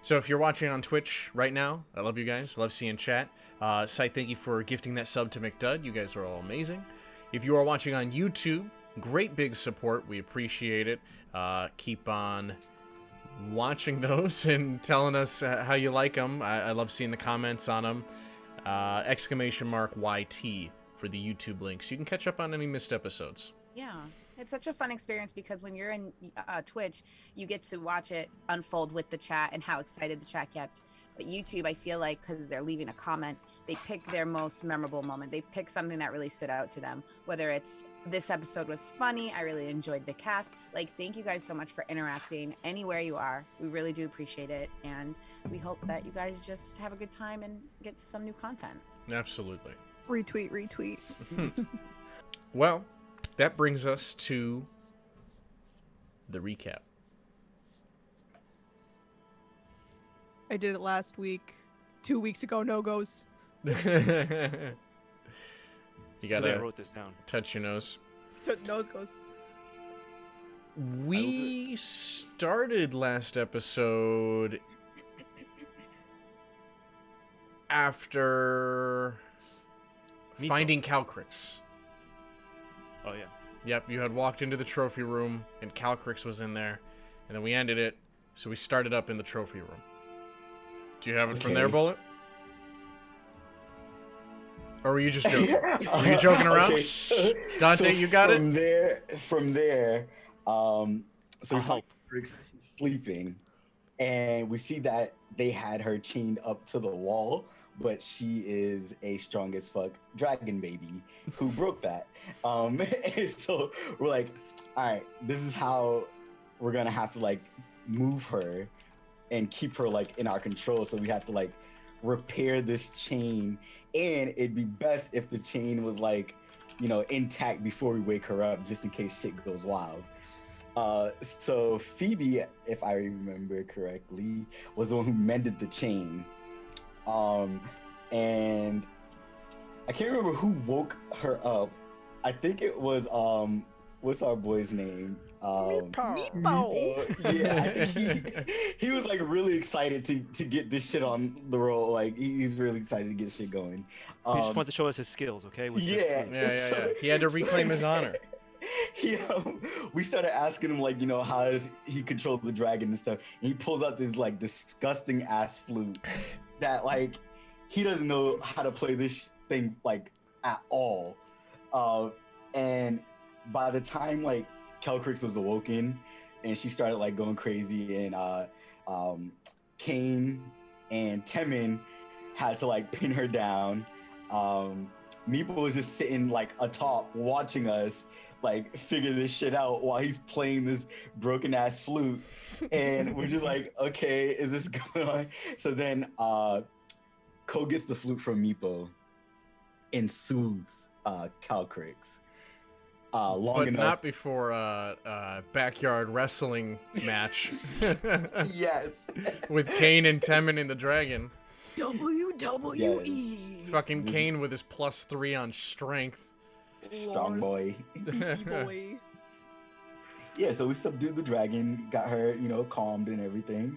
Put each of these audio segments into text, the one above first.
So if you're watching on Twitch right now, I love you guys. I love seeing chat. Sight, thank you for gifting that sub to McDud. You guys are all amazing. If you are watching on YouTube, great big support. We appreciate it. Keep on watching those and telling us how you like them. I love seeing the comments on them. !YT for the YouTube links. You can catch up on any missed episodes. Yeah, it's such a fun experience because when you're in Twitch, you get to watch it unfold with the chat and how excited the chat gets. But YouTube, I feel like, because they're leaving a comment, they pick their most memorable moment. They pick something that really stood out to them. Whether it's this episode was funny, I really enjoyed the cast. Like, thank you guys so much for interacting anywhere you are. We really do appreciate it. And we hope that you guys just have a good time and get some new content. Absolutely. Retweet. Well, that brings us to the recap. I did it last week. 2 weeks ago, no goes. You gotta I wrote this down. touch your nose. Nose goes. We started last episode after Meepo. finding Calcrix. Oh yeah. Yep, you had walked into the trophy room and Calcrix was in there, and then we ended it, so we started up in the trophy room. Do you have it from there, Bullet? Or were you just joking? Were you joking around? Okay. Dante, you got it? From there, so we I'll find Rick's sleeping, and we see that they had her chained up to the wall, but she is a strong as fuck dragon baby who broke that. And so we're like, all right, this is how we're gonna have to like move her and keep her like in our control. So we have to like repair this chain, and it'd be best if the chain was like, you know, intact before we wake her up, just in case shit goes wild. So Phoebe, if I remember correctly, was the one who mended the chain. And I can't remember who woke her up. I think it was what's our boy's name? Meepo. Yeah, I think he was like really excited to get this shit on the roll. Like he's really excited to get shit going. He just wants to show us his skills, okay? With Yeah, Yeah. He had to reclaim his honor. Yeah, we started asking him like, you know, how does he control the dragon and stuff, and he pulls out this like disgusting ass flute that like he doesn't know how to play this thing like at all. And by the time like Calcrix was awoken and she started like going crazy, and Kane and Temin had to like pin her down. Meepo was just sitting like atop watching us like figure this shit out while he's playing this broken ass flute, and we're just like, okay, is this going on? So then Ko gets the flute from Meepo and soothes Calcrix long But enough. not before backyard wrestling match Yes. with Kane and Temin and the dragon. WWE. Fucking Kane with his +3 on strength. Strong boy. Boy. Yeah, so we subdued the dragon, got her, you know, calmed and everything,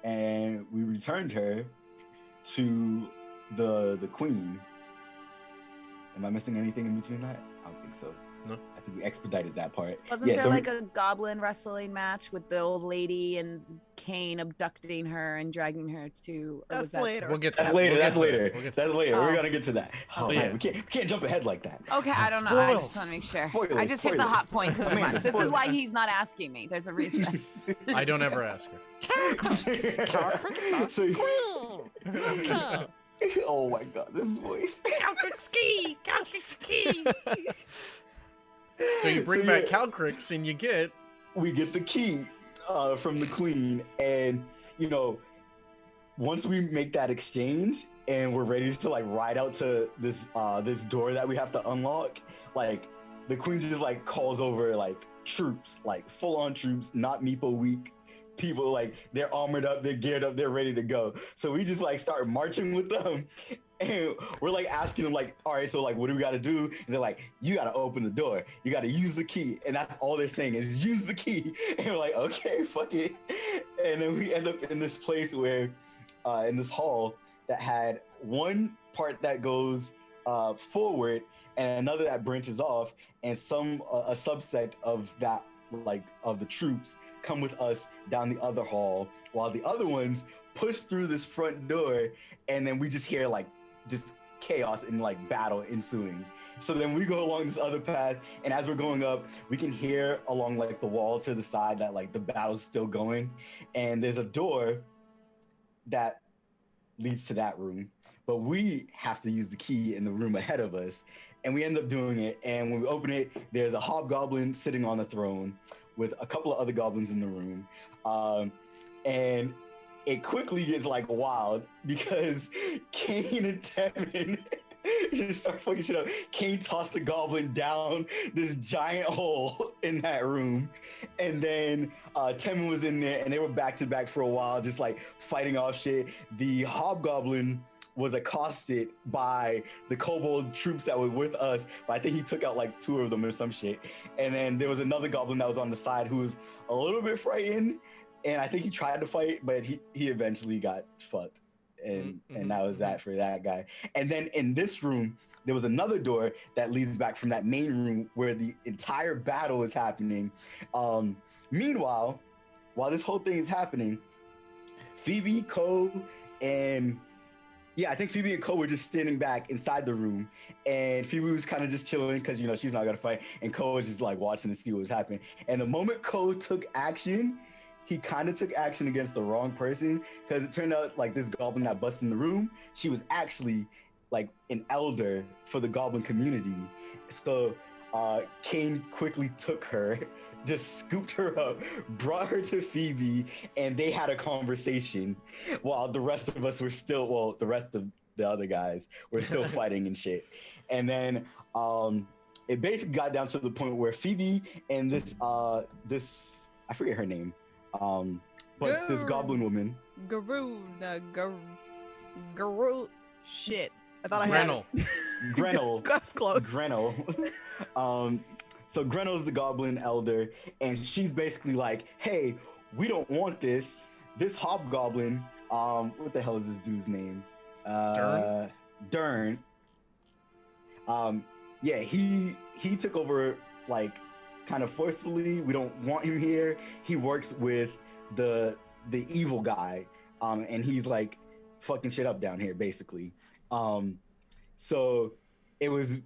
and we returned her to the queen. Am I missing anything in between that? I don't think so. No. I think we expedited that part. Wasn't Yeah, there so like a goblin wrestling match with the old lady and Kane abducting her and dragging her to? Or was That's that... later. We'll get That's that. later. We'll get That's to that. later. We'll get to That's later. Oh. We're gonna get to that. Oh, yeah. man, we can't jump ahead like that. Okay, I don't know. I just Spoils. want to make sure. Spoilers, I just hit the hot spoilers. points. Amanda, This is spoilers. why he's not asking me. There's a reason. I don't ever ask her. So, oh my god, this voice. So you bring So, back yeah. Calcrix and you get We get the key from the queen, and you know, once we make that exchange and we're ready to like ride out to this this door that we have to unlock, like the queen just like calls over like troops, like full on troops, not Meepo weak people, like they're armored up, they're geared up, they're ready to go. So we just like start marching with them, and we're like asking them like, all right, so like what do we got to do? And they're like, you got to open the door, you got to use the key, and that's all they're saying is use the key. And we're like, okay, fuck it. And then we end up in this place where in this hall that had one part that goes forward and another that branches off, and a subset of that, like of the troops, come with us down the other hall, while the other ones push through this front door, and then we just hear like just chaos and like battle ensuing. So then we go along this other path, and as we're going up, we can hear along like the wall to the side that like the battle's still going, and there's a door that leads to that room, but we have to use the key in the room ahead of us, and we end up doing it. And when we open it, there's a hobgoblin sitting on the throne with a couple of other goblins in the room, and it quickly gets like wild because Kane and Tevin just start fucking shit up. Kane tossed the goblin down this giant hole in that room, and then Tevin was in there, and they were back to back for a while, just like fighting off shit. The hobgoblin was accosted by the kobold troops that were with us, but I think he took out like 2 of them or some shit. And then there was another goblin that was on the side who was a little bit frightened, and I think he tried to fight, but he eventually got fucked. And that was that for that guy. And then in this room, there was another door that leads back from that main room where the entire battle is happening. Meanwhile, while this whole thing is happening, Phoebe, Ko, and I think Phoebe and Ko were just standing back inside the room, and Phoebe was kind of just chilling because, you know, she's not gonna fight, and Ko was just like watching to see what was happening. And the moment Ko took action, he kind of took action against the wrong person, because it turned out like this goblin that busted in the room, she was actually like an elder for the goblin community. So Kane quickly took her, just scooped her up, brought her to Phoebe, and they had a conversation while the rest of us were still, well, the rest of the other guys were still fighting and shit. And then it basically got down to the point where Phoebe and this I forget her name, but this goblin woman, Garou, shit. I thought I Grenell. had Grenell. That's close. Grenell. So Grenell's the goblin elder, and she's basically like, hey, we don't want this. This hobgoblin, what the hell is this dude's name? Dern. Yeah, he took over like kind of forcefully. We don't want him here. He works with the evil guy, and he's like fucking shit up down here basically. So it was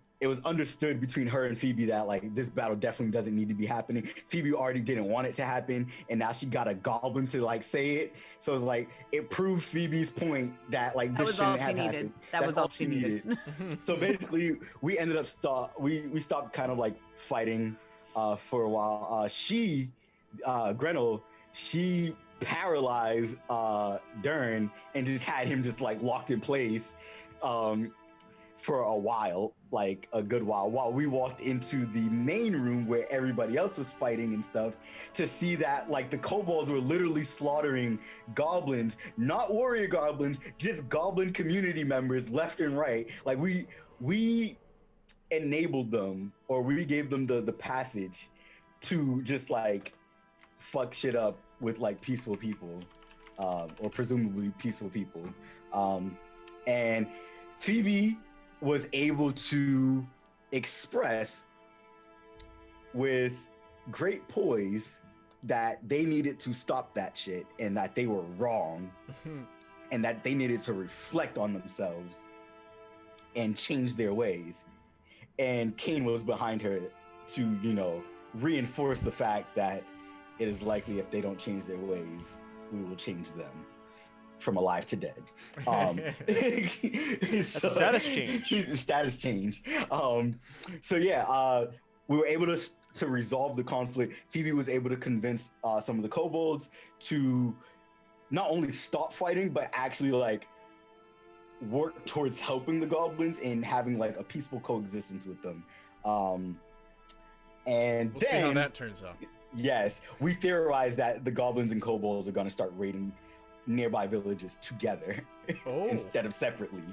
understood between her and Phoebe that like this battle definitely doesn't need to be happening. Phoebe already didn't want it to happen, and now she got a goblin to like say it. So it's like it proved Phoebe's point that like this shouldn't have happened. That was all she needed. So basically, we ended up we stopped kind of like fighting for a while. Grenell, she paralyzed Dern and just had him just like locked in place for a while, like a good while we walked into the main room where everybody else was fighting and stuff, to see that like the kobolds were literally slaughtering goblins, not warrior goblins, just goblin community members left and right. Like we enabled them, or we gave them the passage to just like fuck shit up with like peaceful people, or presumably peaceful people. And Phoebe was able to express with great poise that they needed to stop that shit, and that they were wrong, and that they needed to reflect on themselves and change their ways. And Kane was behind her to, you know, reinforce the fact that it is likely if they don't change their ways, we will change them from alive to dead. So, status change. Status change. So yeah, we were able to resolve the conflict. Phoebe was able to convince some of the kobolds to not only stop fighting, but actually like work towards helping the goblins and having like a peaceful coexistence with them. And we'll see how that turns out. Yes, we theorize that the goblins and kobolds are gonna start raiding nearby villages together Oh. instead of separately.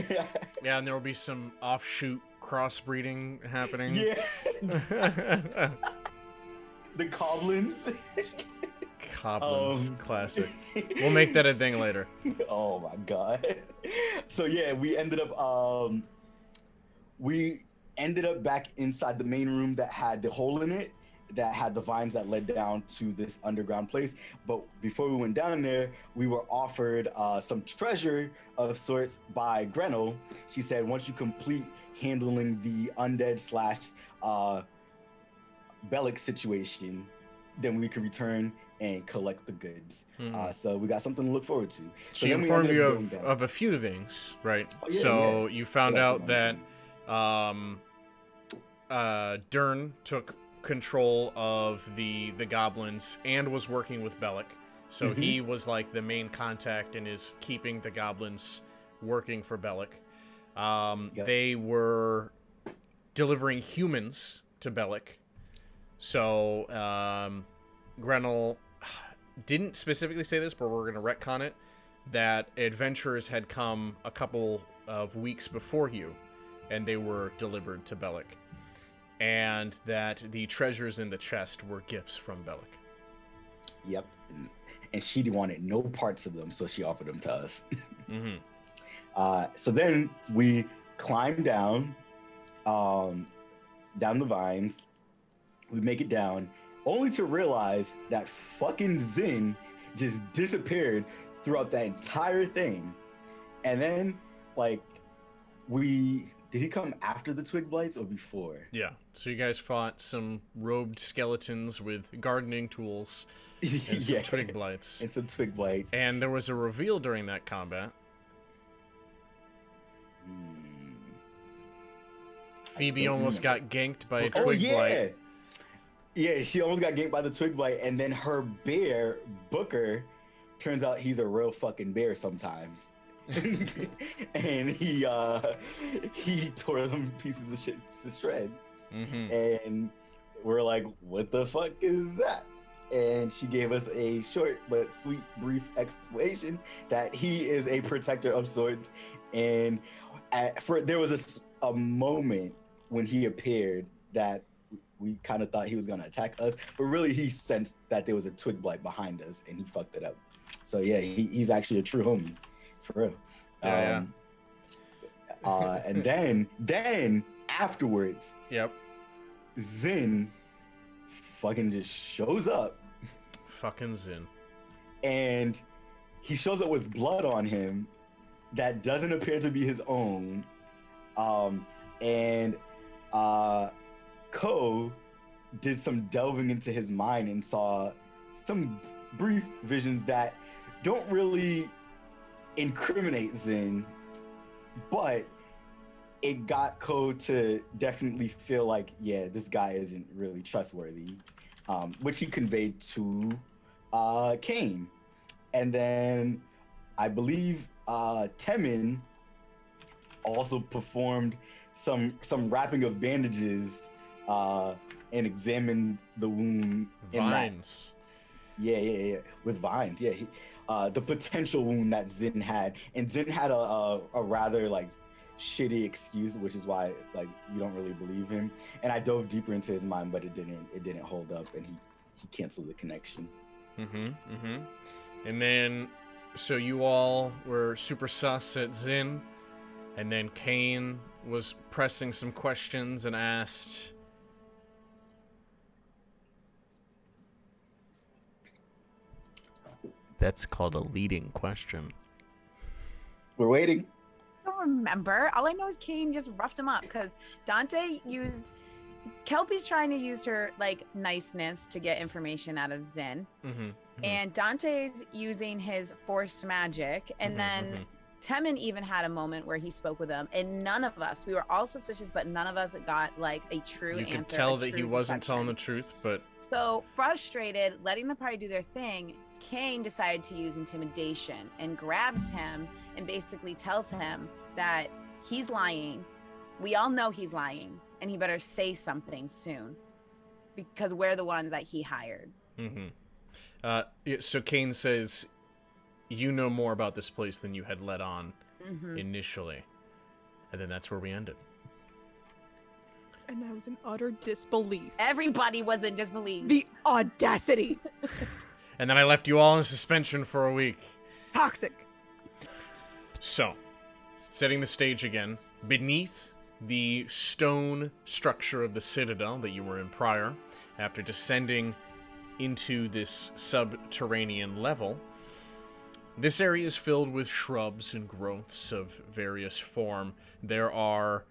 Yeah, and there will be some offshoot crossbreeding happening. Yeah, the goblins. Goblins, classic. We'll make that a thing later. Oh my god. So yeah, we ended up back inside the main room that had the hole in it, that had the vines that led down to this underground place. But before we went down there, we were offered some treasure of sorts by Grenell. She said once you complete handling the undead / Belak situation, then we can return and collect the goods. So we got something to look forward to. So She then we informed ended you up going down. of a few things, right? Oh, yeah, so yeah. you found Yeah, out that awesome. Dern took control of the goblins and was working with Belak. So he was like the main contact and is keeping the goblins working for Belak. Yep. They were delivering humans to Belak. So Grenell didn't specifically say this, but we're going to retcon it, that adventurers had come a couple of weeks before you, and they were delivered to Belak. And that the treasures in the chest were gifts from Belak. Yep. And she wanted no parts of them, so she offered them to us. So then we climbed down the vines. We make it down, only to realize that fucking Zin just disappeared throughout that entire thing. And then, like, did he come after the twig blights or before? Yeah. So you guys fought some robed skeletons with gardening tools and some twig blights. And some twig blights. And there was a reveal during that combat. Phoebe almost got ganked by a twig blight. Yeah, she almost got ganked by the twig blight, and then her bear, Booker, turns out he's a real fucking bear sometimes. And he tore them pieces of shit to shreds. And we're like, what the fuck is that? And she gave us a short but sweet brief explanation that he is a protector of sorts. And there was a moment when he appeared that we kind of thought he was going to attack us, but really he sensed that there was a twig blight behind us and he fucked it up. So yeah, he's actually a true homie, for real. And then afterwards, Zin fucking just shows up. Fucking Zin. And he shows up with blood on him that doesn't appear to be his own. Ko did some delving into his mind and saw some brief visions that don't really incriminate Zin, but it got Ko to definitely feel like, yeah, this guy isn't really trustworthy, which he conveyed to Kane. And then I believe Temin also performed some wrapping of bandages and examined the wound. Vines. Yeah. With vines. Yeah. The potential wound that Zin had, and Zin had a rather like shitty excuse, which is why like you don't really believe him. And I dove deeper into his mind, but it didn't hold up, and he canceled the connection. And then, so you all were super sus at Zin, and then Kane was pressing some questions and asked, that's called a leading question. We're waiting. I don't remember. All I know is Kane just roughed him up because Kelpie's trying to use her like niceness to get information out of Zin. And Dante's using his forced magic, and then Temin even had a moment where he spoke with him, and none of us, we were all suspicious, but none of us got like a true answer. You could tell that he wasn't telling the truth, but so frustrated, letting the party do their thing, Kane decided to use intimidation and grabs him and basically tells him that he's lying. We all know he's lying, and he better say something soon. because we're the ones that he hired. So Kane says, you know more about this place than you had let on initially. And then that's where we ended. And I was in utter disbelief. Everybody was in disbelief. The audacity. And then I left you all in suspension for a week. Toxic. So, setting the stage again, beneath the stone structure of the citadel that you were in prior, after descending into this subterranean level, this area is filled with shrubs and growths of various form. There are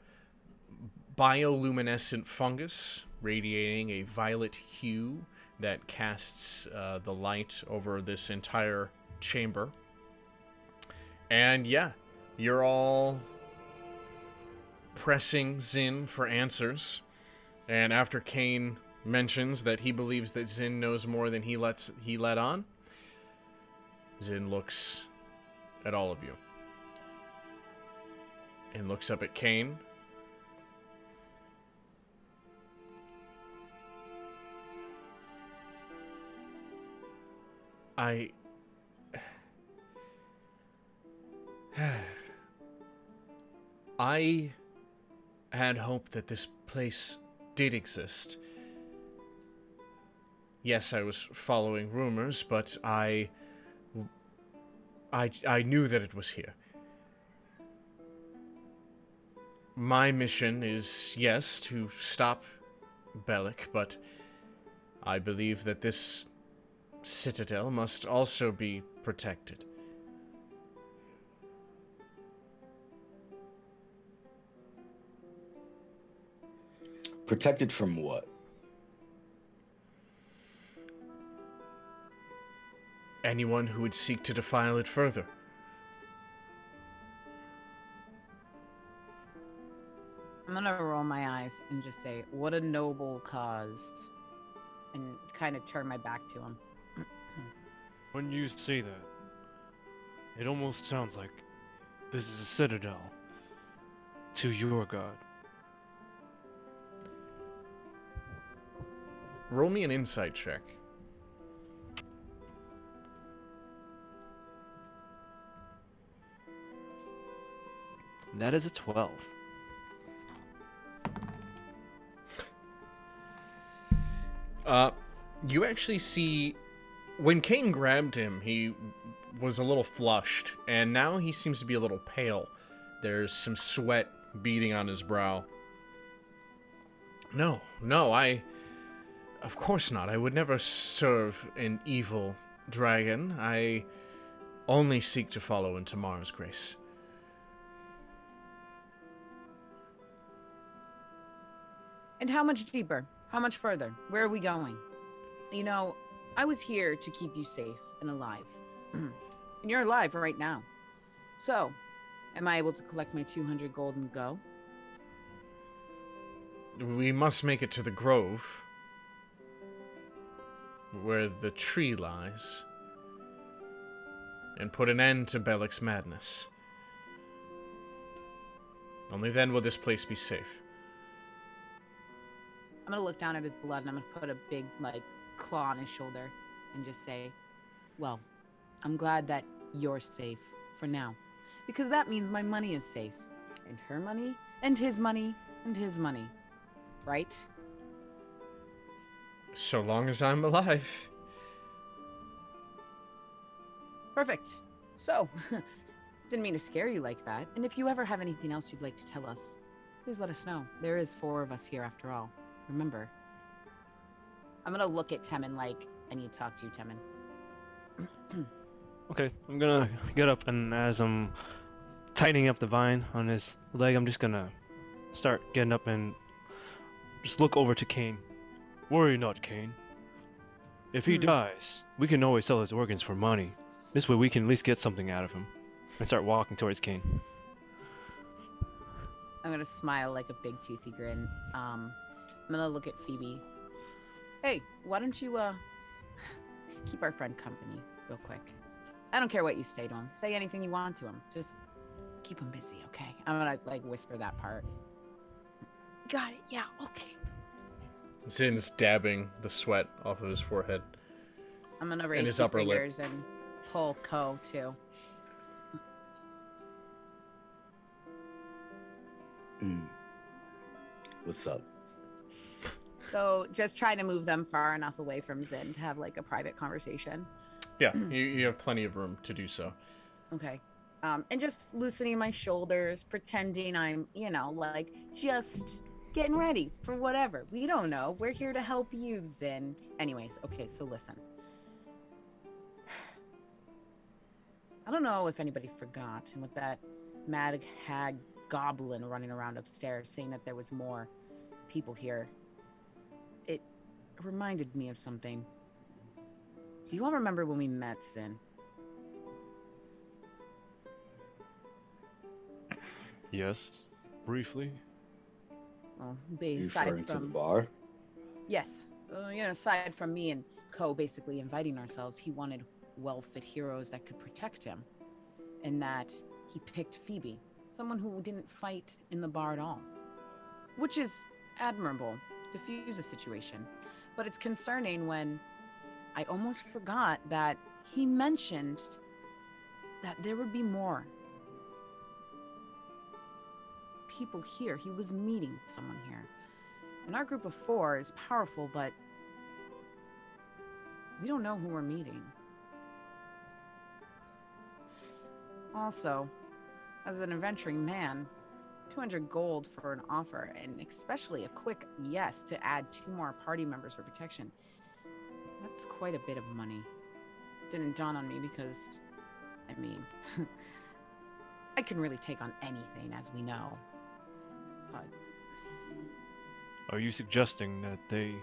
bioluminescent fungus radiating a violet hue that casts the light over this entire chamber. And yeah, you're all pressing Zin for answers. And after Kane mentions that he believes that Zin knows more than he let on, Zin looks at all of you and looks up at Kane. I had hoped that this place did exist. Yes, I was following rumors, but I knew that it was here. My mission is, yes, to stop Belak, but I believe that this citadel must also be protected. Protected from what? Anyone who would seek to defile it further. I'm gonna roll my eyes and just say, what a noble cause. And kind of turn my back to him. When you say that, it almost sounds like this is a citadel to your god. Roll me an insight check. That is a 12. You actually see, when Kane grabbed him, he was a little flushed, and now he seems to be a little pale. There's some sweat beading on his brow. No, of course not. I would never serve an evil dragon. I only seek to follow in tomorrow's grace. And how much deeper? How much further? Where are we going? You know, I was here to keep you safe and alive. And you're alive right now. So, am I able to collect my 200 gold and go? We must make it to the grove, where the tree lies, and put an end to Belak's madness. Only then will this place be safe. I'm gonna look down at his blood and I'm gonna put a big, claw on his shoulder and just say, well, I'm glad that you're safe for now. Because that means my money is safe. And her money, and his money, and his money. Right? So long as I'm alive. Perfect. So, didn't mean to scare you like that. And if you ever have anything else you'd like to tell us, please let us know. There is 4 of us here after all. Remember. I'm gonna look at Temin like I need to talk to you, Temin. Okay, I'm gonna get up, and as I'm tightening up the vine on his leg, I'm just gonna start getting up and just look over to Kane. Worry not, Kane. If he dies, we can always sell his organs for money. This way we can at least get something out of him. And start walking towards Kane. I'm gonna smile like a big toothy grin. I'm gonna look at Phoebe. Hey, why don't you keep our friend company real quick? I don't care what you say to him. Say anything you want to him. Just keep him busy, okay? I'm gonna whisper that part. Got it. Yeah. Okay. Zin's dabbing the sweat off of his forehead. I'm gonna And raise his two upper lip. fingers and pull Ko too. What's up? So just trying to move them far enough away from Zin to have like a private conversation. Yeah, you have plenty of room to do so. Okay. And just loosening my shoulders, pretending I'm, like just getting ready for whatever. We don't know. We're here to help you, Zin. Anyways, okay, so listen. I don't know if anybody forgot, and with that mad hag goblin running around upstairs saying that there was more people here, it reminded me of something. Do you all remember when we met, Zin? Yes, briefly. Well, You aside referring to the from bar? yes, aside from me and Ko basically inviting ourselves, he wanted well-fit heroes that could protect him, and that he picked Phoebe, someone who didn't fight in the bar at all, which is admirable. Diffuse a situation, but it's concerning when I almost forgot that he mentioned that there would be more people here. He was meeting someone here. And our group of 4 is powerful, but we don't know who we're meeting. Also, as an adventuring man, 200 gold for an offer, and especially a quick yes to add 2 more party members for protection. That's quite a bit of money. Didn't dawn on me because, I can really take on anything, as we know. But Are you suggesting that they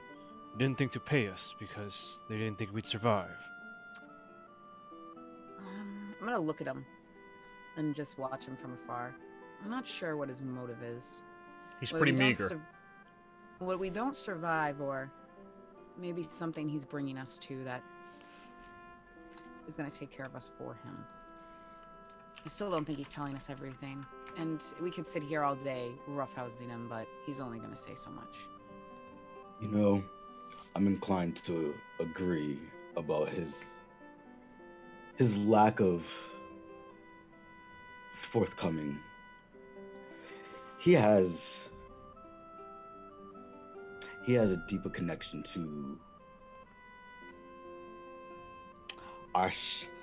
didn't think to pay us because they didn't think we'd survive? I'm gonna look at him and just watch him from afar. I'm not sure what his motive is. He's Whether pretty we don't meager. What we don't survive, or maybe something he's bringing us to that is going to take care of us for him. I still don't think he's telling us everything, and we could sit here all day roughhousing him, but he's only going to say so much. I'm inclined to agree about his lack of forthcoming. He has a deeper connection to Ashardalon.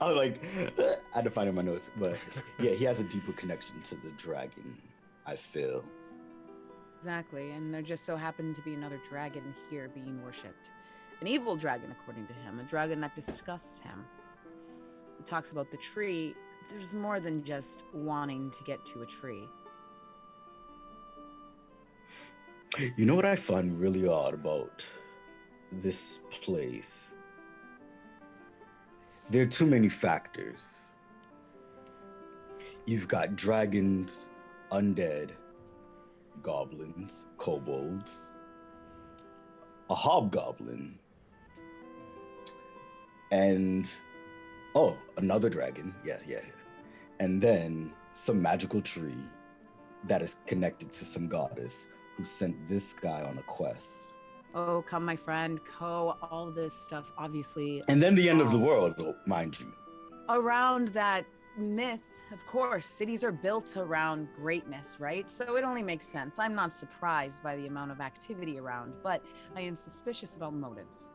I was like, I had to find it in my notes, but yeah, he has a deeper connection to the dragon, I feel. Exactly, and there just so happened to be another dragon here being worshipped. An evil dragon, according to him, a dragon that disgusts him. It talks about the tree. There's more than just wanting to get to a tree. You know what I find really odd about this place? There are too many factors. You've got dragons, undead, goblins, kobolds, a hobgoblin, and another dragon. Yeah. And then some magical tree that is connected to some goddess who sent this guy on a quest. Oh, come, my friend, Ko, all this stuff, obviously. And then the end of the world, mind you. Around that myth, of course, cities are built around greatness, right? So it only makes sense. I'm not surprised by the amount of activity around, but I am suspicious about motives.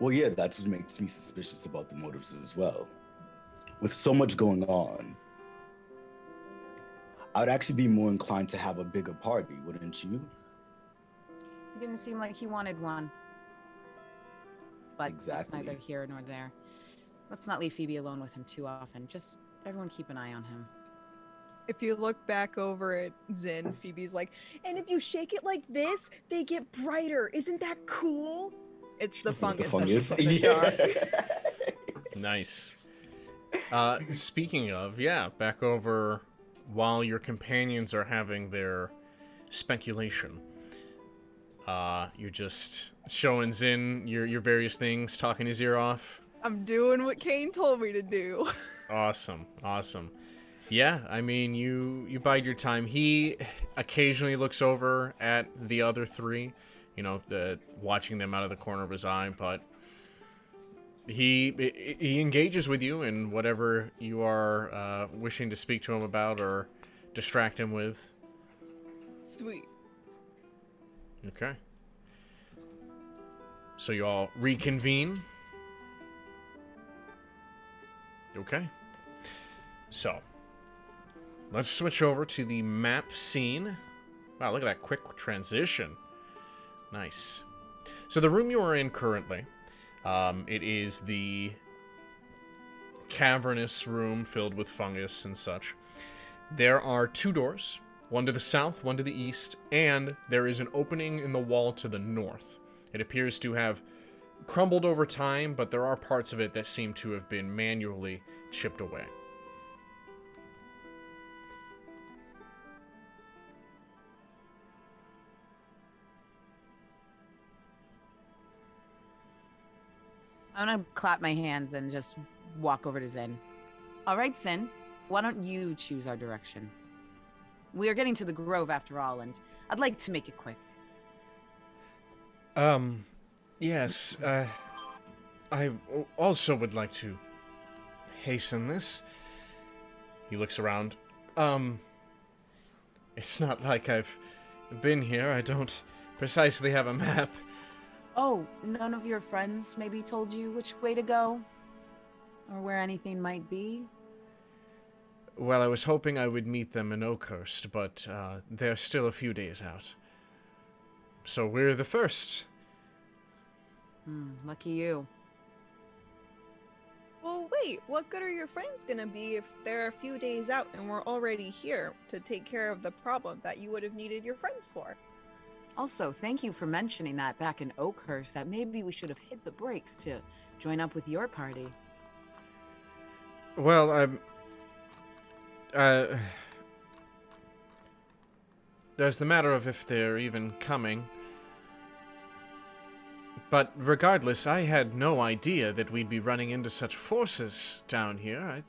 Well, yeah, that's what makes me suspicious about the motives as well. With so much going on, I would actually be more inclined to have a bigger party, wouldn't you? It didn't seem like he wanted one. But Exactly. It's neither here nor there. Let's not leave Phoebe alone with him too often. Just everyone keep an eye on him. If you look back over at Zin, Phoebe's like, and if you shake it like this, they get brighter. Isn't that cool? It's the fungus. The fungus. That she put in the jar. Nice. Speaking of, back over while your companions are having their speculation. You're just showing Zin your various things, talking his ear off. I'm doing what Kane told me to do. Awesome. Yeah, I mean, you bide your time. He occasionally looks over at the other three, watching them out of the corner of his eye, but he engages with you in whatever you are wishing to speak to him about or distract him with. Sweet. Okay. So you all reconvene. Okay. So, let's switch over to the map scene. Wow, look at that quick transition. Nice. So the room you are in currently, it is the cavernous room filled with fungus and such. There are 2 doors, one to the south, one to the east, and there is an opening in the wall to the north. It appears to have crumbled over time, but there are parts of it that seem to have been manually chipped away. I'm gonna clap my hands and just walk over to Zin. All right, Zin, why don't you choose our direction? We are getting to the grove after all, and I'd like to make it quick. Yes, I also would like to hasten this. He looks around. It's not like I've been here. I don't precisely have a map. Oh, none of your friends maybe told you which way to go? Or where anything might be? Well, I was hoping I would meet them in Oakhurst, but they're still a few days out. So we're the first. Lucky you. Well, wait, what good are your friends gonna be if they're a few days out and we're already here to take care of the problem that you would have needed your friends for? Also, thank you for mentioning that back in Oakhurst, that maybe we should have hit the brakes to join up with your party. Well, there's the matter of if they're even coming. But regardless, I had no idea that we'd be running into such forces down here.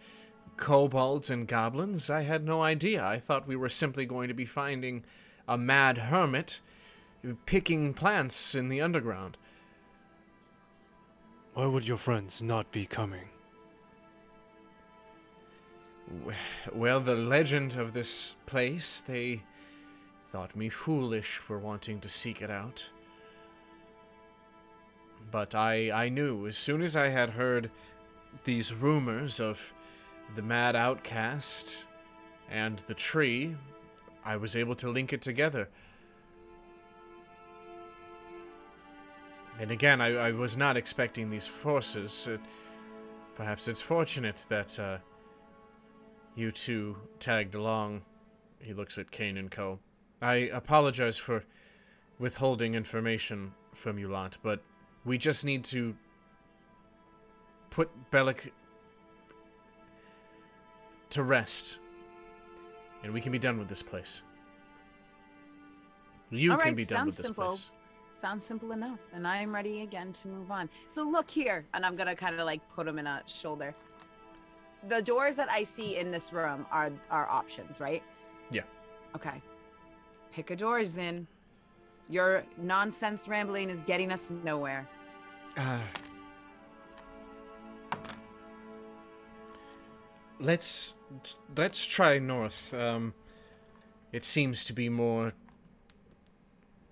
Kobolds and goblins, I had no idea. I thought we were simply going to be finding a mad hermit picking plants in the underground. Why would your friends not be coming? Well, the legend of this place, they thought me foolish for wanting to seek it out. But I knew, as soon as I had heard these rumors of the mad outcast and the tree, I was able to link it together. And again, I was not expecting these forces. Perhaps it's fortunate that you two tagged along. He looks at Kane and Co. I apologize for withholding information from you lot, but we just need to put Belak to rest, and we can be done with this place. You All can right, be done with sounds this simple. place. Sounds simple enough, and I am ready again to move on. So look here, and I'm gonna kind of like put him in a shoulder. The doors that I see in this room are options, right? Yeah. Okay. Pick a door, Zin. Your nonsense rambling is getting us nowhere. Let's try north. It seems to be more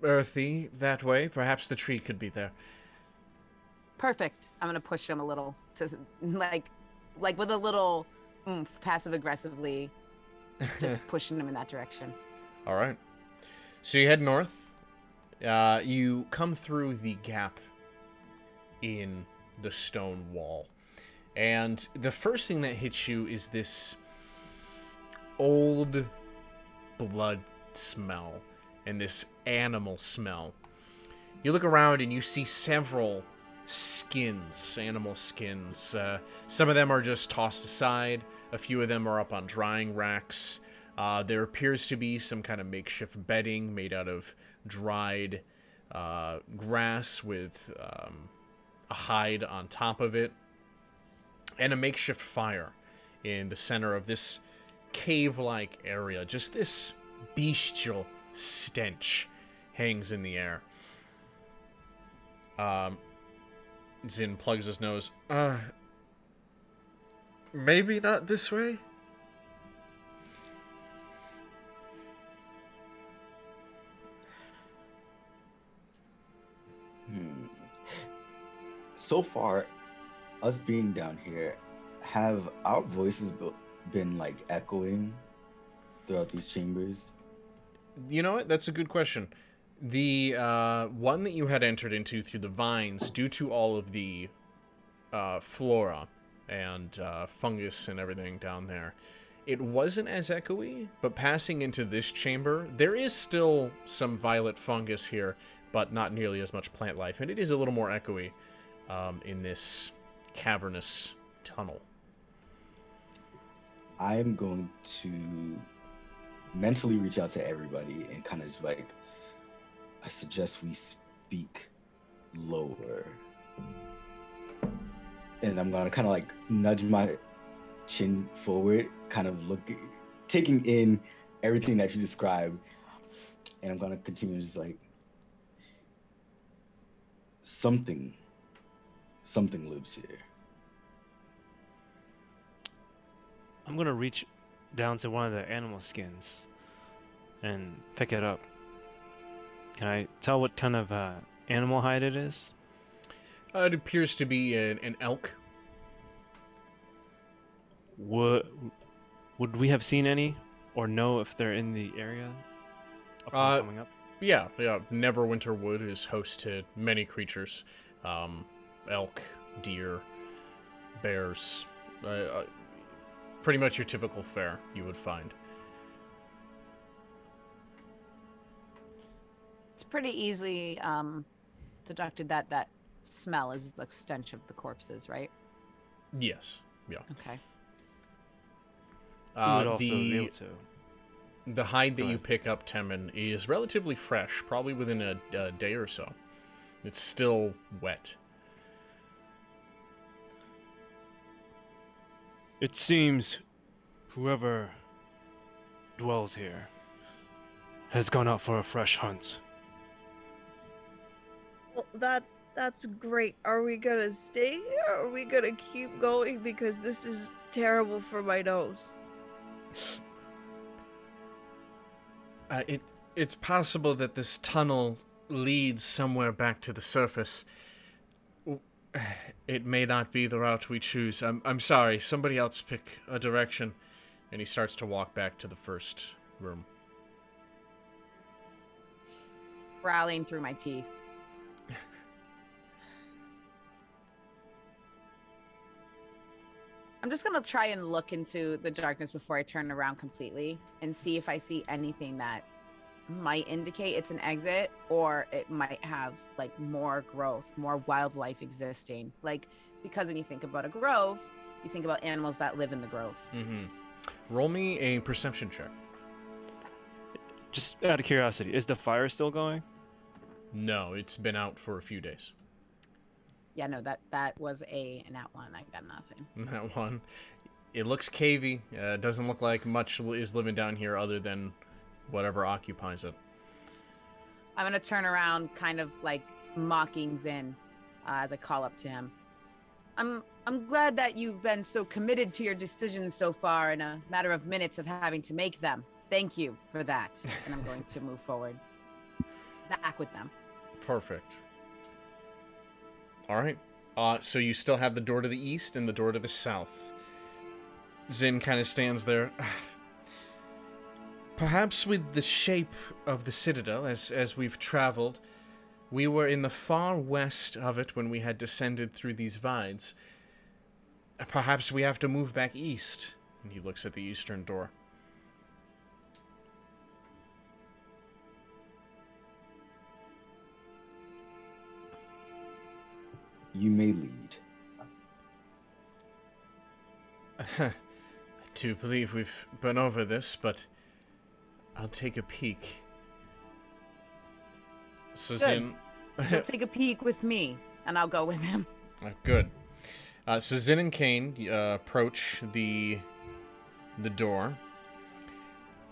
earthy that way. Perhaps the tree could be there. Perfect. I'm gonna push him a little to like with a little oomph, passive aggressively, just pushing him in that direction. All right. So you head north. You come through the gap in the stone wall. And the first thing that hits you is this old blood smell and this animal smell. You look around and you see several skins, animal skins. Some of them are just tossed aside. A few of them are up on drying racks. There appears to be some kind of makeshift bedding made out of dried grass with a hide on top of it, and a makeshift fire in the center of this cave-like area. Just this bestial stench hangs in the air. Zin plugs his nose. Maybe not this way? So far, us being down here, have our voices been like echoing throughout these chambers? You know what? That's a good question. The one that you had entered into through the vines, due to all of the flora and fungus and everything down there, it wasn't as echoey, but passing into this chamber, there is still some violet fungus here, but not nearly as much plant life, and it is a little more echoey in this cavernous tunnel. I'm going to mentally reach out to everybody and kind of just like, I suggest we speak lower. And I'm gonna kind of like nudge my chin forward, kind of taking in everything that you described. And I'm gonna continue just like, something lives here. I'm gonna reach down to one of the animal skins and pick it up. Can I tell what kind of animal hide it is? It appears to be an elk. Would we have seen any, or know if they're in the area upon coming up? Yeah. Neverwinter Wood is host to many creatures. Elk, deer, bears. Pretty much your typical fare you would find. It's pretty easily deducted that that smell is the stench of the corpses, right? Yes. Yeah. Okay. We would also be able to. The hide that Go you ahead. pick up, Temin, is relatively fresh, probably within a day or so. It's still wet. It seems whoever dwells here has gone out for a fresh hunt. Well, that's great. Are we gonna stay here? Or are we gonna keep going? Because this is terrible for my nose. It's possible that this tunnel leads somewhere back to the surface. It may not be the route we choose. I'm sorry. Somebody else pick a direction. And he starts to walk back to the first room. Growling through my teeth. I'm just gonna try and look into the darkness before I turn around completely and see if I see anything that might indicate it's an exit, or it might have like more growth, more wildlife existing. Like, because when you think about a grove, you think about animals that live in the grove. Mm-hmm. Roll me a perception check. Just out of curiosity, is the fire still going? No, it's been out for a few days. Yeah, no, that was an at one. I got nothing. That one. It looks cavey. It doesn't look like much is living down here other than whatever occupies it. I'm gonna turn around, kind of like mocking Zin, as I call up to him. I'm glad that you've been so committed to your decisions so far in a matter of minutes of having to make them. Thank you for that. And I'm going to move forward back with them. Perfect. All right. So you still have the door to the east and the door to the south. Zin kind of stands there. Perhaps with the shape of the citadel, as we've traveled, we were in the far west of it when we had descended through these vines. Perhaps we have to move back east. And he looks at the eastern door. You may lead. I do believe we've been over this, but I'll take a peek. So Good. Zin... He'll take a peek with me, and I'll go with him. Good. So Zin and Kane approach the door,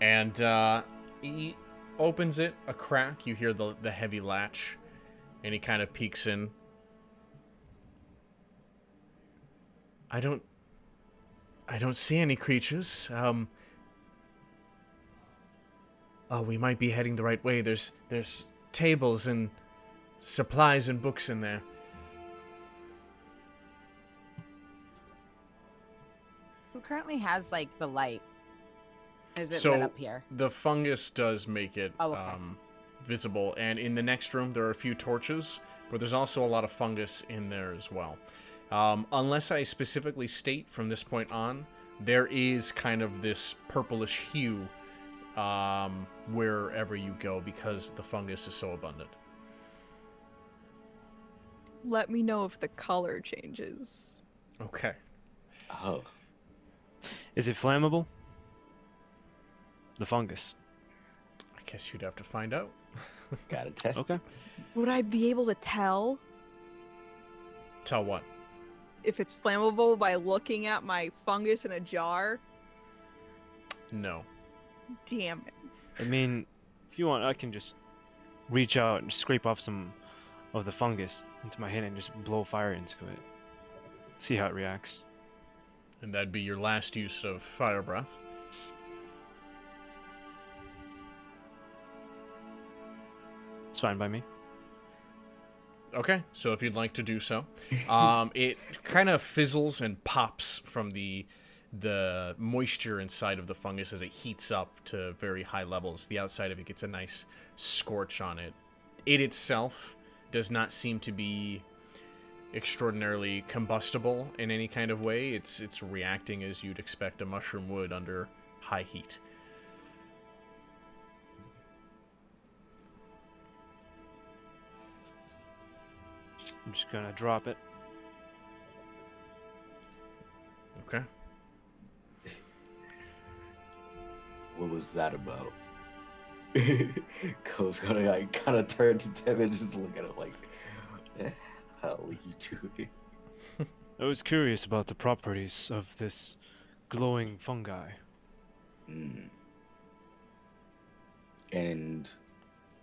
And he opens it a crack. You hear the heavy latch, and he kind of peeks in. I don't see any creatures. Oh, we might be heading the right way. There's tables and supplies and books in there. Who currently has like the light? Is it So lit up here? the fungus does make it Oh, okay. visible, and in the next room there are a few torches, but there's also a lot of fungus in there as well. Unless I specifically state from this point on, there is kind of this purplish hue wherever you go because the fungus is so abundant. Let me know if the color changes. Okay. Oh. Is it flammable? The fungus. I guess you'd have to find out. Gotta test. Okay. Would I be able to tell Tell what? if it's flammable by looking at my fungus in a jar? No. Damn it. I mean, if you want, I can just reach out and scrape off some of the fungus into my hand and just blow fire into it. See how it reacts. And that'd be your last use of fire breath. It's fine by me. Okay, so if you'd like to do so. It kind of fizzles and pops from the moisture inside of the fungus as it heats up to very high levels. The outside of it gets a nice scorch on it. It itself does not seem to be extraordinarily combustible in any kind of way. It's reacting as you'd expect a mushroom would under high heat. I'm just gonna drop it. Okay. What was that about? Cole's gonna like kind of turn to Tim and just look at him like, "What the hell are you doing?" I was curious about the properties of this glowing fungi. Mm. And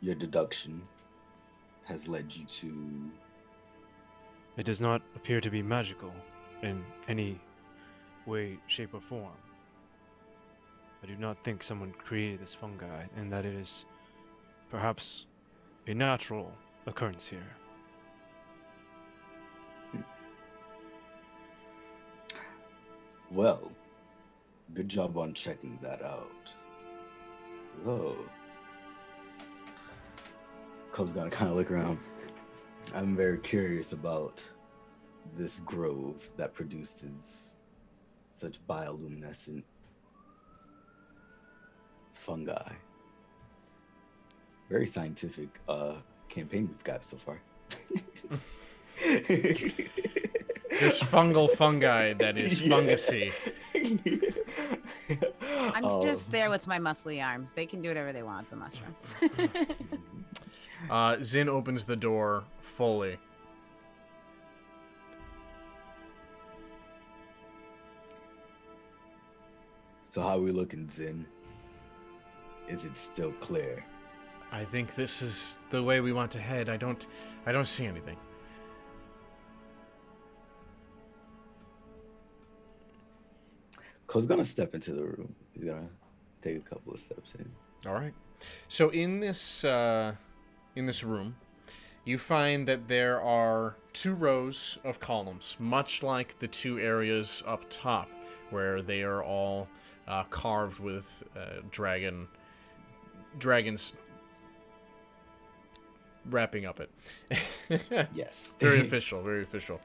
your deduction has led you to. It does not appear to be magical in any way, shape, or form. I do not think someone created this fungi, and that it is perhaps a natural occurrence here. Well, good job on checking that out. Oh. Cole's gonna kind of look around. I'm very curious about this grove that produces such bioluminescent fungi. Very scientific campaign we've got so far. This fungal fungi that is fungusy. I'm just there with my muscly arms. They can do whatever they want, the mushrooms. Zin opens the door fully. So how are we looking, Zin? Is it still clear? I think this is the way we want to head. I don't see anything. Cole's gonna step into the room. He's gonna take a couple of steps in. All right. So in this room, you find that there are 2 rows of columns, much like the 2 areas up top, where they are all carved with dragons wrapping up it. Yes. Very official, very official.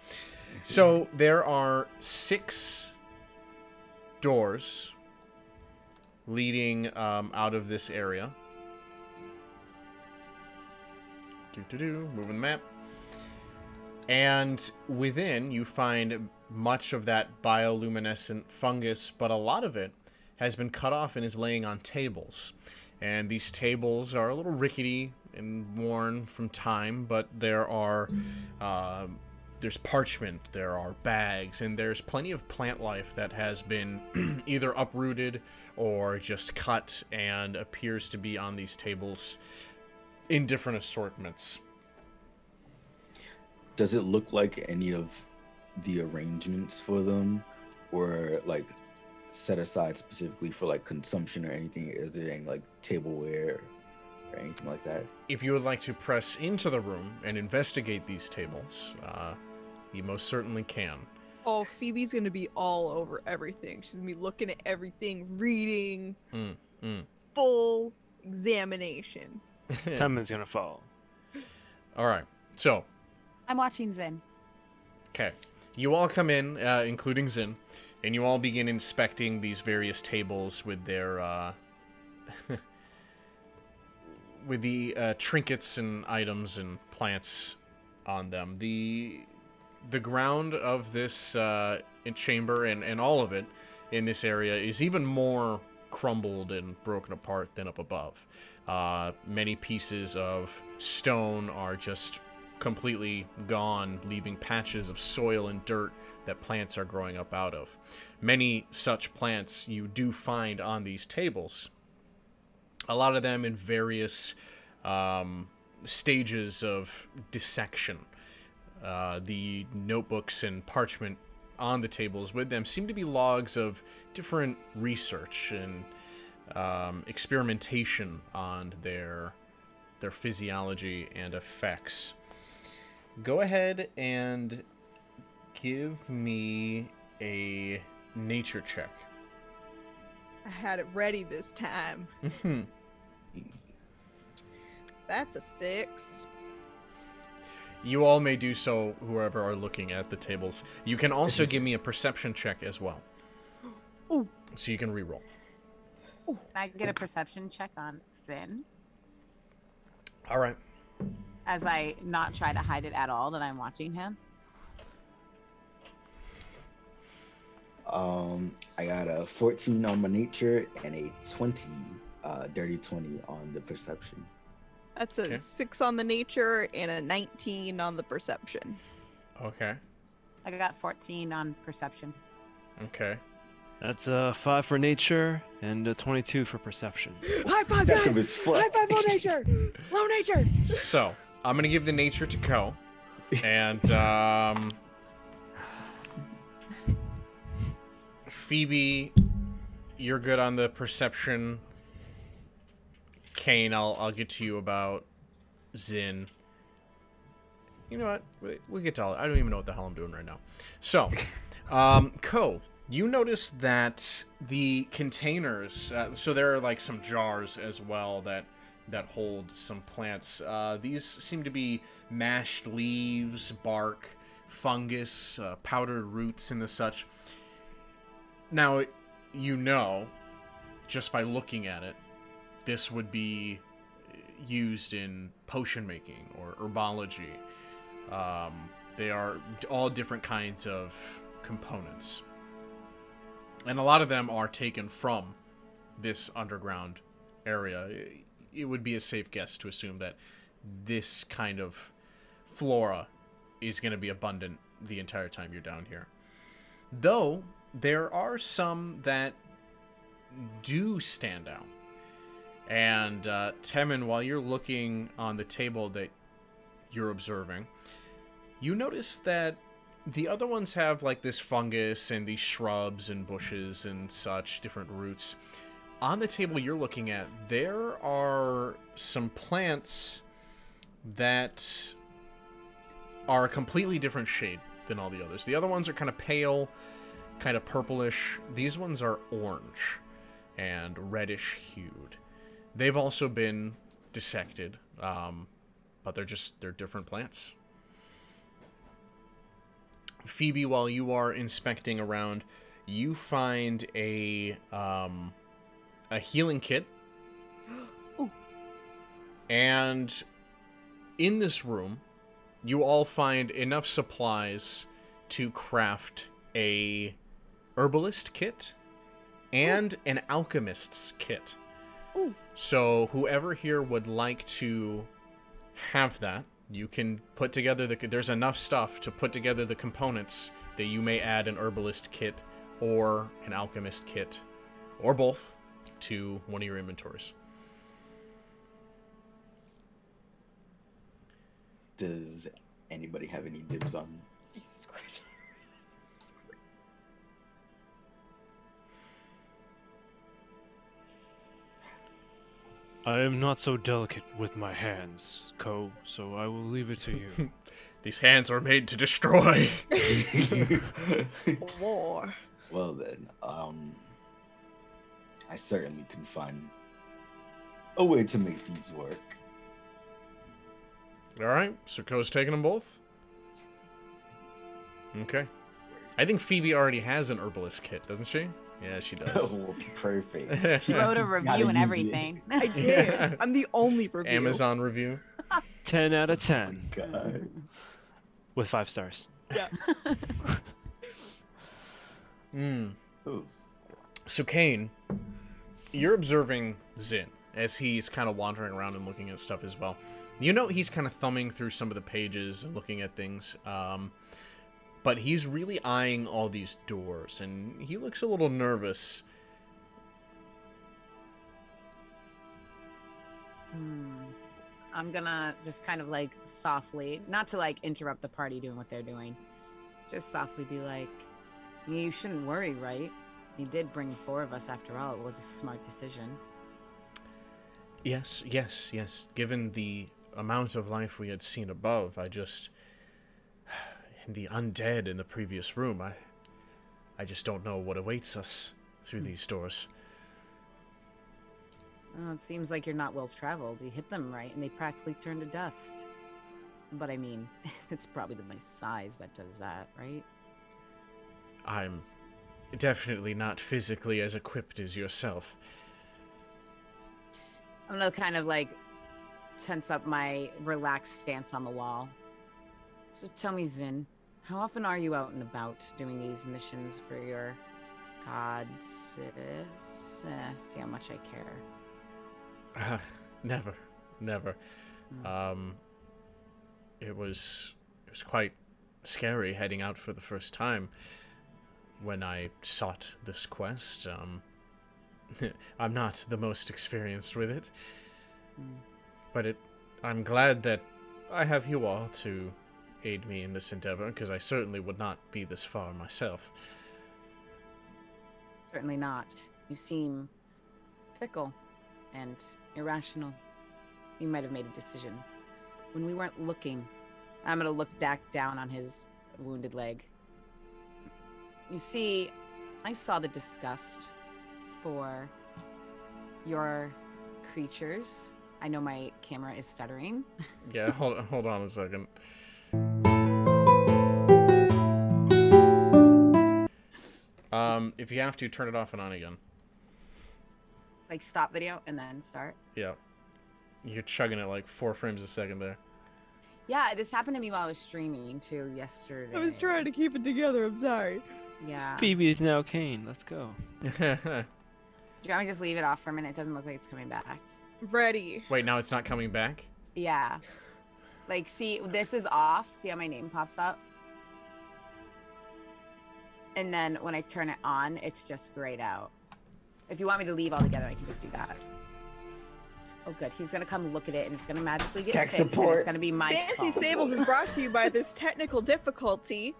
So there are 6 doors leading out of this area. Moving the map. And within, you find much of that bioluminescent fungus, but a lot of it has been cut off and is laying on tables. And these tables are a little rickety and worn from time, but there are there's parchment, there are bags, and there's plenty of plant life that has been either uprooted or just cut and appears to be on these tables in different assortments. Does it look like any of the arrangements for them were like set aside specifically for like consumption or anything? Is there any like tableware or anything like that? If you would like to press into the room and investigate these tables, you most certainly can. Oh, Phoebe's gonna be all over everything. She's gonna be looking at everything, reading, full examination. Timon's gonna follow. All right. So, I'm watching Zin. okay. You all come in, including Zin, and you all begin inspecting these various tables with their, with the trinkets and items and plants on them. The ground of this chamber and all of it in this area is even more crumbled and broken apart than up above. Many pieces of stone are just completely gone, leaving patches of soil and dirt that plants are growing up out of. Many such plants you do find on these tables. A lot of them in various stages of dissection. The notebooks and parchment on the tables with them seem to be logs of different research and experimentation on their physiology and effects. Go ahead and give me a nature check. I had it ready this time. That's a 6. You all may do so, whoever are looking at the tables. You can also give me a perception check as well. Ooh. So you can reroll. Can I get a perception check on Zin? All right. As I not try to hide it at all that I'm watching him. I got a 14 on my nature and a 20, dirty 20 on the perception. That's a Okay. 6 on the nature and a 19 on the perception. Okay. I got 14 on perception. Okay. That's a 5 for nature and a 22 for perception. High five, Effective guys! as fuck. High five, low nature! Low nature! So, I'm going to give the nature to Ko. And, Phoebe, you're good on the perception. Kane, I'll get to you about Zin. You know what? We'll get to all. I don't even know what the hell I'm doing right now. So, Ko, you notice that the containers. So there are like some jars as well that hold some plants. These seem to be mashed leaves, bark, fungus, powdered roots, and the such. Now, you know, just by looking at it, this would be used in potion making or herbology. They are all different kinds of components. And a lot of them are taken from this underground area. It would be a safe guess to assume that this kind of flora is going to be abundant the entire time you're down here. Though, there are some that do stand out. And Temin, while you're looking on the table that you're observing, you notice that the other ones have like this fungus and these shrubs and bushes and such, different roots. On the table you're looking at, there are some plants that are a completely different shade than all the others. The other ones are kind of pale, kind of purplish. These ones are orange and reddish hued. They've also been dissected, but they're different plants. Phoebe, while you are inspecting around, you find a healing kit. Ooh. And in this room, you all find enough supplies to craft a herbalist kit and an alchemist's kit. Ooh. So whoever here would like to have that, You can put together there's enough stuff to put together the components that you may add an herbalist kit or an alchemist kit, or both, to one of your inventories. Does anybody have any dibs on? Jesus Christ. I am not so delicate with my hands, Ko, so I will leave it to you. These hands are made to destroy. War. Well then, I certainly can find a way to make these work. All right, so Ko's taking them both. Okay. I think Phoebe already has an herbalist kit, doesn't she? Yeah, she does. Oh, perfect. She wrote a review and use it. everything. I did. Yeah. I'm the only review. Amazon review. 10 out of 10 God. with 5 stars. Yeah. Ooh. So Kane, you're observing Zin as he's kind of wandering around and looking at stuff as well. You know he's kind of thumbing through some of the pages and looking at things, but he's really eyeing all these doors, and he looks a little nervous. I'm gonna just kind of like softly, not to like interrupt the party doing what they're doing, just softly be like, you shouldn't worry, right? You did bring 4 of us after all. It was a smart decision. Yes. Given the amount of life we had seen above, and the undead in the previous room, I just don't know what awaits us through these doors. Well, it seems like you're not well traveled. You hit them right, and they practically turn to dust. But I mean, it's probably my size that does that, right? I'm definitely not physically as equipped as yourself. I'm gonna kind of like tense up my relaxed stance on the wall. So tell me, Zin, how often are you out and about doing these missions for your gods? See how much I care. Never. It was quite scary heading out for the first time when I sought this quest. I'm not the most experienced with it, but I'm glad that I have you all to aid me in this endeavor, because I certainly would not be this far myself. Certainly not. You seem fickle and irrational. You might have made a decision when we weren't looking. I'm gonna look back down on his wounded leg. You see, I saw the disgust for your creatures. I know my camera is stuttering. Yeah, hold on a second. If you have to, turn it off and on again. Like stop video and then start. Yeah. You're chugging it like 4 frames a second there. Yeah, this happened to me while I was streaming too yesterday. I was trying to keep it together. I'm sorry. Yeah. Phoebe is now Kane. Let's go. Do you want me to just leave it off for a minute? It doesn't look like it's coming back. Ready. Wait, now it's not coming back? Yeah. Like, see, this is off. See how my name pops up? And then when I turn it on, it's just grayed out. If you want me to leave altogether, I can just do that. Oh, good. He's going to come look at it, and it's going to magically get Tech fixed, and support. it's going to be my Fancy's fault. Fables is brought to you by this technical difficulty.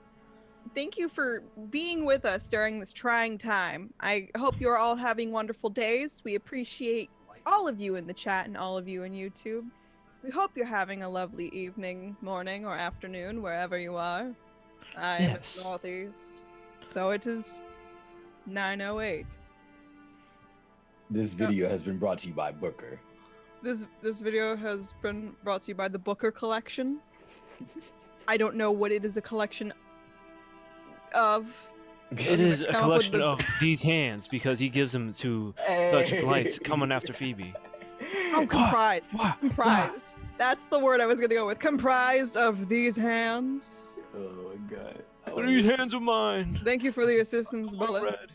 Thank you for being with us during this trying time. I hope you're all having wonderful days. We appreciate all of you in the chat and all of you in YouTube. We hope you're having a lovely evening, morning, or afternoon, wherever you are. I'm in Yes. the Northeast. So it is 9:08. This video has been brought to you by Booker. This video has been brought to you by the Booker Collection. I don't know what it is a collection of. It is a Come up with collection the- of these hands because he gives them to such blights coming after Phoebe. Oh, comprised. Wah, Comprised. That's the word I was gonna go with. Comprised of these hands. Oh my god. These hands are mine. Thank you for the assistance, All Bullet. red.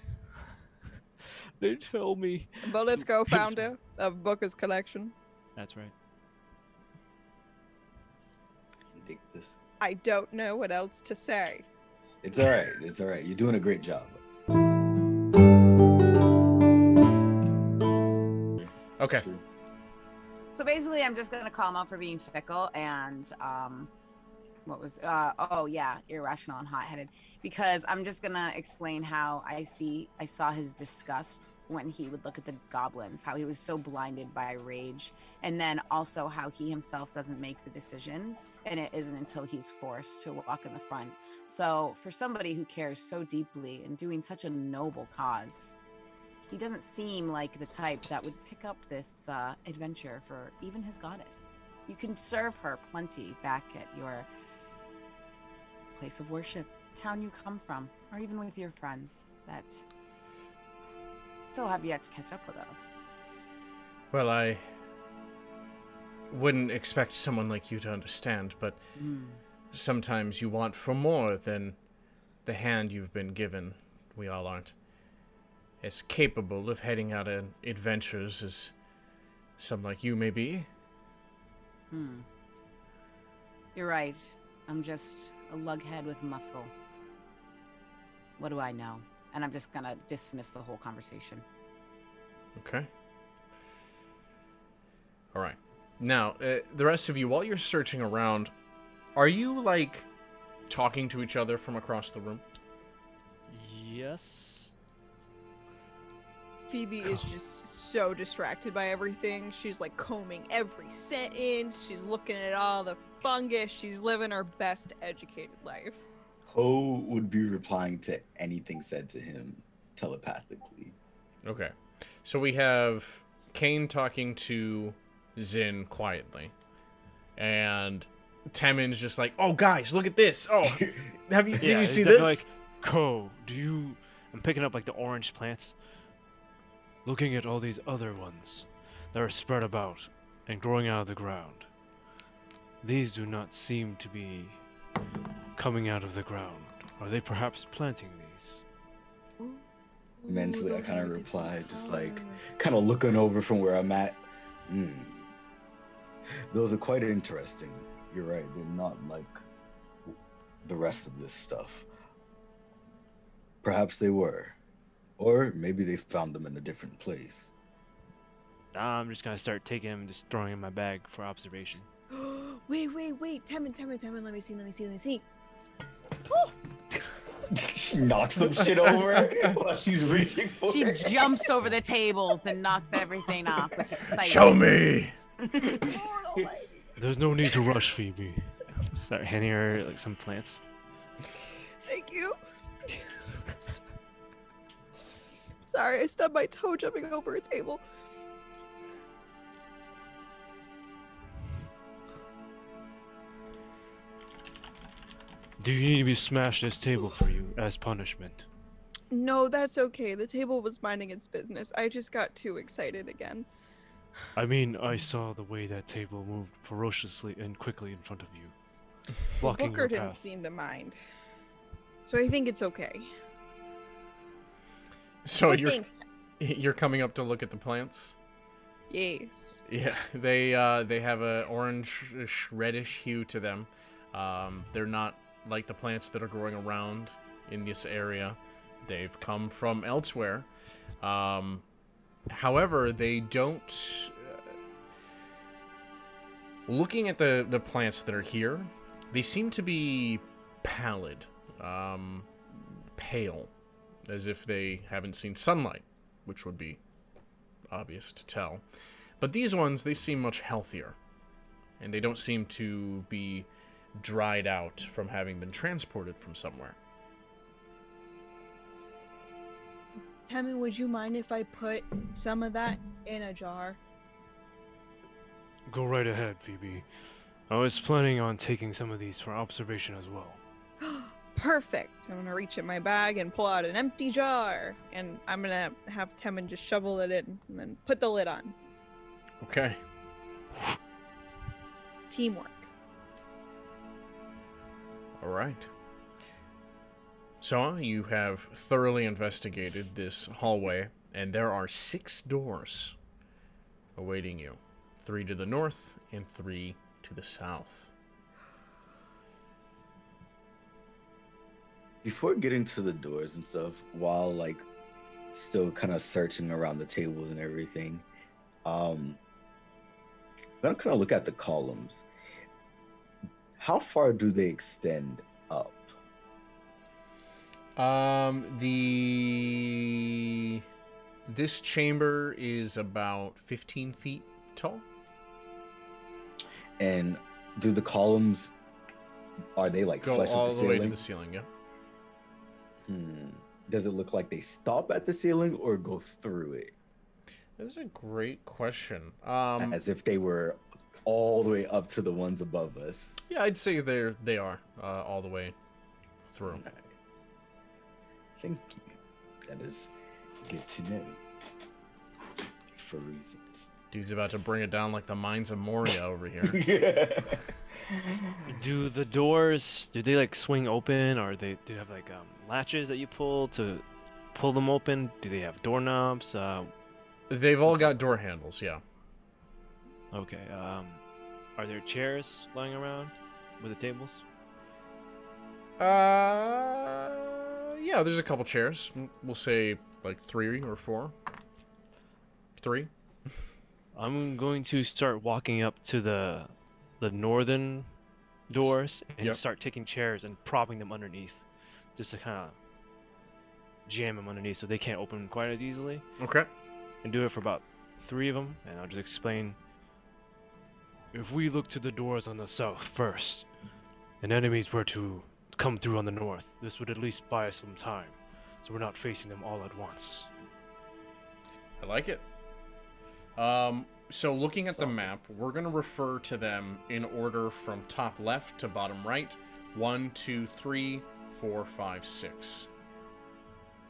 They tell me. Bullet's co-founder of Booker's Collection. That's right. take this. I don't know what else to say. It's all right. It's all right. You're doing a great job. Okay. So basically, I'm just gonna call him out for being fickle and what was oh yeah, irrational and hot-headed, because I'm just gonna explain how I saw his disgust when he would look at the goblins, how he was so blinded by rage, and then also how he himself doesn't make the decisions, and it isn't until he's forced to walk in the front. So for somebody who cares so deeply and doing such a noble cause, he doesn't seem like the type that would pick up this adventure for even his goddess. You can serve her plenty back at your place of worship, town you come from, or even with your friends that still have yet to catch up with us. Well, I wouldn't expect someone like you to understand, but sometimes you want for more than the hand you've been given. We all aren't as capable of heading out on adventures as some like you may be. You're right. I'm just a lughead with muscle. What do I know? And I'm just gonna dismiss the whole conversation. Okay. All right. Now, the rest of you, while you're searching around, are you, like, talking to each other from across the room? Yes. Phoebe is just so distracted by everything. She's like combing every sentence. She's looking at all the fungus. She's living her best educated life. Ho would be replying to anything said to him telepathically. Okay. So we have Kane talking to Zin quietly. And Temin's just like, oh, guys, look at this. Oh, did you see this? Like, Ko, I'm picking up like the orange plants. Looking at all these other ones that are spread about and growing out of the ground. These do not seem to be coming out of the ground. Are they perhaps planting these? Mentally, I kind of replied, just like, kind of looking over from where I'm at. Those are quite interesting. You're right, they're not like the rest of this stuff. Perhaps they were. Or maybe they found them in a different place. I'm just gonna start taking them and just throwing in my bag for observation. Wait. Temin, let me see. She knocks some shit over while she's reaching for She it. jumps over the tables and knocks everything off with excitement. Show me! There's no need to rush, Phoebe. Start handing her like some plants. Thank you. Sorry, I stubbed my toe jumping over a table. Do you need me to smash this table for you as punishment? No, that's okay. The table was minding its business. I just got too excited again. I mean, I saw the way that table moved ferociously and quickly in front of you, blocking Booker your didn't path. seem to mind. So I think it's okay. So But thanks, you're coming up to look at the plants? Yes. Yeah, they have a orange reddish hue to them. They're not like the plants that are growing around in this area. They've come from elsewhere. However, they don't... looking at the plants that are here, they seem to be pallid, pale, as if they haven't seen sunlight, which would be obvious to tell. But these ones, they seem much healthier, and they don't seem to be dried out from having been transported from somewhere. Temin, would you mind if I put some of that in a jar? Go right ahead, Phoebe. I was planning on taking some of these for observation as well. Perfect. I'm gonna reach in my bag and pull out an empty jar, and I'm gonna have Temin just shovel it in and then put the lid on. Okay. Teamwork. All right. So you have thoroughly investigated this hallway, and there are 6 doors awaiting you. 3 to the north and 3 to the south. Before getting to the doors and stuff, while like still kind of searching around the tables and everything, I'm gonna kind of look at the columns. How far do they extend up? This chamber is about 15 feet tall. And do the columns, are they like Go flush all with the the way ceiling? to the ceiling, yeah. Does it look like they stop at the ceiling or go through it? That's a great question. As if they were all the way up to the ones above us. Yeah, I'd say they are all the way through. Right. Thank you. That is good to know. For reasons. Dude's about to bring it down like the mines of Moria over here. Yeah. Do the doors, do they like swing open, or do you have like latches that you pull to pull them open? Do they have doorknobs? They've all got door handles, yeah. Okay. Are there chairs lying around with the tables? Yeah, there's a couple chairs. We'll say like 3 or 4. 3. I'm going to start walking up to the northern doors and Yep. start taking chairs and propping them underneath, just to kind of jam them underneath so they can't open quite as easily. Okay. And do it for about 3 of them, and I'll just explain. If we look to the doors on the south first, and enemies were to come through on the north, this would at least buy us some time, so we're not facing them all at once. I like it. So looking at the map, we're going to refer to them in order from top left to bottom right. 1, 2, 3, 4, 5, 6.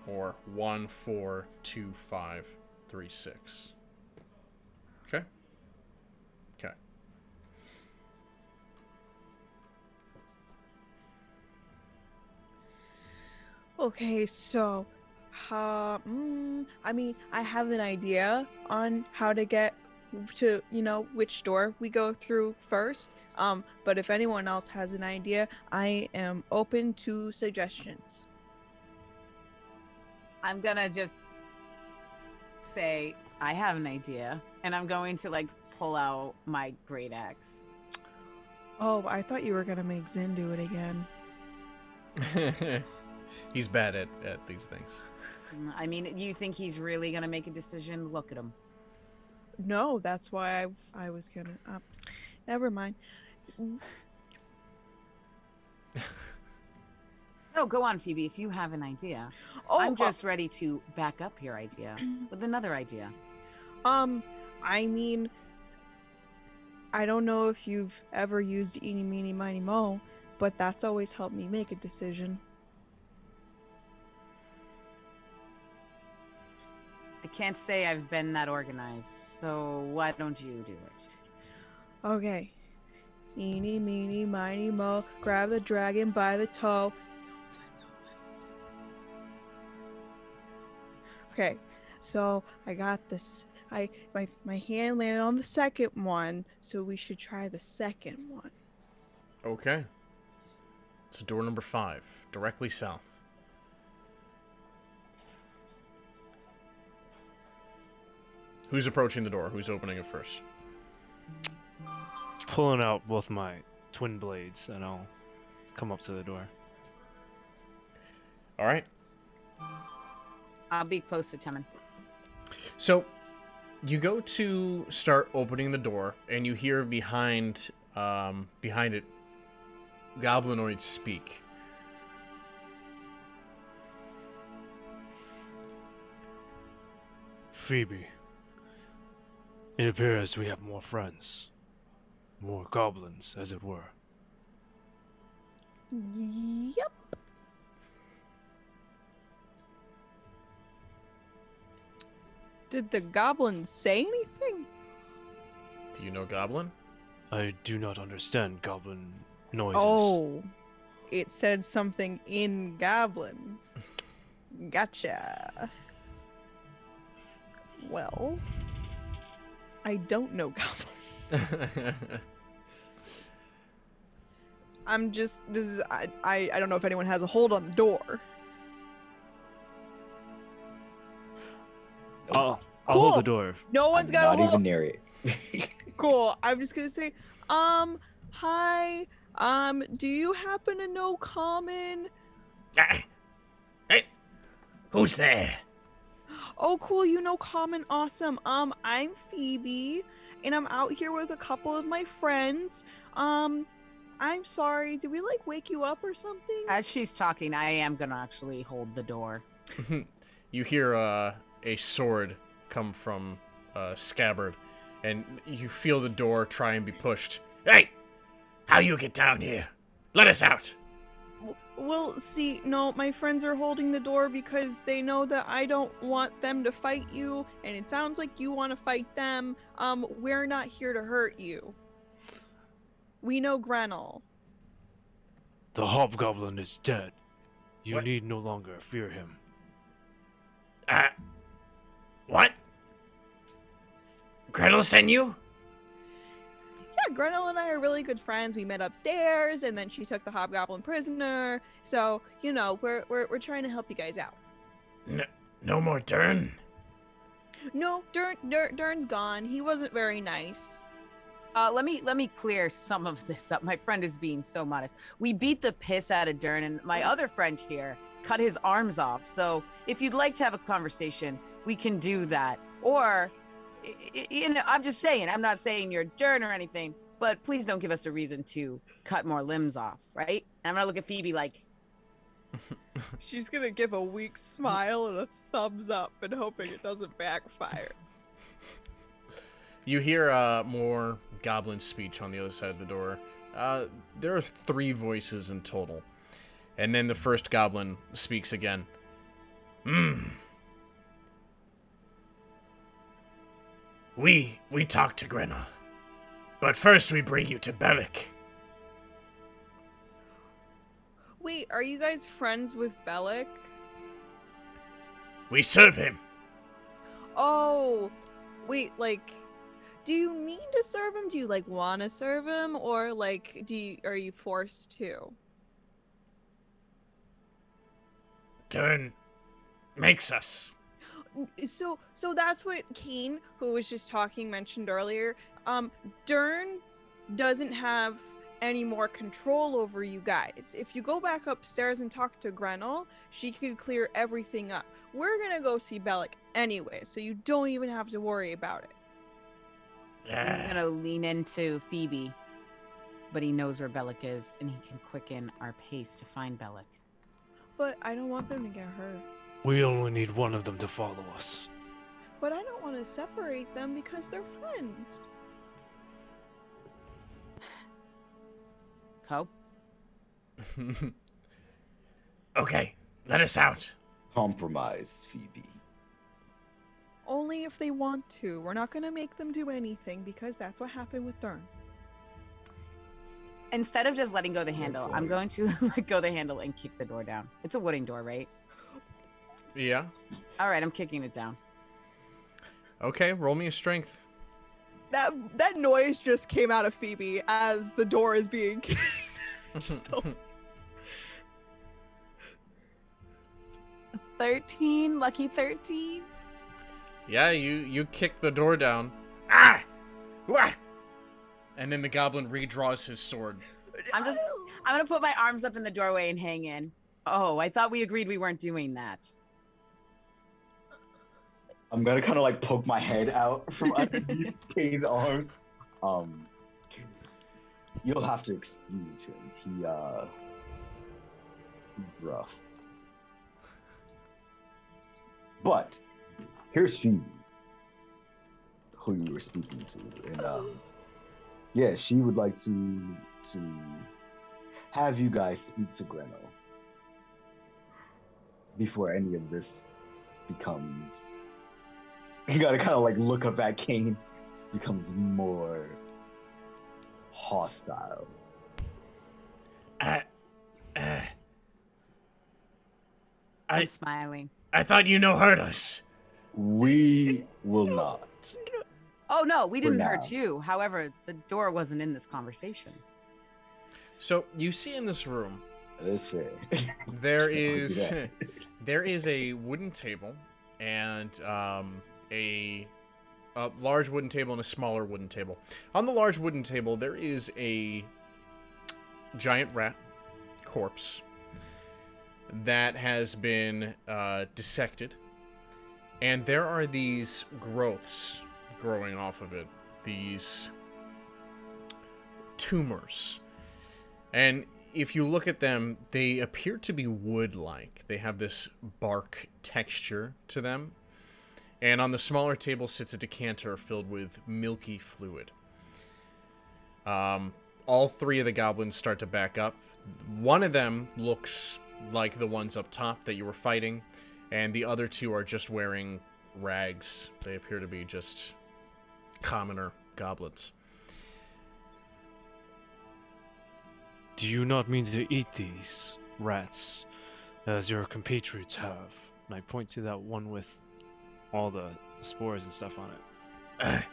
Or 1, 4, 2, 5, 3, 6. Okay? Okay. Okay, so, I mean, I have an idea on how to get to, which door we go through first. But if anyone else has an idea, I am open to suggestions. I'm gonna just say I have an idea, and I'm going to like pull out my great axe. Oh, I thought you were gonna make Zin do it again. He's bad at these things. I mean, you think he's really gonna make a decision? Look at him. No, that's why I was gonna. Never mind. No, go on, Phoebe. If you have an idea, I'm just ready to back up your idea with another idea. I mean, I don't know if you've ever used Eeny, Meeny, Miny, Mo, but that's always helped me make a decision. I can't say I've been that organized, so why don't you do it? Okay. Eeny, meeny, miny, mo, grab the dragon by the toe. Okay, so I got this. My hand landed on the second one, so we should try the second one. Okay. So door number 5, directly south. Who's approaching the door? Who's opening it first? Pulling out both my twin blades, and I'll come up to the door. All right. I'll be close to Temin. So you go to start opening the door, and you hear behind it goblinoids speak. Phoebe, it appears we have more friends. More goblins, as it were. Yep. Did the goblin say anything? Do you know Goblin? I do not understand goblin noises. Oh, it said something in goblin. Gotcha. Well, I don't know goblin. I'm just this is I don't know if anyone has a hold on the door. I'll hold the door. No one's I'm got a not hold. even near it. Cool. I'm just gonna say, hi. Do you happen to know Common? Hey, who's there? Oh, cool. You know Common. Awesome. I'm Phoebe, and I'm out here with a couple of my friends. I'm sorry. Did we like wake you up or something? As she's talking, I am gonna actually hold the door. You hear a sword come from a scabbard, and you feel the door try and be pushed. Hey! How you get down here? Let us out! Well, see, no, my friends are holding the door because they know that I don't want them to fight you, and it sounds like you want to fight them. We're not here to hurt you. We know Grenell. The hobgoblin is dead. You What? need no longer fear him. What? Gretel sent you? Yeah, Grenell and I are really good friends. We met upstairs, and then she took the hobgoblin prisoner. So, you know, we're trying to help you guys out. No more Dern? No, Dern's gone. He wasn't very nice. Let me clear some of this up. My friend is being so modest. We beat the piss out of Dern, and my other friend here cut his arms off. So if you'd like to have a conversation, we can do that. Or, you know, I'm just saying, I'm not saying you're Dern or anything, but please don't give us a reason to cut more limbs off, right? And I'm gonna look at Phoebe like, She's gonna give a weak smile and a thumbs up and hoping it doesn't backfire. You hear more goblin speech on the other side of the door. There are 3 voices in total. And then the first goblin speaks again. We talked to Grenell. But first we bring you to Belak. Wait, are you guys friends with Belak? We serve him. Oh, wait, like, do you mean to serve him? Do you like want to serve him, or like, are you forced to? Dern makes us. So that's what Kane, who was just talking, mentioned earlier. Dern doesn't have any more control over you guys. If you go back upstairs and talk to Grenell, she could clear everything up. We're gonna go see Belak anyway, so you don't even have to worry about it. I'm gonna lean into Phoebe, but he knows where Belak is, and he can quicken our pace to find Belak. But I don't want them to get hurt. We only need one of them to follow us. But I don't want to separate them because they're friends. Co? Okay, let us out. Compromise, Phoebe. Only if they want to. We're not going to make them do anything because that's what happened with Dern. Instead of just letting go the handle, Okay. I'm going to let go the handle and kick the door down. It's a wooden door, right? Yeah. All right, I'm kicking it down. Okay, roll me a strength. That noise just came out of Phoebe as the door is being kicked. So- 13, lucky 13. Yeah, you kick the door down. Ah! Wah! And then the goblin redraws his sword. I'm gonna put my arms up in the doorway and hang in. Oh, I thought we agreed we weren't doing that. I'm gonna kind of like poke my head out from underneath Kane's arms. You'll have to excuse him. He's rough. But here's Phoebe, who you were speaking to, and yeah, she would like to have you guys speak to Grenell before any of this becomes. You gotta kind of like look up at Kane, becomes more hostile. I'm I smiling. thought you hurt us. We will not. Oh no, we For didn't now. hurt you. However, the door wasn't in this conversation. So you see in this room, That's fair. there Can't argue is that. there is a wooden table and a large wooden table and a smaller wooden table. On the large wooden table, there is a giant rat corpse that has been dissected, and there are these growths growing off of it, these tumors. And if you look at them, they appear to be wood-like. They have this bark texture to them. And on the smaller table sits a decanter filled with milky fluid. All three of the goblins start to back up. One of them looks like the ones up top that you were fighting, and the other two are just wearing rags. They appear to be just commoner goblins. Do you not mean to eat these rats, as your compatriots have? And I point to that one with all the spores and stuff on it.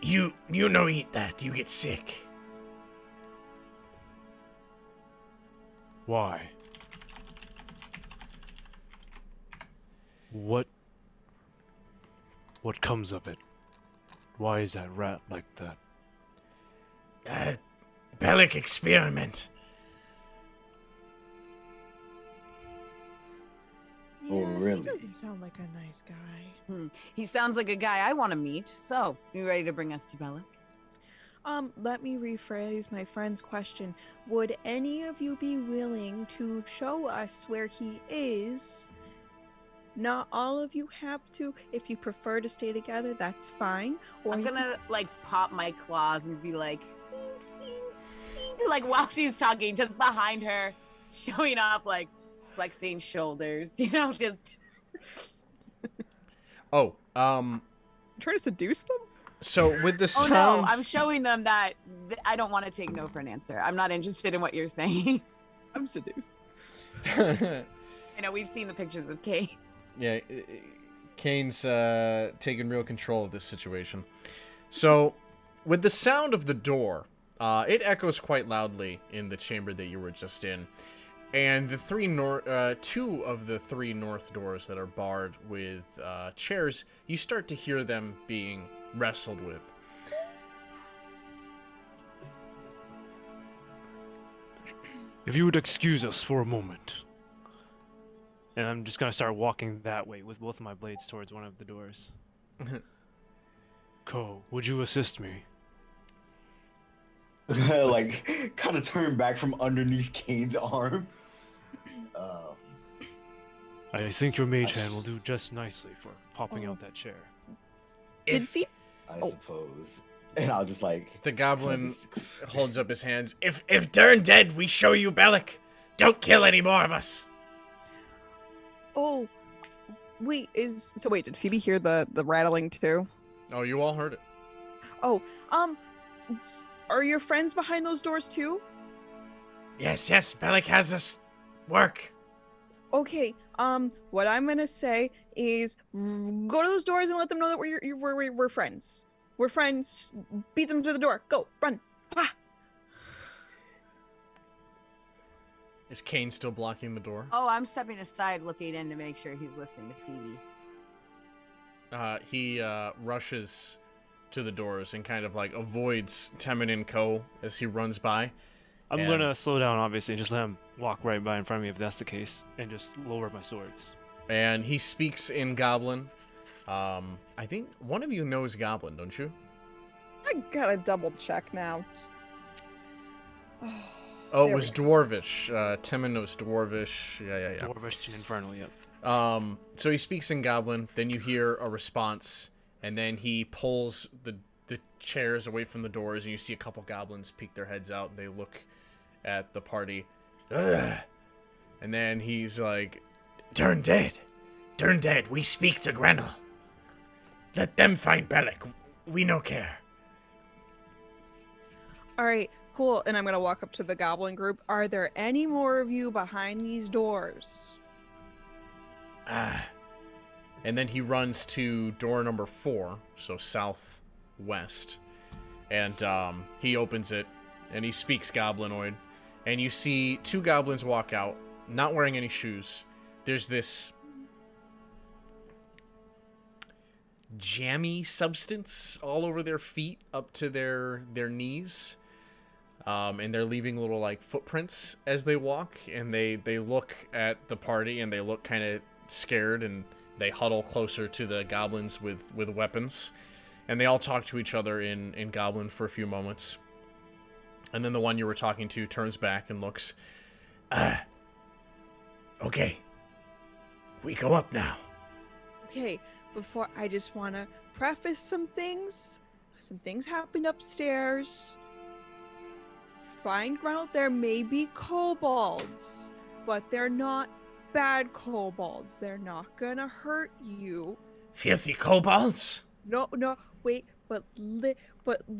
You no eat that. You get sick. Why? What comes of it? Why is that rat like that? Belak experiment. Oh, really? He doesn't sound like a nice guy. He sounds like a guy I want to meet. So, you ready to bring us to Belak? Let me rephrase my friend's question. Would any of you be willing to show us where he is? Not all of you have to. If you prefer to stay together, that's fine. Or I'm you gonna like pop my claws and be like, sing, sing, sing, like while she's talking, just behind her, showing off like flexing shoulders, just. trying to seduce them? So with the Oh sound, no, I'm showing them that I don't want to take no for an answer. I'm not interested in what you're saying. I'm seduced. We've seen the pictures of Kate. yeah, Kane's taking real control of this situation. So with the sound of the door, it echoes quite loudly in the chamber that you were just in. And the two of the three north doors that are barred with chairs, you start to hear them being wrestled with. If you would excuse us for a moment. And I'm just gonna start walking that way with both of my blades towards one of the doors. Ko, would you assist me? Like, kind of turn back from underneath Kane's arm. I think your mage hand will do just nicely for popping out that chair. Did Phoebe? I suppose. And I'll just like... The goblin holds up his hands. If Dern dead, we show you Belak. Don't kill any more of us. Oh, wait. Did Phoebe hear the rattling too? Oh, you all heard it. Oh, are your friends behind those doors too? Yes, Belak has us work. Okay. What I'm gonna say is go to those doors and let them know that we're friends. We're friends. Beat them to the door. Go, run. Ah. Is Kane still blocking the door? Oh, I'm stepping aside, looking in to make sure he's listening to Phoebe. He rushes to the doors and kind of like avoids Temin and Co. as he runs by. I'm And- gonna slow down, obviously, and just let him walk right by in front of me if that's the case, and just lower my swords. And he speaks in Goblin. I think one of you knows Goblin, don't you? I gotta double check now. Oh, it There was Dwarvish. Temin knows Dwarvish. Yeah. Dwarvish and Infernal, yep. So he speaks in Goblin, then you hear a response, and then he pulls the chairs away from the doors, and you see a couple goblins peek their heads out, and they look at the party. Ugh. And then he's like, Dern dead, we speak to Grenell. Let them find Belak, we no care. All right, cool. And I'm gonna walk up to the goblin group. Are there any more of you behind these doors? And then he runs to door number 4, so southwest, and he opens it, and he speaks Goblinoid. and you see two goblins walk out, not wearing any shoes. There's this jammy substance all over their feet up to their knees. And they're leaving little like footprints as they walk, and they look at the party and they look kind of scared, and they huddle closer to the goblins with weapons, and they all talk to each other in Goblin for a few moments, and then the one you were talking to turns back and looks. Okay, we go up now. Okay, before I just want to preface some things. Some things happened upstairs. Find ground, there may be kobolds, but they're not bad kobolds. They're not gonna hurt you. Filthy kobolds? No, wait, but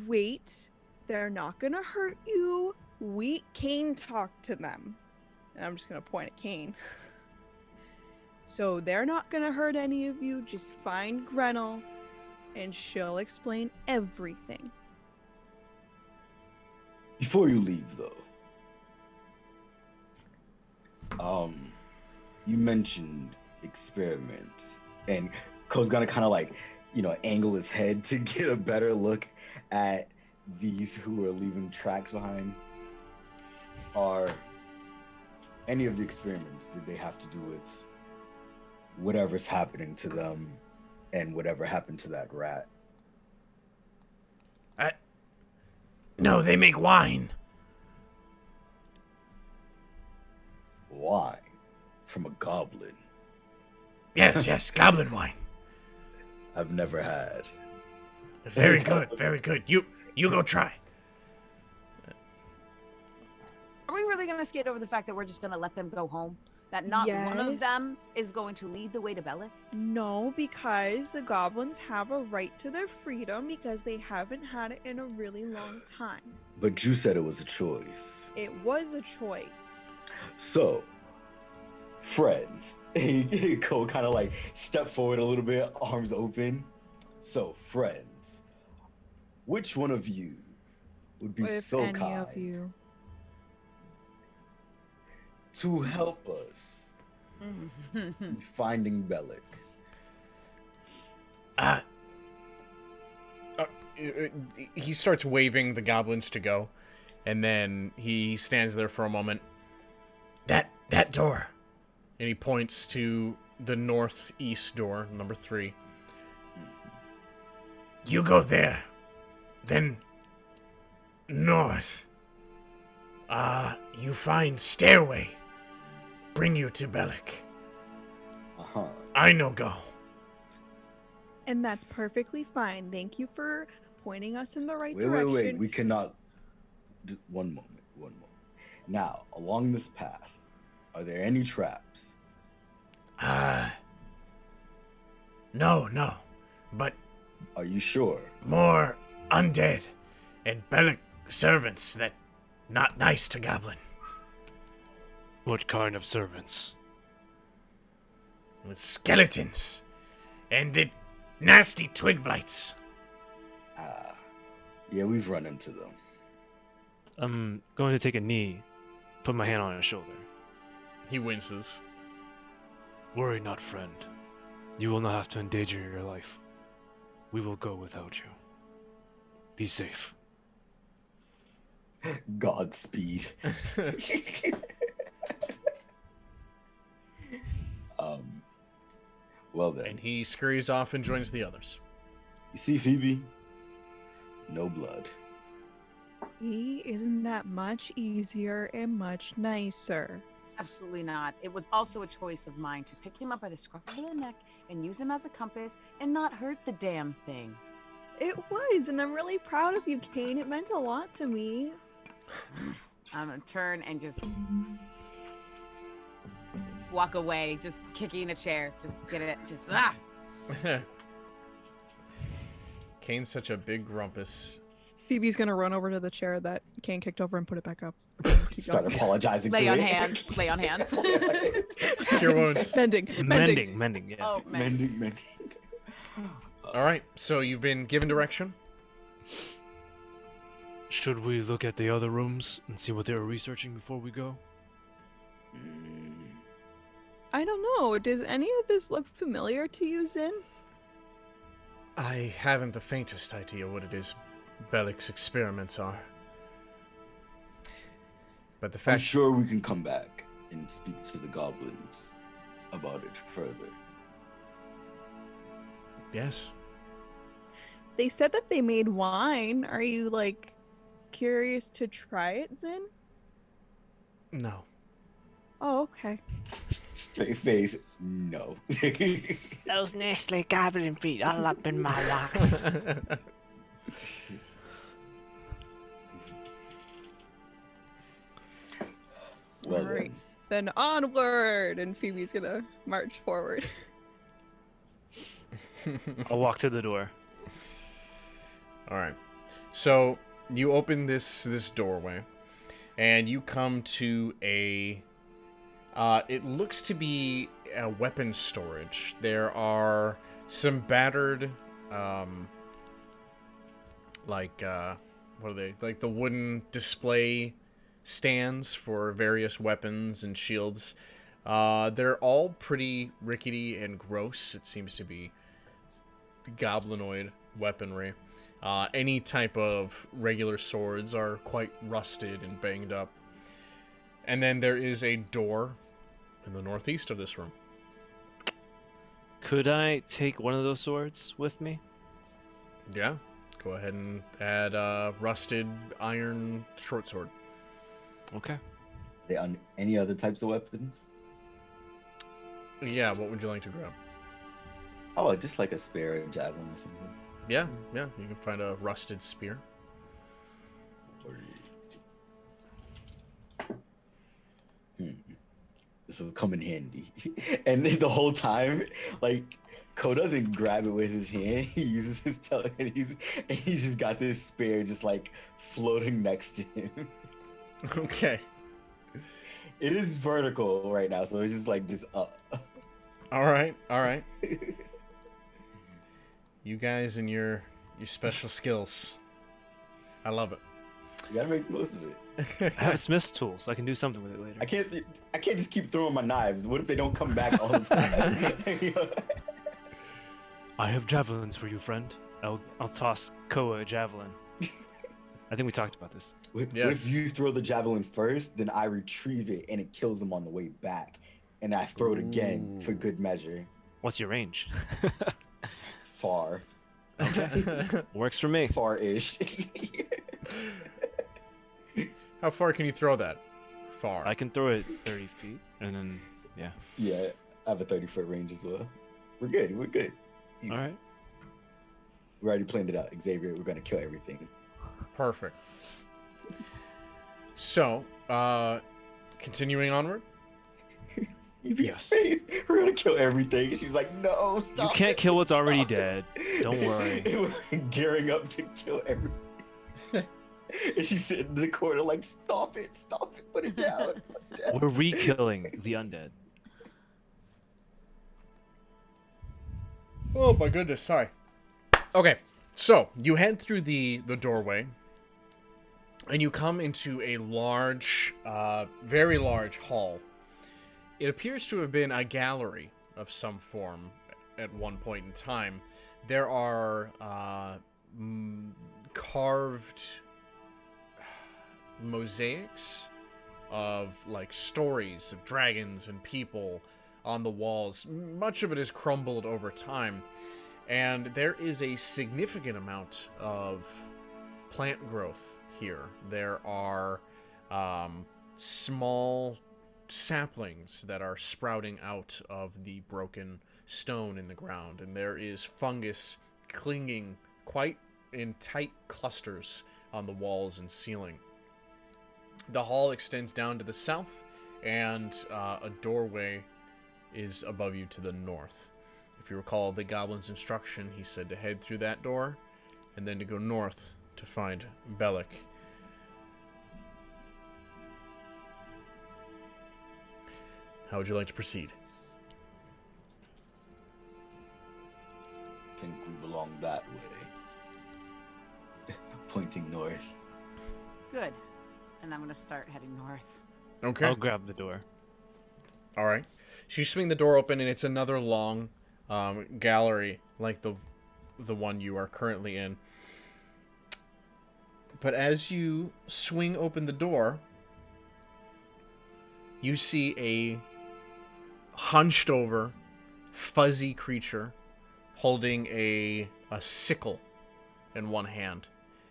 wait. They're not gonna hurt you. Kane talked to them. And I'm just gonna point at Kane. So they're not gonna hurt any of you. Just find Grenell, and she'll explain everything. Before you leave, though, you mentioned experiments, and Co's gonna kind of like, angle his head to get a better look at these who are leaving tracks behind. Are any of the experiments, did they have to do with whatever's happening to them and whatever happened to that rat? No, they make wine. Wine? From a goblin? Yes, goblin wine. I've never had. Very good. You go try. Are we really gonna skate over the fact that we're just gonna let them go home? That not one of Yes. them is going to lead the way to Belak? No, because the goblins have a right to their freedom because they haven't had it in a really long time. But you said it was a choice. It was a choice. So, friends, Cole kind of like step forward a little bit, arms open. So, friends, which one of you would be If so any kind of you. to help us in finding Belak? He starts waving the goblins to go, and then he stands there for a moment. That door, and he points to the northeast door, number 3. You go there, then north. You find stairway, bring you to Belak. I no go. And that's perfectly fine. Thank you for pointing us in the right Wait, direction. we cannot. One moment. Now, along this path, are there any traps? No, but Are you sure? more undead and Belak servants that not nice to goblin. What kind of servants? With skeletons and the nasty twig blights. Yeah, we've run into them. I'm going to take a knee, put my hand on his shoulder. He winces. Worry not, friend. You will not have to endanger your life. We will go without you. Be safe. Godspeed. Well then, And he scurries off and joins the others. you see Phoebe? No blood. Isn't that much easier and much nicer? Absolutely not. It was also a choice of mine to pick him up by the scruff of the neck and use him as a compass and not hurt the damn thing. It was, and I'm really proud of you, Kane. It meant a lot to me. I'm gonna turn and just walk away, just kicking a chair. Just get it, just Kane's such a big grumpus. Phoebe's gonna run over to the chair that Kane kicked over and put it back up. Keep Start going. apologizing lay to on it. hands, lay on hands. Cure wounds. Mending. Mending, yeah. Oh man. Mending. All right, so you've been given direction. Should we look at the other rooms and see what they were researching before we go? I don't know. Does any of this look familiar to you, Zin? I haven't the faintest idea what it is Belak's experiments are. But the I'm fact... sure we can come back and speak to the goblins about it further. Yes. They said that they made wine. Are you, like, curious to try it, Zin? No. Oh, okay. Straight face, no. Those nasty goblin feet all up in my wine. Well, All right. Then onward! And Phoebe's gonna march forward. I'll walk to the door. All right. So you open this doorway, and you come to a. It looks to be a weapon storage. There are some battered, what are they? Like the wooden display stands for various weapons and shields. They're all pretty rickety and gross. It seems to be goblinoid weaponry. Any type of regular swords are quite rusted and banged up. And then there is a door in the northeast of this room. Could I take one of those swords with me? Yeah. Go ahead and add rusted iron short sword. Okay. they on any other types of weapons? Yeah, what would you like to grab? Oh, just like a spear, a javelin or something. Yeah, you can find a rusted spear. This will come in handy. And then the whole time, like, Ko doesn't grab it with his hand. He uses his telekinesis, and he's just got this spear just like floating next to him. Okay. It is vertical right now, so it's just like just up. All right. You guys and your special skills. I love it. You gotta make the most of it. I have smith's tools. I can do something with it later. I can't just keep throwing my knives. What if they don't come back all the time? I have javelins for you, friend. I'll toss Koa a javelin. I think we talked about this. What Yes. if you throw the javelin first, then I retrieve it and it kills him on the way back, and I throw it again for good measure. What's your range? Far, Works for me. far-ish. How far can you throw that? Far. I can throw it 30 feet, and then, yeah. Yeah, I have a 30-foot range as well. We're good. Easy. All right. We already planned it out, Xavier. We're gonna kill everything. Perfect. So, continuing onward. Yes. Face. We're gonna kill everything. She's like, no, stop. You can't it, kill what's already stop it." dead. Don't worry. And we're gearing up to kill everything. And she's sitting in the corner like, stop it, put it down. Put it down. We're re-killing the undead. Oh my goodness, sorry. Okay, so you head through the doorway, and you come into a large, very large hall. It appears to have been a gallery of some form at one point in time. There are carved mosaics of like stories of dragons and people on the walls. Much of it is crumbled over time, and there is a significant amount of plant growth here. There are small saplings that are sprouting out of the broken stone in the ground, and there is fungus clinging quite in tight clusters on the walls and ceiling. The hall extends down to the south, and a doorway is above you to the north. If you recall the goblin's instruction, he said to head through that door and then to go north to find Belak. How would you like to proceed? I think we belong that way. Pointing north. Good. And I'm gonna start heading north. Okay. I'll grab the door. All right. So you swing the door open, and it's another long gallery like the one you are currently in. But as you swing open the door, you see a hunched over, fuzzy creature holding a sickle in one hand,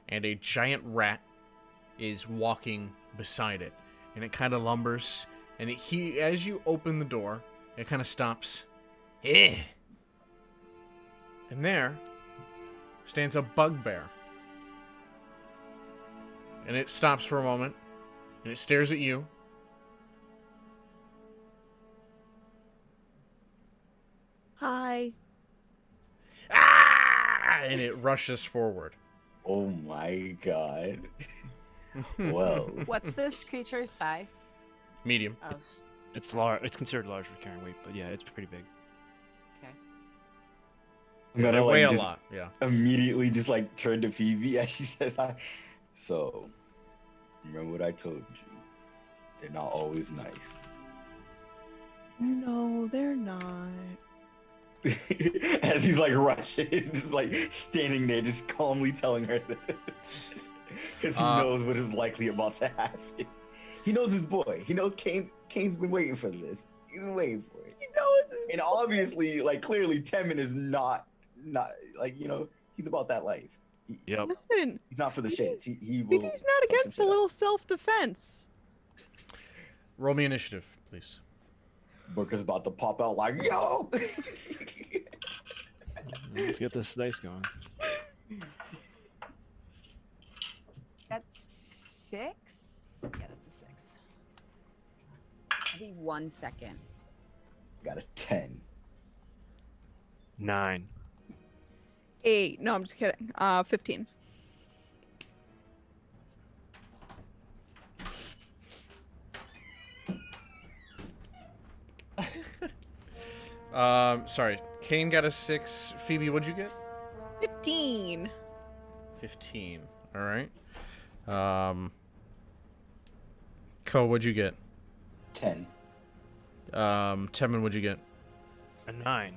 and a giant rat is walking beside it, and it kind of lumbers, and as you open the door, it kind of stops. Eh. And there stands a bugbear. And it stops for a moment, and it stares at you. Hi. Ah! And it rushes forward. Oh my god. Well, What's this creature's size? Medium. Oh, It's large. It's considered large for carrying weight, but yeah, it's pretty big. okay. I'm They gonna weigh like a just lot, yeah. immediately just like turn to Phoebe as she says hi. So, remember what I told you. They're not always nice. No, they're not. As he's like rushing, just like standing there, just calmly telling her this. Because he knows what is likely about to happen. He knows his boy. He knows Kane's been waiting for this. He's been waiting for it. He knows it. And obviously, like clearly, Temin is not like, you know, he's about that life. Yep. Listen, He's not for the shits. He will. maybe he's not fuck some against a shit up. little self-defense. Roll me initiative, please. Booker's about to pop out like, yo! Let's get this dice going. That's 6? Yeah, that's a 6. I'll be 1 second. Got a 10. 9. 8. No, I'm just kidding. 15. Sorry. Kane got a 6. Phoebe, what'd you get? 15. 15. All right. Ko, what'd you get? 10. Temin, what'd you get? A 9.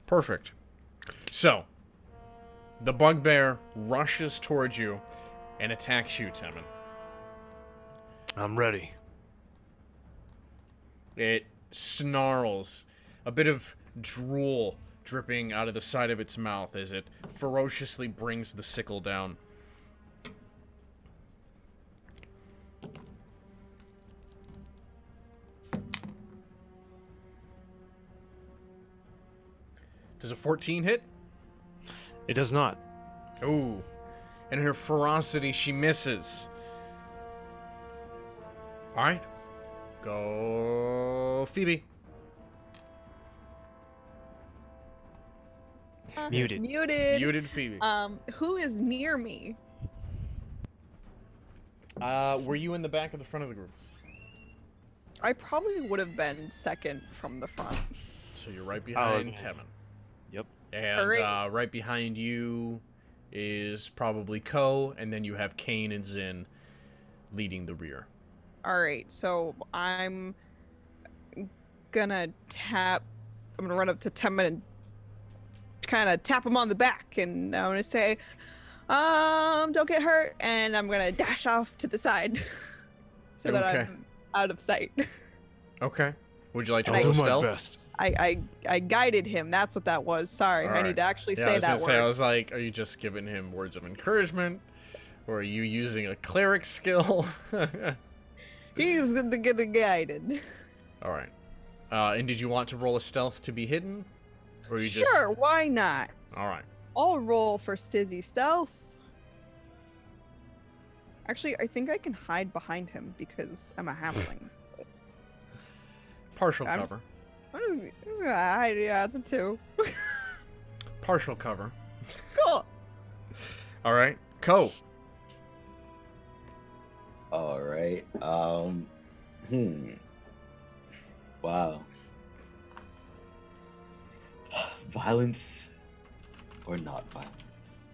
Perfect. So, the bugbear rushes towards you and attacks you, Temin. I'm ready. It snarls, a bit of drool dripping out of the side of its mouth as it ferociously brings the sickle down. Does a 14 hit? It does not. Ooh. In her ferocity, she misses. Alright. Go Phoebe. Muted. Muted. Phoebe. Who is near me? Were you in the back or the front of the group? I probably would have been second from the front. So you're right behind okay. Temin. Yep. And Alright. right behind you is probably Ko, and then you have Kane and Zin leading the rear. All right, so I'm gonna run up to Temin and kind of tap him on the back, and I'm gonna say, don't get hurt, and I'm gonna dash off to the side so that Okay. I'm out of sight. Okay. Would you like to I'll roll do my stealth? best. I guided him. That's what that was. Sorry, I Alright. need to actually Yeah, I say was that gonna say, I word. was like, are you just giving him words of encouragement? Or are you using a cleric skill? He's gonna get guided. Alright. And did you want to roll a stealth to be hidden? Or you just... Sure, why not? Alright. I'll roll for Stizzy Stealth. Actually, I think I can hide behind him because I'm a halfling. Partial I'm- cover. Yeah, it's a 2. Partial cover. Cool. Alright. Ko. All right. Wow. Violence or not violence?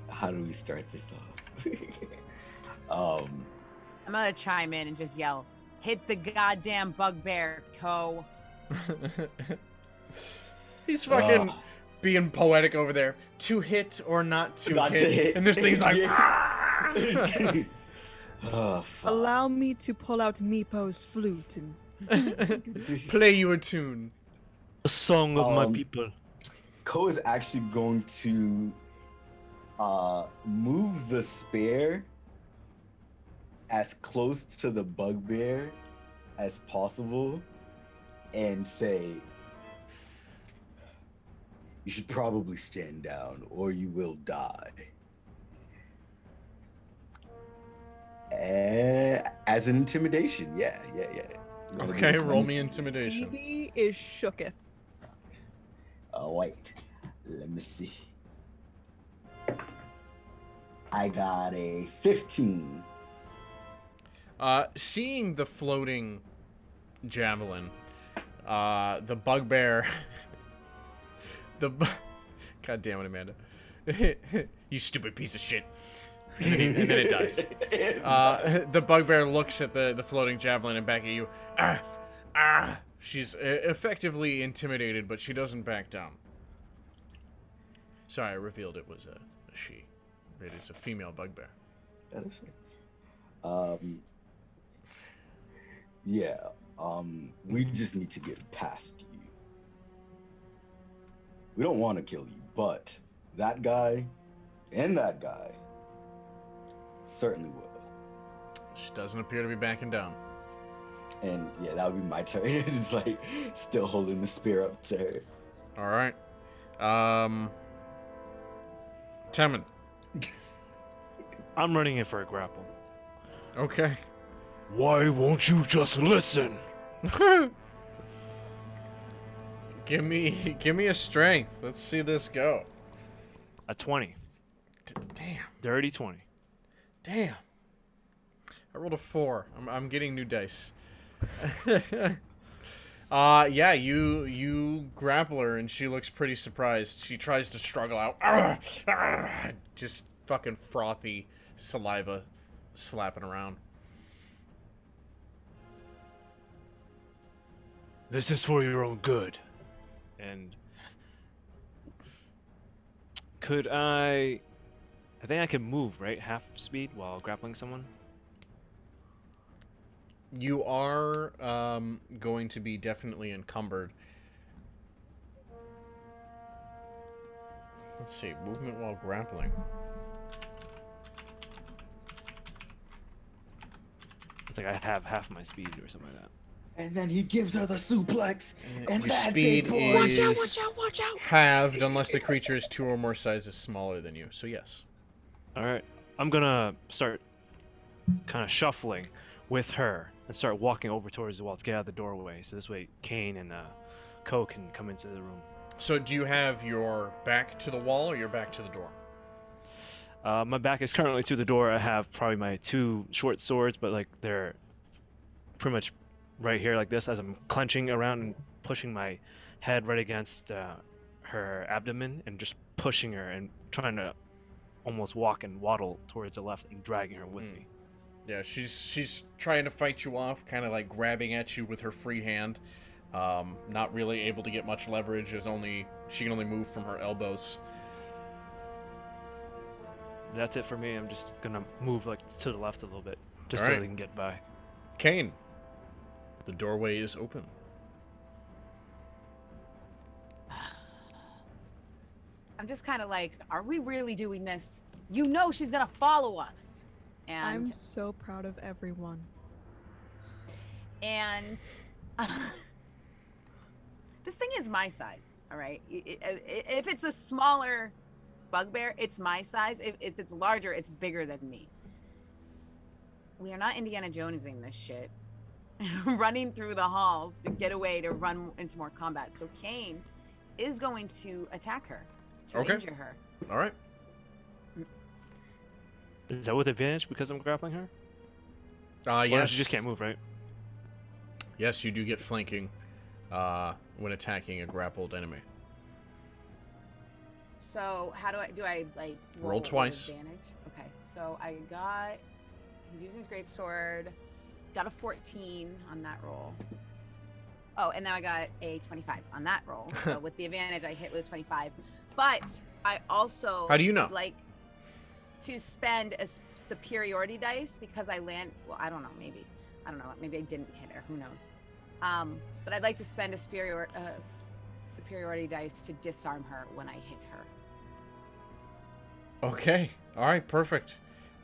How do we start this off? I'm gonna chime in and just yell, "Hit the goddamn bugbear, Ko!" He's fucking being poetic over there. To hit or not to, Not hit. to hit. And this thing's like, Oh, fuck. Allow me to pull out Meepo's flute and play you a tune. The song of my people. Ko is actually going to move the spear as close to the bugbear as possible and say, "You should probably stand down or you will die." As an intimidation. Yeah. Okay, roll me intimidation. Phoebe is shooketh. Oh, wait. Let me see. I got a 15. Seeing the floating javelin, the bugbear, God damn it, Amanda. You stupid piece of shit. And then it dies. The bugbear looks at the floating javelin and back at you. She's effectively intimidated, but she doesn't back down. Sorry, I revealed it was a she. It is a female bugbear. That is right. Yeah. We just need to get past you. We don't want to kill you, but that guy and that guy certainly will. She doesn't appear to be backing down. And yeah, that would be my turn. It's like still holding the spear up to her. All right. Temmin. I'm running in for a grapple. Okay. Why won't you just listen? Give me a strength. Let's see this go. A 20. Damn. Dirty 20. Damn. I rolled a 4. I'm getting new dice. Yeah, you grapple her and she looks pretty surprised. She tries to struggle out. Just fucking frothy saliva slapping around. This is for your own good. And could I think I can move, right? Half speed while grappling someone? You are going to be definitely encumbered. Let's see, movement while grappling. It's like I have half my speed or something like that. And then he gives her the suplex, and Your that's speed it, boys. is halved unless the creature is 2 or more sizes smaller than you. So yes. Alright. I'm gonna start kind of shuffling with her and start walking over towards the wall to get out of the doorway. So this way Kane and Ko can come into the room. So do you have your back to the wall or your back to the door? My back is currently to the door. I have probably my 2 short swords, but like they're pretty much right here like this as I'm clenching around and pushing my head right against her abdomen and just pushing her and trying to almost walk and waddle towards the left and dragging her with me. Yeah, she's trying to fight you off, kind of like grabbing at you with her free hand. Not really able to get much leverage, as she can only move from her elbows. That's it for me. I'm just gonna move like to the left a little bit, just All so right. they can get by. Kane, the doorway is open. I'm just kind of like, are we really doing this? You know she's gonna follow us. And I'm so proud of everyone. and this thing is my size, all right? If it's a smaller bugbear, it's my size. If it's larger, it's bigger than me. We are not Indiana Jonesing this shit. Running through the halls to get away to run into more combat. So Kane is going to attack her, to Okay. injure her. All right. Is that with advantage because I'm grappling her? Or Yes. she just can't move, right? Yes, you do get flanking when attacking a grappled enemy. So how do I like Roll with twice. advantage? Okay, so I got. He's using his great sword. Got a 14 on that roll. Oh, and now I got a 25 on that roll. So with the advantage, I hit with a 25. But I also How do you know? would like to spend a superiority dice because I land. Well, I don't know. Maybe I don't know. Maybe I didn't hit her. Who knows? But I'd like to spend a superiority dice to disarm her when I hit her. Okay. All right. Perfect.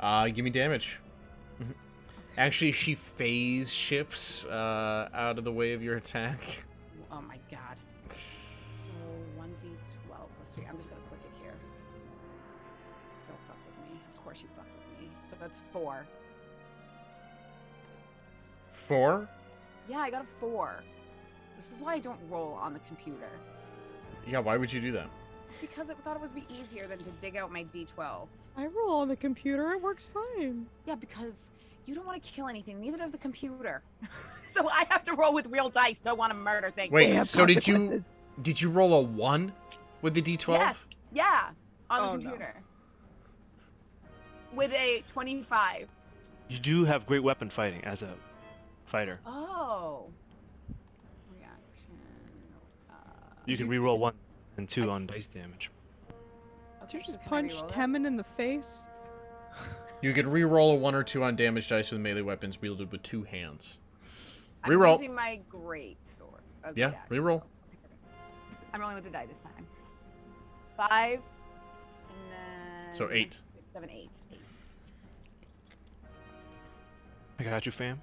Give me damage. Actually, she phase shifts out of the way of your attack. Oh my god. So 1d12 plus 3. I'm just gonna click it here. Don't fuck with me. Of course you fuck with me. So that's 4. 4? Yeah, I got a 4. This is why I don't roll on the computer. Yeah. Why would you do that? Because I thought it would be easier than to dig out my d12. I roll on the computer. It works fine. Yeah, because you don't want to kill anything. Neither does the computer. So I have to roll with real dice. Don't want to murder things. Wait. They have So did you consequences. roll a 1 with the d12? Yes. Yeah. On Oh, the no. computer. With a 25. You do have great weapon fighting as a fighter. Oh. Reaction. You can reroll 1 and 2 on dice damage. Did you Okay, just so can I punch reroll that? Temin in the face? You could re-roll a 1 or 2 on damage dice with melee weapons wielded with 2 hands. I'm Reroll. using my great sword. Yeah, reroll. I'm rolling with the die this time. 5. And then. So 8. 6, 7, 8. 8. I got you, fam.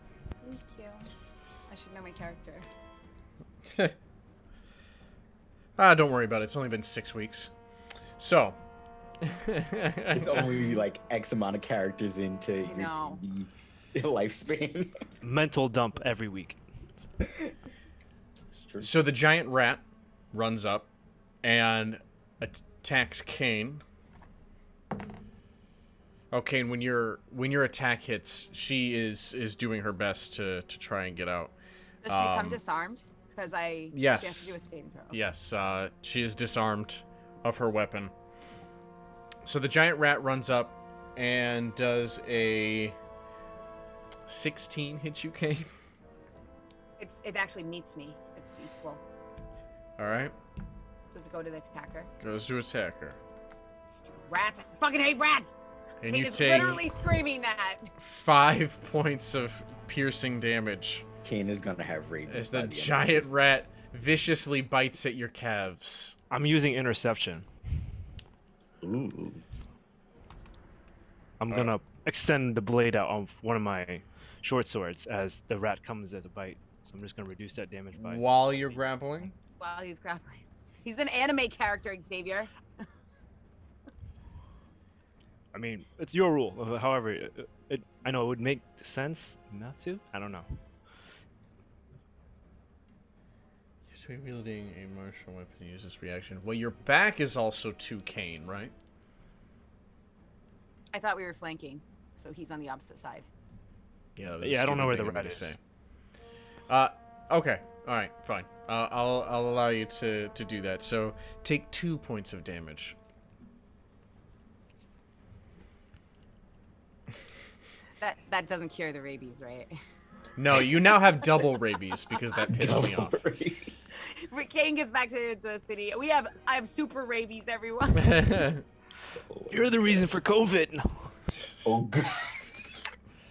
Thank you. I should know my character. Don't worry about it. It's only been 6 weeks. So. It's only like X amount of characters into I know. the lifespan. Mental dump every week. It's true. So the giant rat runs up and attacks Kane. Oh, Kane, when your attack hits, she is doing her best to try and get out. Does she become disarmed? Because Yes. She has to do a saving throw. Yes, she is disarmed of her weapon. So the giant rat runs up and does a 16 hit you, Kane. It actually meets me. It's equal. All right, Does it go to the attacker? goes to attacker. Stupid rats! I fucking hate rats! And Kate you is take literally screaming that. 5 points of piercing damage Kane is gonna have rabies. as by the end of giant this. rat viciously bites at your calves. I'm using interception. Ooh. I'm gonna extend the blade out on one of my short swords as the rat comes at the bite. So I'm just gonna reduce that damage by. While you're grappling? While he's grappling. He's an anime character, Xavier. I mean, it's your rule. However, I know it would make sense not to. I don't know. Between wielding a martial weapon, use this reaction. Well, your back is also to Kane, right? I thought we were flanking, so he's on the opposite side. Yeah. That was a Yeah, I don't know stupid where the thing of me rat to say. Okay. All right. Fine. I'll allow you to do that. So take 2 points of damage. That doesn't cure the rabies, right? No, you now have double rabies because that pissed me off. Kane gets back to the city. I have super rabies, everyone. You're the reason for COVID. No. Oh, God.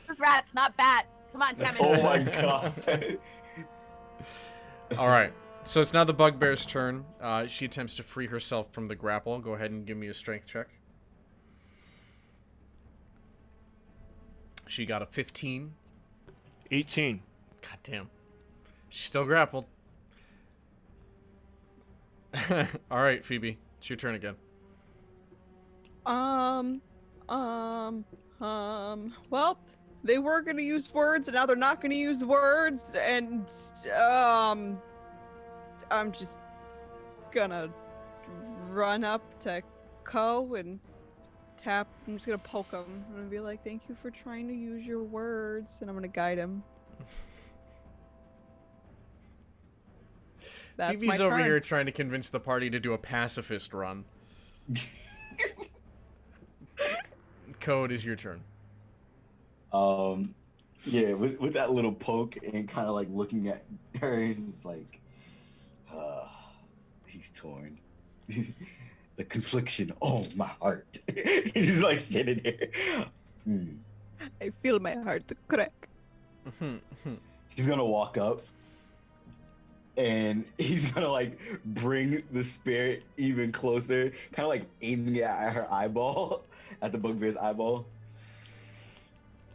It's rats, not bats. Come on, Temin. Oh my god. All right. So it's now the bugbear's turn. She attempts to free herself from the grapple. Go ahead and give me a strength check. She got a 15. 18. God damn. She's still grappled. All right, Phoebe. It's your turn again. Well, they were gonna use words, and now they're not gonna use words, and I'm just gonna run up to Ko and tap. I'm just gonna poke him. I'm gonna be like, "Thank you for trying to use your words," and I'm gonna guide him. That's Phoebe's my over turn. here trying to convince the party to do a pacifist run. Code is your turn. Yeah, with that little poke and kind of like looking at her, he's just like, he's torn. The confliction, oh my heart. He's just like sitting there. I feel my heart crack. He's gonna walk up and he's gonna like bring the spirit even closer, kind of like aiming it at her eyeball, at the bugbear's eyeball.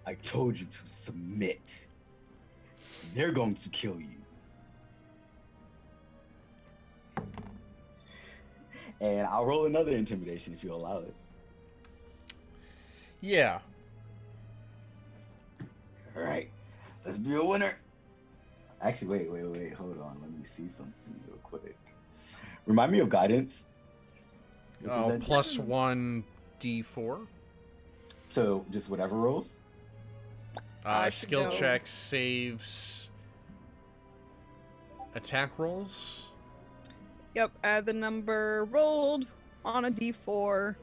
I told you to submit. They're going to kill you. And I'll roll another intimidation if you allow it. Yeah. All right, let's be a winner. Actually, wait, hold on. Let me see something real quick. Remind me of guidance. Plus 1 D4. So just whatever rolls. Skill know. checks, saves, attack rolls. Yep, add the number rolled on a d4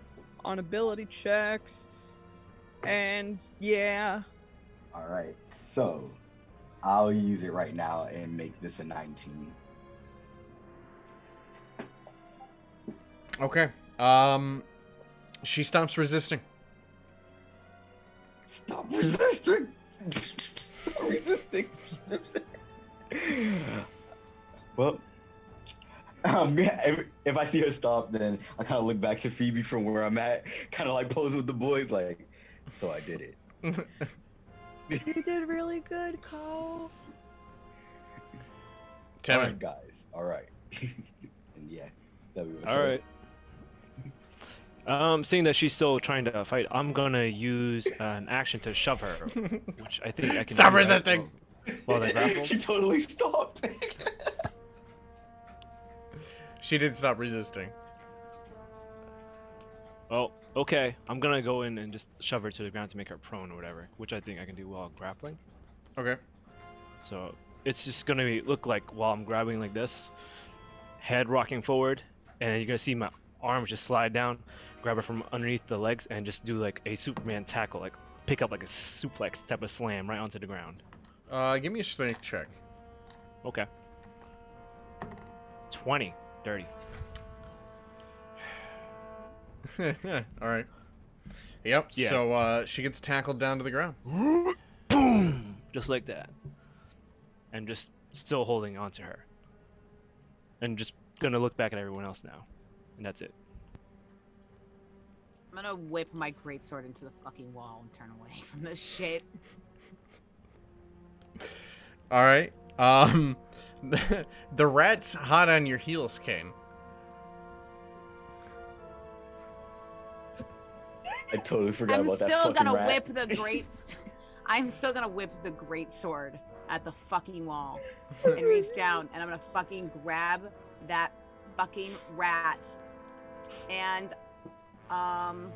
on ability checks. And yeah. All right, so I'll use it right now and make this a 19. Okay. She stops resisting. Stop resisting. Stop resisting. Well, if I see her stop, then I kind of look back to Phoebe from where I'm at, kind of like pose with the boys, like, so I did it. You did really good, Cole. Tell All me. right, guys. All right. And yeah, that'll be All right. Seeing that she's still trying to fight, I'm gonna use an action to shove her, which I think I can. Stop do that resisting! While they grapple. She totally stopped. She did stop resisting. Oh, okay. I'm gonna go in and just shove her to the ground to make her prone or whatever, which I think I can do while grappling. Okay. So it's just gonna look like while I'm grabbing like this, head rocking forward, and you're gonna see my arms just slide down, grab her from underneath the legs, and just do like a Superman tackle, like pick up like a suplex type of slam right onto the ground. Give me a strength check. Okay. 20. Dirty. All right. Yep. Yeah. So she gets tackled down to the ground. Boom! Just like that. And just still holding on to her. And just gonna look back at everyone else now. And that's it. I'm gonna whip my greatsword into the fucking wall and turn away from this shit. All right. The rat's hot on your heels, Kane. I totally forgot I'm about that still fucking gonna rat. whip the I'm still gonna whip the great sword at the fucking wall and reach down, and I'm gonna fucking grab that fucking rat, and I'm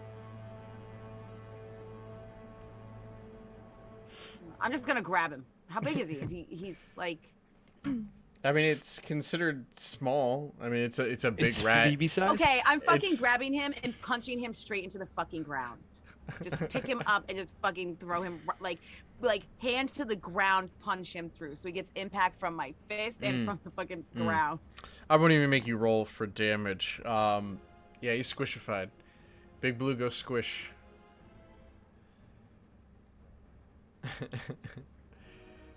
just gonna grab him. How big is he? He's like. I mean, it's considered small. I mean, it's a big It's rat. Phoebe size? Okay, I'm fucking It's- grabbing him and punching him straight into the fucking ground. Just pick him up and just fucking throw him like hand to the ground, punch him through, so he gets impact from my fist and from the fucking ground. I won't even make you roll for damage. Yeah, he's squishified. Big Blue goes squish.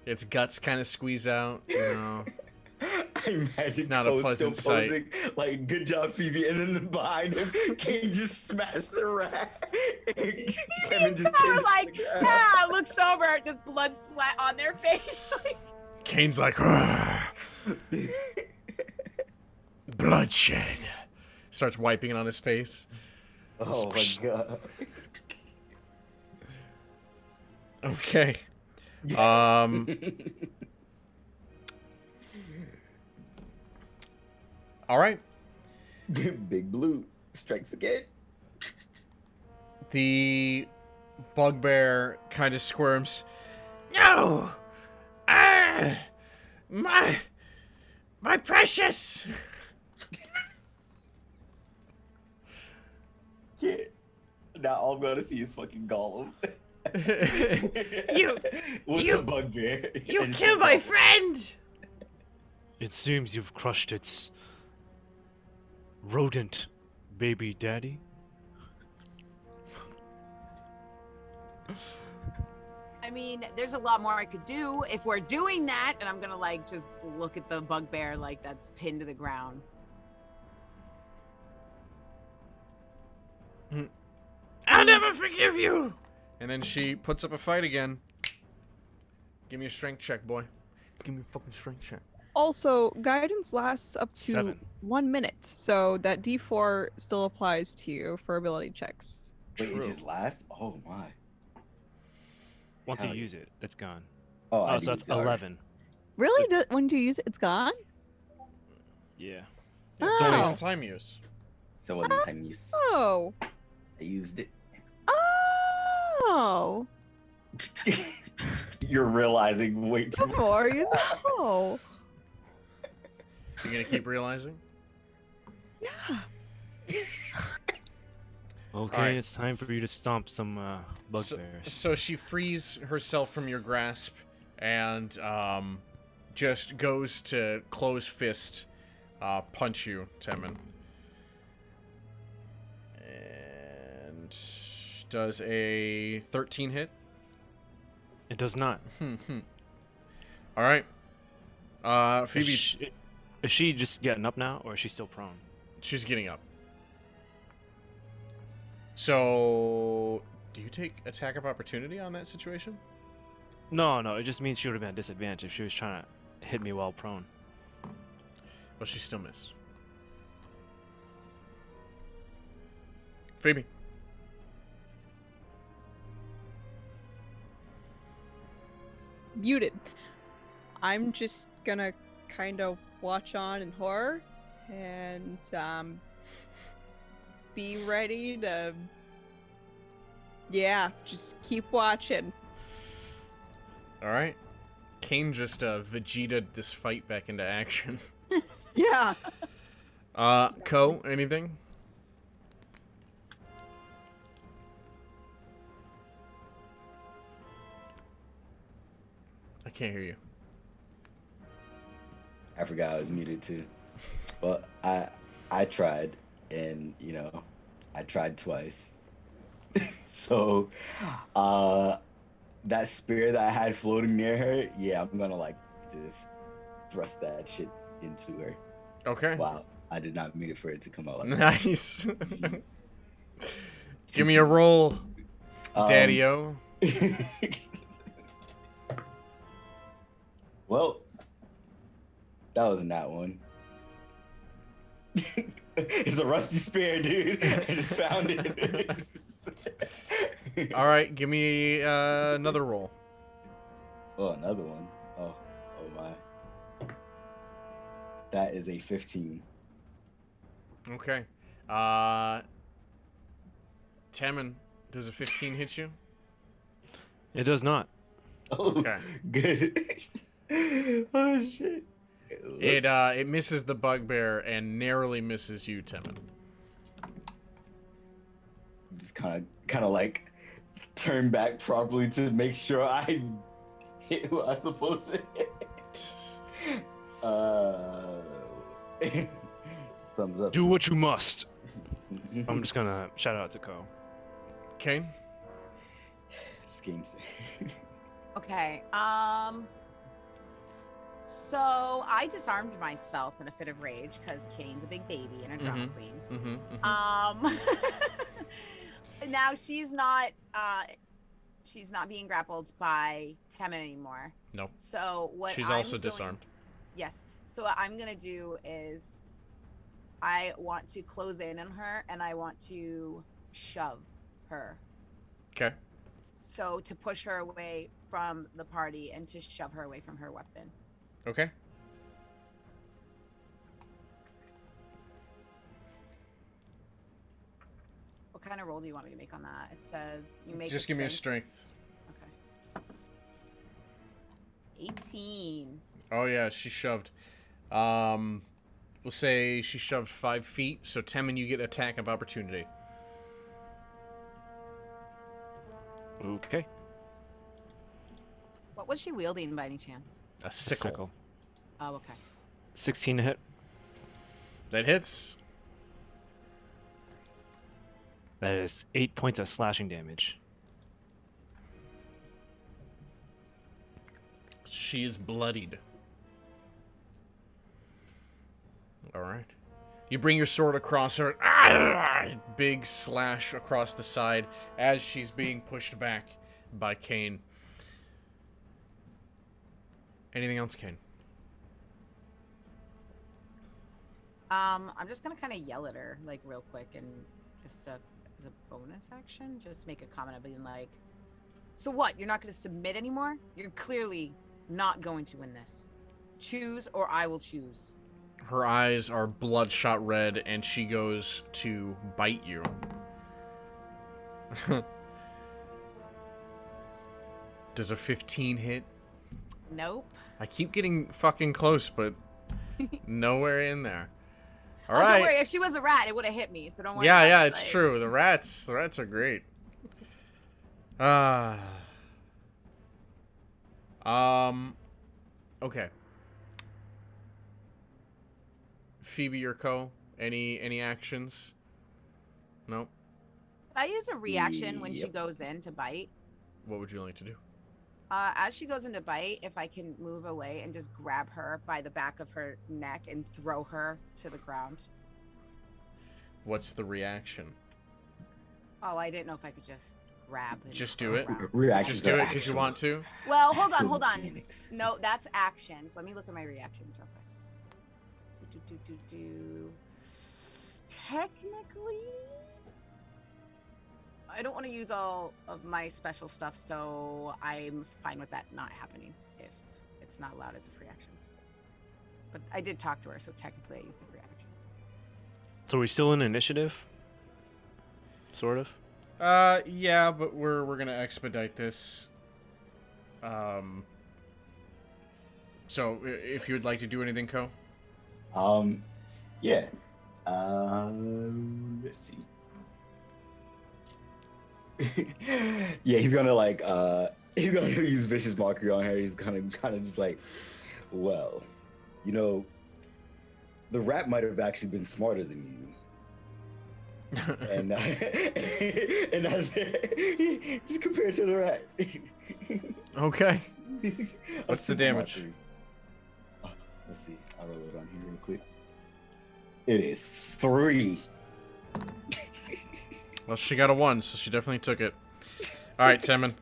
Its guts kind of squeeze out, you know. I imagine It's not a Cole's pleasant still sight. posing, like, good job, Phoebe, and then behind him, Kane just smashed the rat. And Kevin just Or pinned like, it to the ground. yeah, looks over, just blood splat on their face. Like, Kane's like, "Argh." Bloodshed. Starts wiping it on his face. Oh my god. Okay. All right. Big Blue strikes again. The bugbear kind of squirms. No! Ah! My precious! now all I'm gonna see is fucking Gollum. You- What's you- a bugbear? You And killed it's my Gollum. friend! It seems you've crushed its rodent baby daddy. I mean, there's a lot more I could do if we're doing that. And I'm gonna like just look at the bugbear like that's pinned to the ground. I'll never forgive you! And then she puts up a fight again. Give me a strength check, boy. Give me a fucking strength check. Also, guidance lasts up to 7. 1 minute, so that D4 still applies to you for ability checks. Wait, True. it just lasts? Oh my. Once you Hell yeah. use it, it's gone. Oh, Oh, so that's 11. Really? When you use it, it's gone? Yeah. Yeah, it's only Oh. one time use. So one time Oh. I used it. Oh. You're realizing way too The much. more you know. You're gonna keep realizing? Yeah. Okay, Alright. it's time for you to stomp some So, bugbears. so she frees herself from your grasp and just goes to close fist punch you, Temin. And does a 13 hit? It does not. All right. Phoebe, Is she just getting up now, or is she still prone? she's getting up. So, do you take attack of opportunity on that situation? No, it just means she would have been at disadvantage if she was trying to hit me while prone. Well, she still missed. Phoebe. Muted. I'm just gonna kind of watch on in horror and be ready to just keep watching. All right. Kane just Vegeta this fight back into action. Yeah. Ko, anything? I can't hear you. I forgot I was muted too. Well, I tried, and I tried twice. So, that spear that I had floating near her, yeah, I'm gonna like just thrust that shit into her. Okay. Wow, I did not mean it for it to come out like that. Nice. Jeez. Give me a roll, Um, Daddy-o. Well, that wasn't that one. It's a rusty spear, dude. I just found it. All right, give me another roll. Oh, another one. Oh my. That is a 15. Okay. Temin, does a 15 hit you? It does not. Oh, Okay. good. Oh shit. It misses the bugbear and narrowly misses you, Temin. Just kind of like turn back properly to make sure I hit who I'm supposed to hit. Thumbs up. Do what you must. I'm just gonna shout out to Ko. Kane? Just games. Okay. So I disarmed myself in a fit of rage because Kane's a big baby and a drama queen. Now she's not being grappled by Temin anymore. Nope. So what She's I'm also going- disarmed. Yes. So what I'm gonna do is I want to close in on her and I want to shove her. Okay. So to push her away from the party and to shove her away from her weapon. Okay. What kind of roll do you want me to make on that? It says you make. Just give me a strength. Okay. 18. Oh yeah, she shoved. We'll say she shoved 5 feet. So Temin, you get attack of opportunity. Okay. What was she wielding by any chance? A sickle. Oh, okay. 16 to hit. That hits. That is 8 points of slashing damage. She's bloodied. All right. You bring your sword across her. Big slash across the side as she's being pushed back by Kane. Anything else, Kane? I'm just gonna kind of yell at her, like, real quick, and just as a bonus action, just make a comment of being like, so what, you're not gonna submit anymore? You're clearly not going to win this. Choose or I will choose. Her eyes are bloodshot red, and she goes to bite you. Does a 15 hit? Nope. I keep getting fucking close, but nowhere in there. All Oh, right. don't worry. If she was a rat, it would have hit me. So don't worry. Yeah, about yeah, it, it's like- true. The rats are great. Okay. Phoebe or Co. Any actions? Nope. I use a reaction when she Yep. goes in to bite. What would you like to do? As she goes into bite, if I can move away and just grab her by the back of her neck and throw her to the ground. What's the reaction? Oh, I didn't know if I could just grab. And Just throw do it. around. Reactions Just do are it because you actual- want to. Well, hold on, actual hold on. mechanics. No, that's actions. Let me look at my reactions real quick. Do. Technically, I don't want to use all of my special stuff, so I'm fine with that not happening if it's not allowed as a free action. But I did talk to her, so technically I used a free action. So are we still in initiative? Sort of? Yeah, but we're gonna expedite this. So if you would like to do anything, Co. Yeah. Let's see. Yeah, he's gonna he's gonna use vicious mockery on her. He's gonna kind of just like, well, you know, the rat might have actually been smarter than you, and and that's just compared to the rat. Okay. A What's the super damage? mockery. Oh, let's see. I'll roll it on here real quick. It is 3. Well, she got a 1, so she definitely took it. All right, Timon.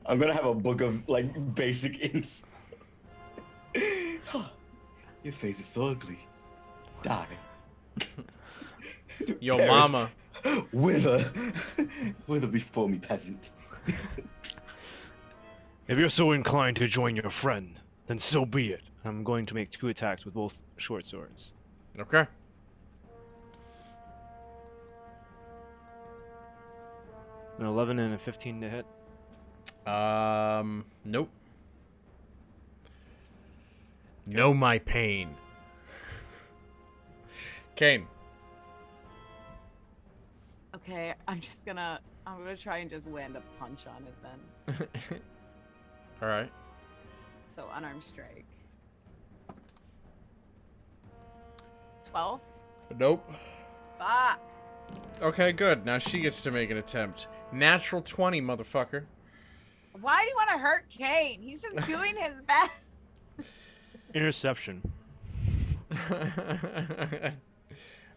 I'm gonna have a book of like basic insults. Your face is so ugly. Die. Yo, Perish. mama. Wither. Wither before me, peasant. If you're so inclined to join your friend, then so be it. I'm going to make 2 attacks with both short swords. Okay. An 11 and a 15 to hit. Nope. Know my pain. Kane. Okay, I'm gonna try and just land a punch on it then. All right. So unarmed strike. 12. Nope. Fuck. Okay, good. Now she gets to make an attempt. Natural 20, motherfucker. Why do you want to hurt Kane? He's just doing his best. Interception.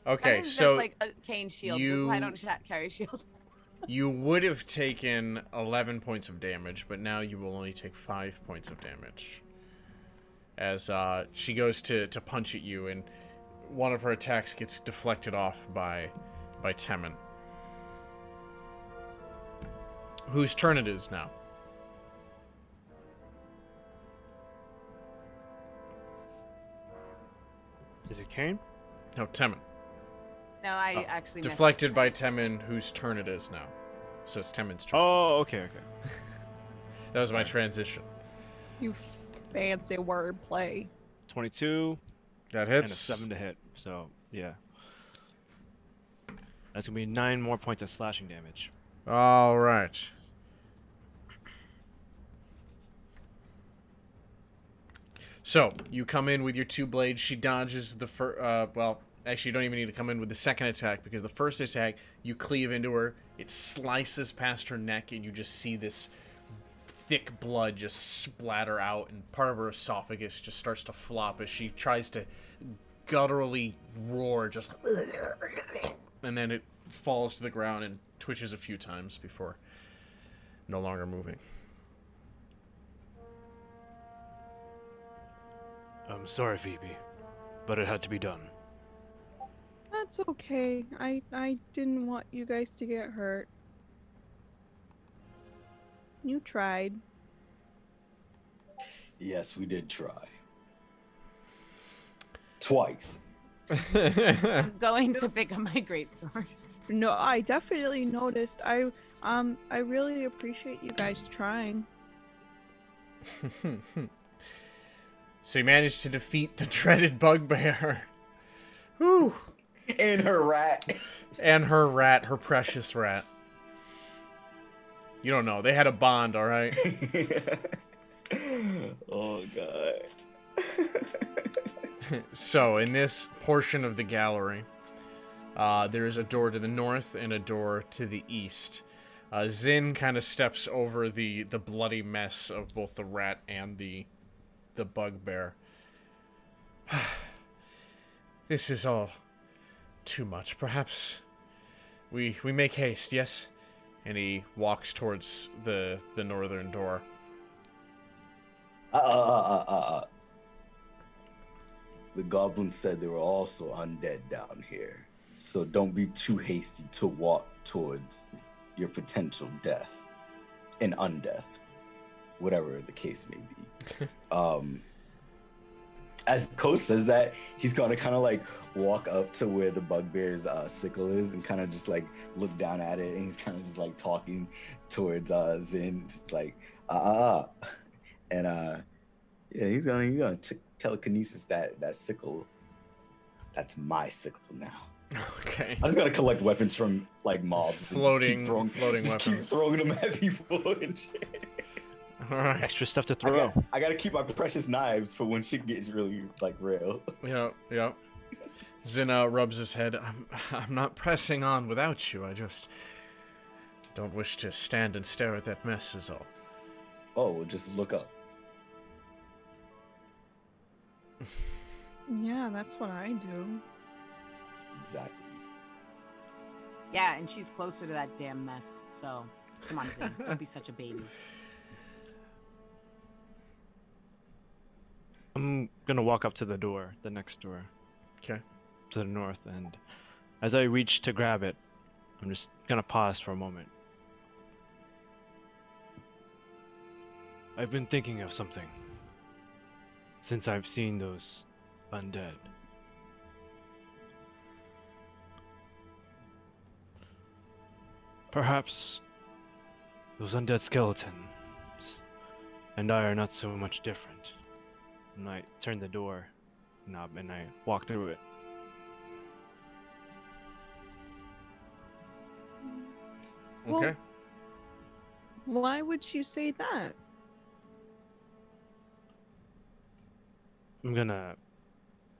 Okay, That is so just like a Kane shield. This is why I you- don't carry shield. you would have taken 11 points of damage, but now you will only take 5 points of damage. As she goes to punch at you, and one of her attacks gets deflected off by Temin. Whose turn it is now? Is it Kane? No, Temin. No, I actually missed. Deflected by Temin, whose turn it is now. So it's Temin's turn. Oh, okay, okay. That was my transition. You fancy wordplay. 22 That and a hits. 7 to hit. So, yeah. That's gonna be 9 more points of slashing damage. All right. So you come in with your 2 blades. She dodges the first. Well, actually, you don't even need to come in with the second attack because the first attack you cleave into her. It slices past her neck, and you just see this thick blood just splatter out, and part of her esophagus just starts to flop as she tries to gutturally roar, just, and then it falls to the ground and twitches a few times before no longer moving. I'm sorry, Phoebe, but it had to be done. That's okay. I didn't want you guys to get hurt. You tried. Yes, we did try. Twice. I'm going to pick up my greatsword. No, I definitely noticed. I really appreciate you guys trying. So you managed to defeat the dreaded bugbear. Whew. And her rat. And her rat, her precious rat. You don't know. They had a bond, all right? Oh, God. So, in this portion of the gallery, there is a door to the north and a door to the east. Zin kind of steps over the bloody mess of both the rat and the bugbear. This is all too much. Perhaps we make haste, yes? And he walks towards the northern door. The goblin said there were also undead down here. So don't be too hasty to walk towards your potential death and undeath, whatever the case may be. As Coach says that, he's gonna kind of like walk up to where the bugbear's sickle is and kind of just like look down at it, and he's kind of just like talking towards Zin, just like and yeah, he's gonna telekinesis that sickle. That's my sickle now. Okay. I'm just gonna collect weapons from like mobs. Floating Keep weapons. throwing them at people and shit. All right. Extra stuff to throw. I gotta keep my precious knives for when shit gets really like real. Yeah. Zin rubs his head. I'm not pressing on without you. I just don't wish to stand and stare at that mess is all. Oh, well, just look up. Yeah, that's what I do. Exactly. Yeah, and she's closer to that damn mess. So, come on, Zane. Don't be such a baby. I'm gonna walk up to the door, the next door. Okay. To the north, and as I reach to grab it, I'm just gonna pause for a moment. I've been thinking of something since I've seen those undead. Perhaps those undead skeletons and I are not so much different. And I turn the door knob and I walk through it. Well, Okay. Why would you say that? I'm gonna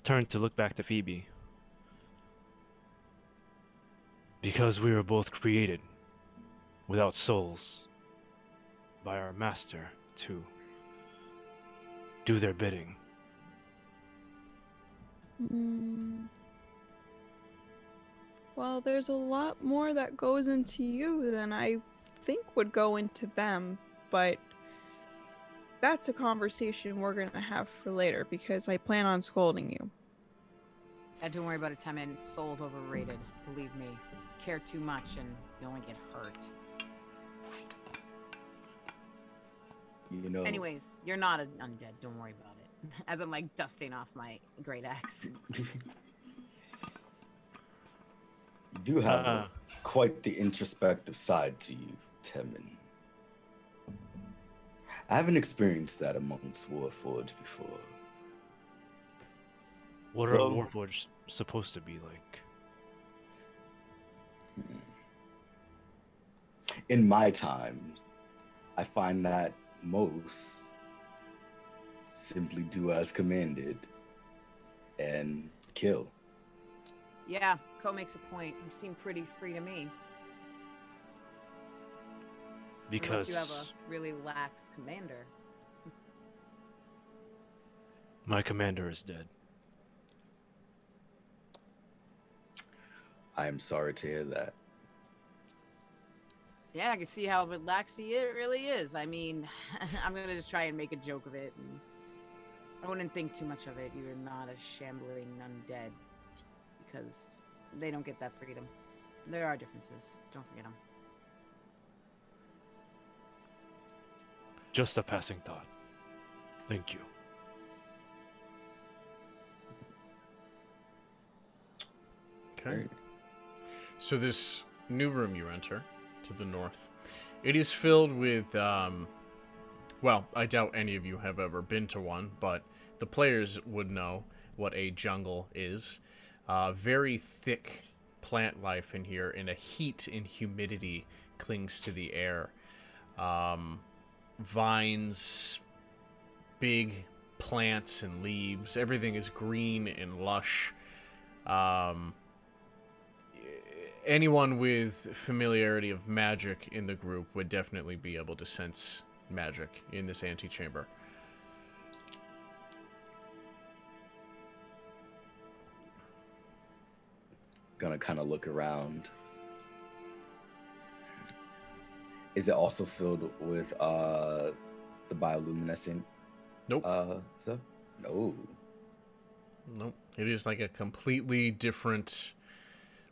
turn to look back to Phoebe. Because we were both created without souls by our master to do their bidding. Well, there's a lot more that goes into you than I think would go into them, but that's a conversation we're gonna have for later because I plan on scolding you. Don't worry about it, 10 minutes. Soul's overrated. Believe me. Care too much and you only get hurt. You know. Anyways, you're not an undead. Don't worry about it. As I'm like dusting off my great axe. You do have quite the introspective side to you, Temin. I haven't experienced that amongst Warforged before. What are Warforged supposed to be like? In my time, I find that most simply do as commanded and kill. Yeah, Ko makes a point. You seem pretty free to me. Because Unless you have a really lax commander. my commander is dead. I am sorry to hear that. Yeah, I can see how relaxed he really is. I mean, I'm gonna just try and make a joke of it, and I wouldn't think too much of it. You're not a shambling undead, because they don't get that freedom. There are differences. Don't forget them. Just a passing thought. Thank you. Okay. So this new room you enter to the north, it is filled with, well, I doubt any of you have ever been to one, but the players would know what a jungle is. Very thick plant life in here, and a heat and humidity clings to the air. Vines, big plants and leaves, everything is green and lush. Anyone with familiarity of magic in the group would definitely be able to sense magic in this antechamber. Gonna kind of look around. Is it also filled with the bioluminescent Nope. stuff? No. Nope. It is like a completely different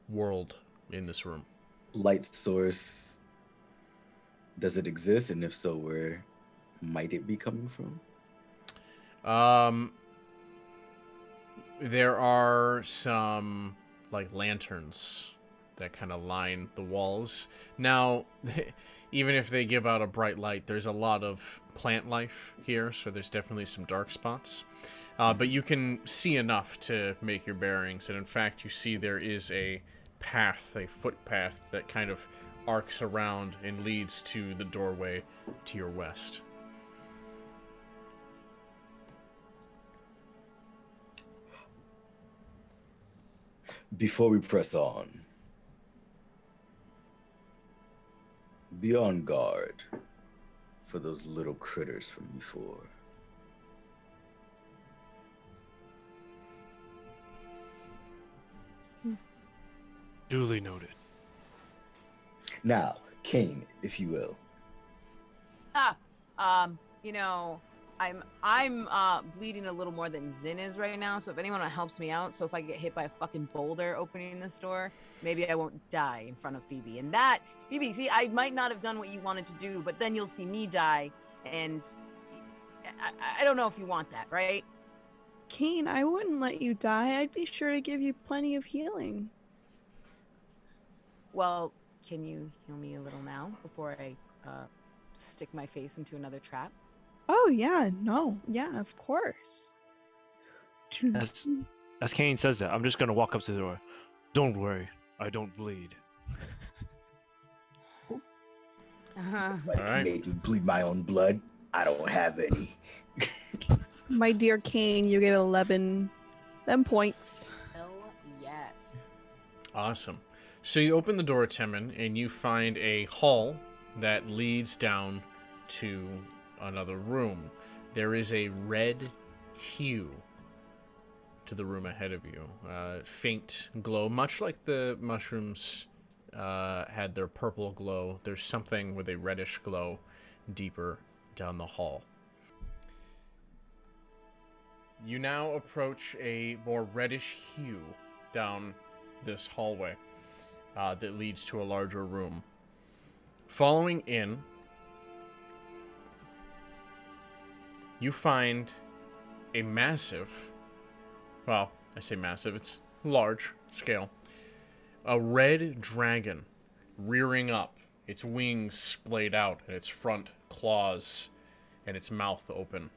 world in this room. Light source. Does it exist? And if so, where might it be coming from? There are some like lanterns that kind of line the walls. Now, even if they give out a bright light, there's a lot of plant life here, so there's definitely some dark spots. But you can see enough to make your bearings, and in fact, you see there is a path, a footpath that kind of arcs around and leads to the doorway to your west. Before we press on, be on guard for those little critters from before. Duly noted. Now, Kane, if you will. You know, I'm bleeding a little more than Zin is right now, so if anyone helps me out, so if I get hit by a fucking boulder opening this door, maybe I won't die in front of Phoebe. And that, Phoebe, see, I might not have done what you wanted to do, but then you'll see me die, and I don't know if you want that, right? Kane, I wouldn't let you die. I'd be sure to give you plenty of healing. Well, can you heal me a little now before I stick my face into another trap? Oh, yeah, no. Yeah, of course. As Kane says that, I'm just gonna walk up to the door. Don't worry, I don't bleed. Like, Alright. make me bleed my own blood. I don't have any. My dear Kane, you get 11 points. Hell yes. Awesome. So you open the door, Timon, and you find a hall that leads down to another room. There is a red hue to the room ahead of you. Faint glow, much like the mushrooms had their purple glow. There's something with a reddish glow deeper down the hall. You now approach a more reddish hue down this hallway that leads to a larger room. Following in, you find a massive, well, I say massive, it's large scale, a red dragon rearing up, its wings splayed out, and its front claws and its mouth open.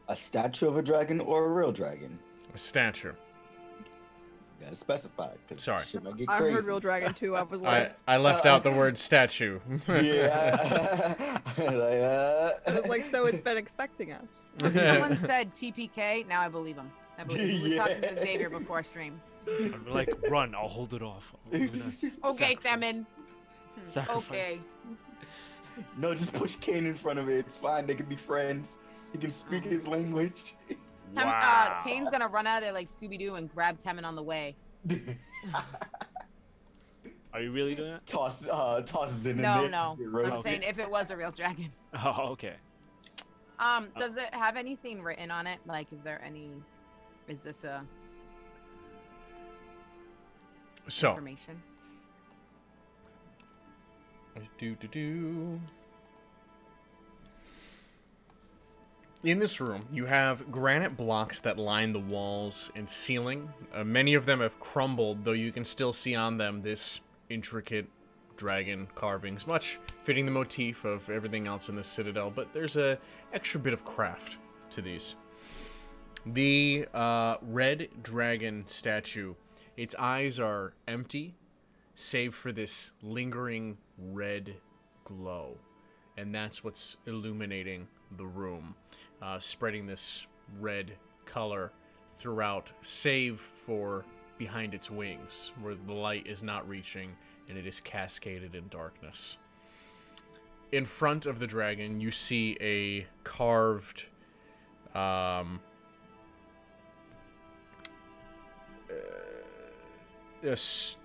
A statue of a dragon or a real dragon? A statue. Gotta specify. 'Cause Sorry. shit might get I crazy. heard Real Dragon too. I was like, I left out the word statue. Yeah. I was like, so it's been expecting us. Someone said TPK. Now I believe him. I believe him. We were talking to Yeah. Xavier before stream. I'm like, run, I'll hold it off. I'm gonna Okay, sacrifice. Themin. Sacrifice. Okay. No, just push Kane in front of it. It's fine. They can be friends. He can speak his language. Wow. Kane's gonna run out of there like Scooby-Doo and grab Temin on the way. Are you really doing that? Tosses in No, there. no. Get I'm roasted. saying if it was a real dragon. Oh, okay. Does it have anything written on it? Like, is this a So, information? in this room, you have granite blocks that line the walls and ceiling. Many of them have crumbled, though you can still see on them this intricate dragon carvings, much fitting the motif of everything else in the citadel, but there's a extra bit of craft to these. The red dragon statue, its eyes are empty, save for this lingering red glow, and that's what's illuminating the room, spreading this red color throughout, save for behind its wings, where the light is not reaching and it is cascaded in darkness. In front of the dragon, you see a carved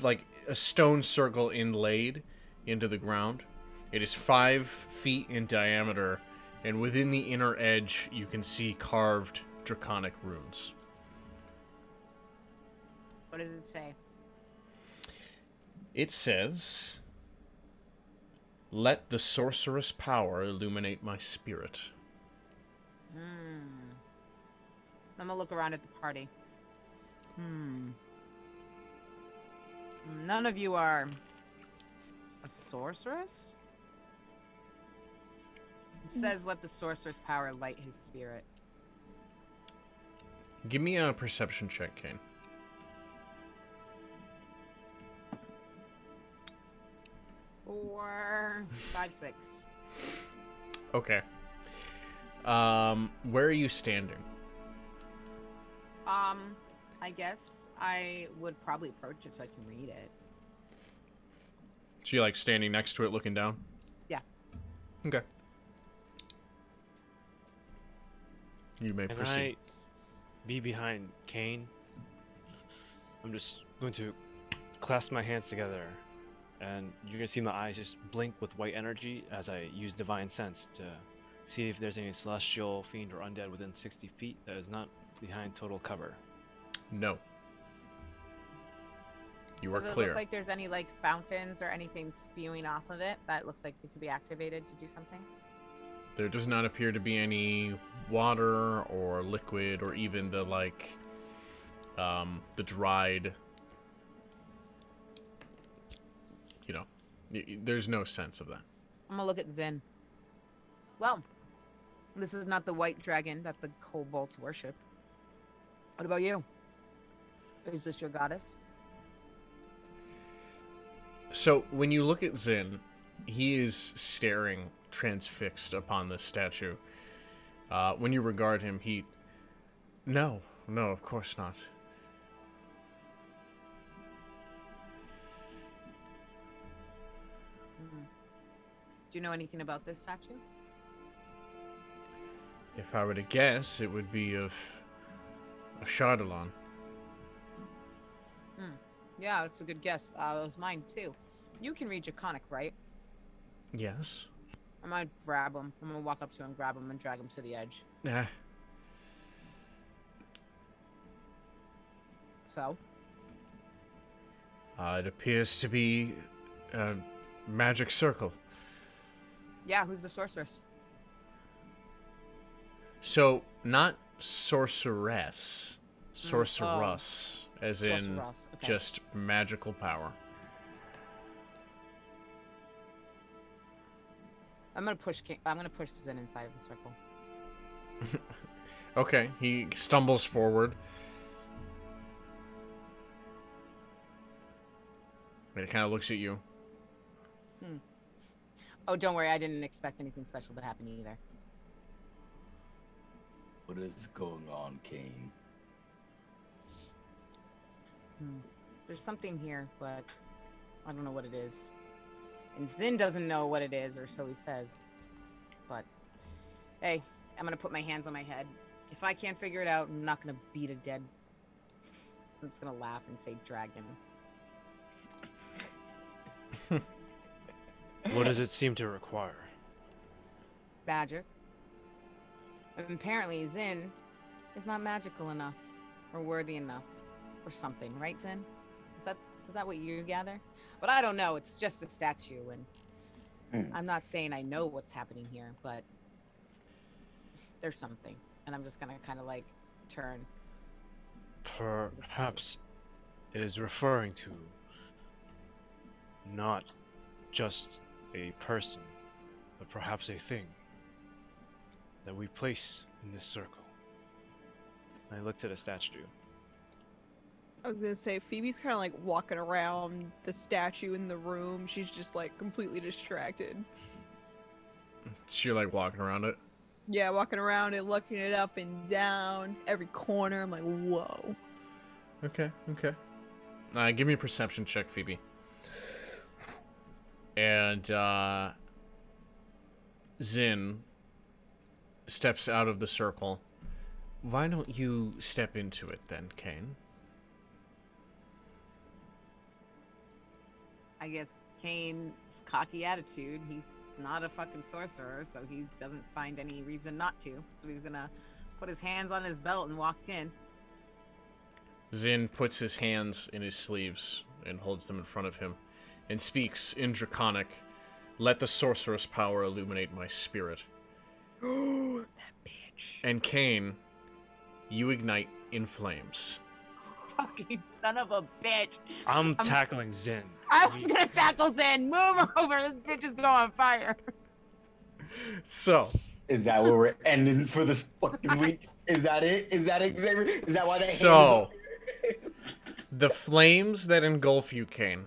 like a stone circle inlaid into the ground. It is 5 feet in diameter, and within the inner edge, you can see carved draconic runes. What does it say? It says, "Let the sorceress power illuminate my spirit." I'm gonna look around at the party. None of you are a sorceress? It says, "Let the sorceress power light his spirit." Give me a perception check, Kane. Or 5, 6. Okay. Where are you standing? I guess I would probably approach it so I can read it. So you like standing next to it, looking down? Yeah. Okay. You may Can proceed. I be behind Kane? I'm just going to clasp my hands together, and you're gonna see my eyes just blink with white energy as I use Divine Sense to see if there's any celestial, fiend, or undead within 60 feet that is not behind total cover. No. You are Does it clear. look like there's any like fountains or anything spewing off of it that looks like it could be activated to do something? There does not appear to be any water or liquid or even the the dried, there's no sense of that. I'm gonna look at Zin. Well, this is not the white dragon that the kobolds worship. What about you? Is this your goddess? So when you look at Zin, he is staring transfixed upon this statue. When you regard him, No, of course not. Do you know anything about this statue? If I were to guess, it would be of a Chardalon. Yeah, that's a good guess. That was mine too. You can read Draconic, right? Yes. I'm gonna grab him. I'm gonna walk up to him, grab him, and drag him to the edge. Ah. So? It appears to be a magic circle. Yeah, who's the sorceress? So, not sorceress. Sorceress. As in Sorceress, okay. just magical power. I'm gonna push Zin inside of the circle. Okay, he stumbles forward. And it kind of looks at you. Oh, don't worry. I didn't expect anything special to happen either. What is going on, Kane? There's something here, but I don't know what it is. And Zin doesn't know what it is, or so he says. But, hey, I'm gonna put my hands on my head. If I can't figure it out, I'm not gonna beat a dead... I'm just gonna laugh and say dragon. What does it seem to require? Magic. And apparently Zin is not magical enough, or worthy enough, or something, right, Zin? Is that what you gather? But I don't know. It's just a statue, and I'm not saying I know what's happening here, but there's something, and I'm just gonna kind of like turn. Perhaps it is referring to not just a person, but perhaps a thing that we place in this circle. I looked at a statue. I was gonna say, Phoebe's kind of like walking around the statue in the room. She's just like completely distracted. So you're like walking around it. Yeah, walking around and looking it up and down, every corner. I'm like, whoa. Okay. Give me a perception check, Phoebe. And Zin steps out of the circle. Why don't you step into it then, Kane? I guess Kane's cocky attitude. He's not a fucking sorcerer, so he doesn't find any reason not to. So he's gonna put his hands on his belt and walk in. Zin puts his hands in his sleeves and holds them in front of him and speaks in Draconic, "Let the sorcerer's power illuminate my spirit." Oh, that bitch. And Kane, you ignite in flames. Fucking son of a bitch. I'm tackling Zin. I was gonna tackle Zin. Move over. This bitch is going on fire. So, Is that where we're ending for this fucking week? Is that it? Is that it, Xavier? Is that why that So, the flames that engulf you, Kane,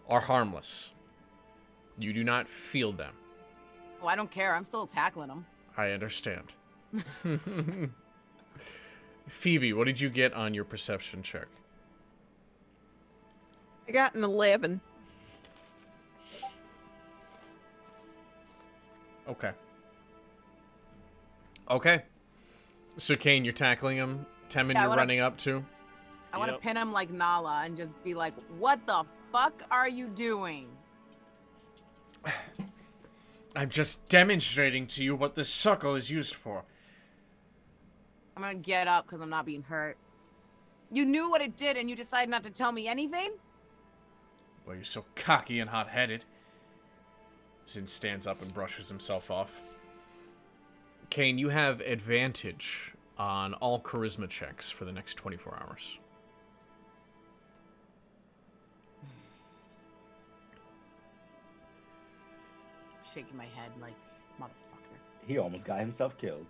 are harmless. You do not feel them. Oh, I don't care. I'm still tackling him. I understand. Phoebe, what did you get on your perception check? I got an 11. Okay. So, Kane, you're tackling him. Temin, Yeah, you're running up to. I want to Yep. pin him like Nala and just be like, what the fuck are you doing? I'm just demonstrating to you what this circle is used for. I'm gonna get up because I'm not being hurt. You knew what it did and you decided not to tell me anything? Well, you're so cocky and hot-headed. Zin stands up and brushes himself off. Kane, you have advantage on all charisma checks for the next 24 hours. Shaking my head like, motherfucker. He almost got himself killed.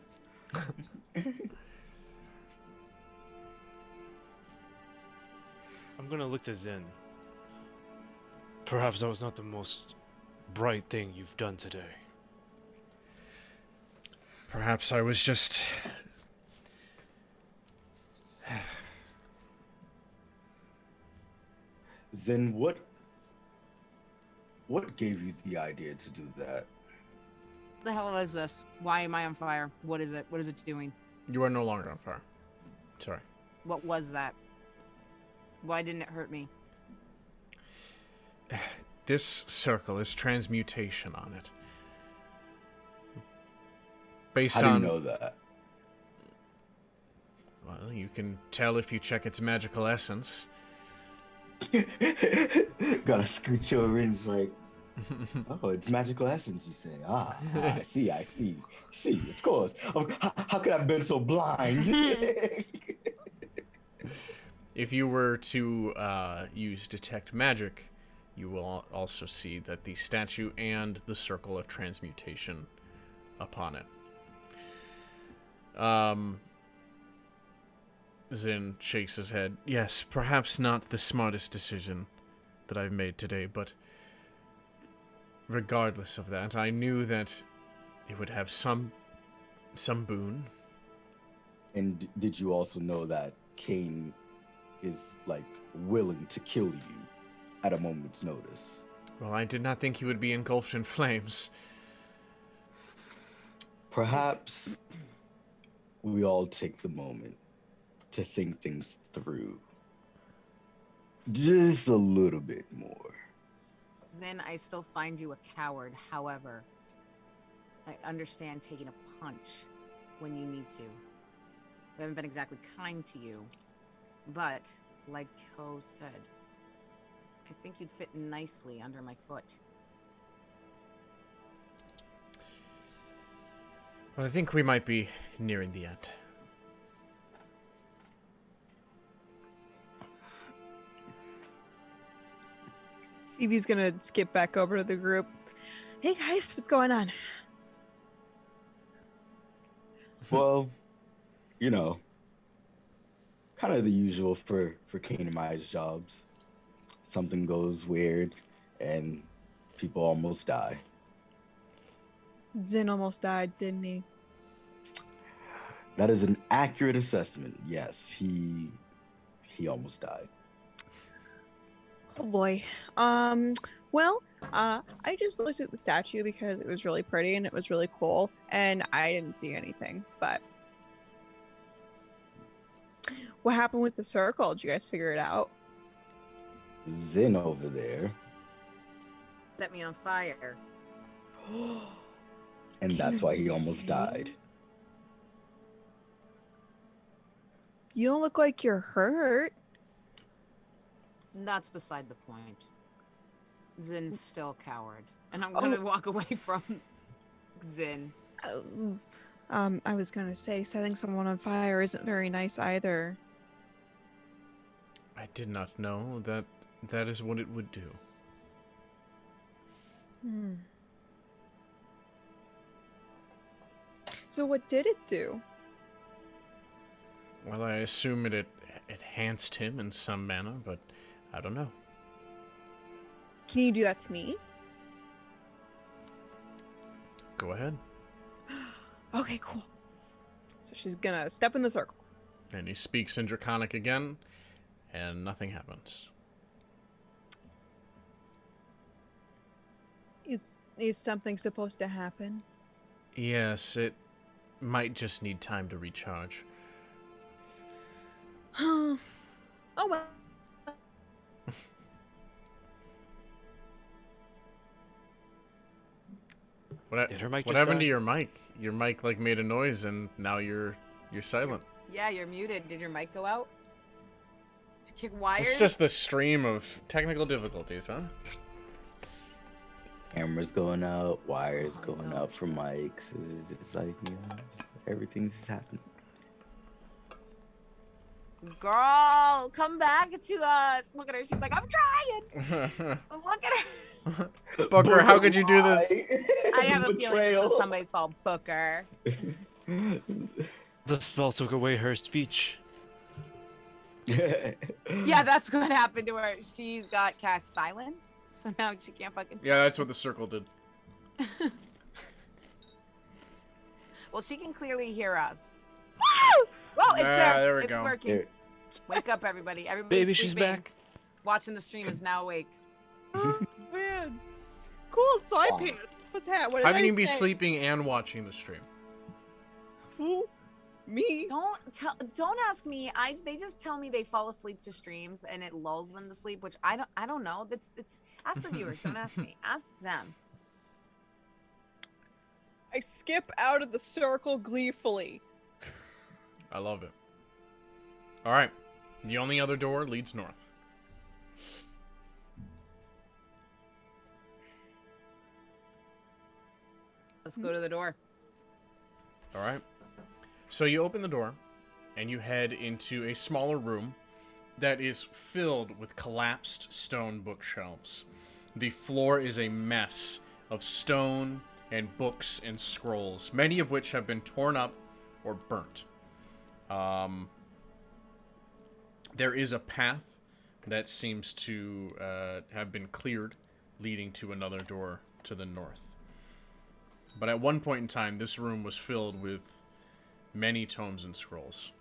I'm gonna look to Zin. Perhaps that was not the most bright thing you've done today. Perhaps I was just... Zen, what gave you the idea to do that? The hell is this? Why am I on fire? What is it? What is it doing? You are no longer on fire. Sorry. What was that? Why didn't it hurt me? This circle is transmutation on it. Based How do you on... know that? Well, you can tell if you check its magical essence. Gotta scooch over and it's like, oh, it's magical essence, you say. I see, of course. How could I have been so blind? If you were to use Detect Magic, you will also see that the statue and the circle of transmutation upon it. Zin shakes his head. Yes, perhaps not the smartest decision, that I've made today, but regardless of that, I knew that it would have some boon. And did you also know that Cain is like willing to kill you at a moment's notice? Well, I did not think he would be engulfed in flames. Perhaps we all take the moment to think things through just a little bit more. Zin, I still find you a coward. However, I understand taking a punch when you need to. We haven't been exactly kind to you, but like Ko said, I think you'd fit nicely under my foot. Well, I think we might be nearing the end. Phoebe's gonna skip back over to the group. Hey guys, what's going on? Well, you know, kind of the usual for Cain and Maya's jobs. Something goes weird and people almost die. Zin almost died, didn't he? That is an accurate assessment. Yes, he almost died. Oh boy. Well, I just looked at the statue because it was really pretty and it was really cool, and I didn't see anything. But what happened with the circle? Did you guys figure it out? Zin over there, Set me on fire. and that's why he almost died. You don't look like you're hurt. That's beside the point. Zin's still a coward, and I'm gonna walk away from Zin. I was gonna say setting someone on fire isn't very nice either. I did not know that that is what it would do. So what did it do? Well, I assume it enhanced him in some manner, but I don't know. Can you do that to me? Go ahead. Okay, cool. So she's gonna step in the circle. And he speaks in Draconic again, and nothing happens. Is something supposed to happen? Yes, it might just need time to recharge. Oh well. What Did her mic what just happened die? to your mic? Your mic like made a noise, and now you're silent. Yeah, you're muted. Did your mic go out? Did you kick wires? It's just the stream of technical difficulties, huh? Cameras going out, wires going out for mics. It's just like, you know, everything's just happening. Girl, come back to us. Look at her. She's like, I'm trying. Look at her. Booker, how could you do this? I have a feeling it's somebody's fault. Booker. The spell took away her speech. Yeah, that's what happened to her. She's got cast silence, so now she can't fucking. Yeah, that's what the circle did. Well, she can clearly hear us. Woo! Well, it's There we it's go. working. There- Wake up, everybody. Everybody's Baby, she's sleeping. back. Watching the stream is now awake. Oh, man. Cool side pants. What's that? What did How can I you be say? sleeping and watching the stream? Who? Me? Don't ask me. They just tell me they fall asleep to streams and it lulls them to sleep, which I don't know. It's ask the viewers. Don't ask me. Ask them. I skip out of the circle gleefully. I love it. All right. The only other door leads north. Let's go to the door. All right. So you open the door, and you head into a smaller room that is filled with collapsed stone bookshelves. The floor is a mess of stone and books and scrolls, many of which have been torn up or burnt. There is a path that seems to have been cleared, leading to another door to the north. But at one point in time, this room was filled with many tomes and scrolls.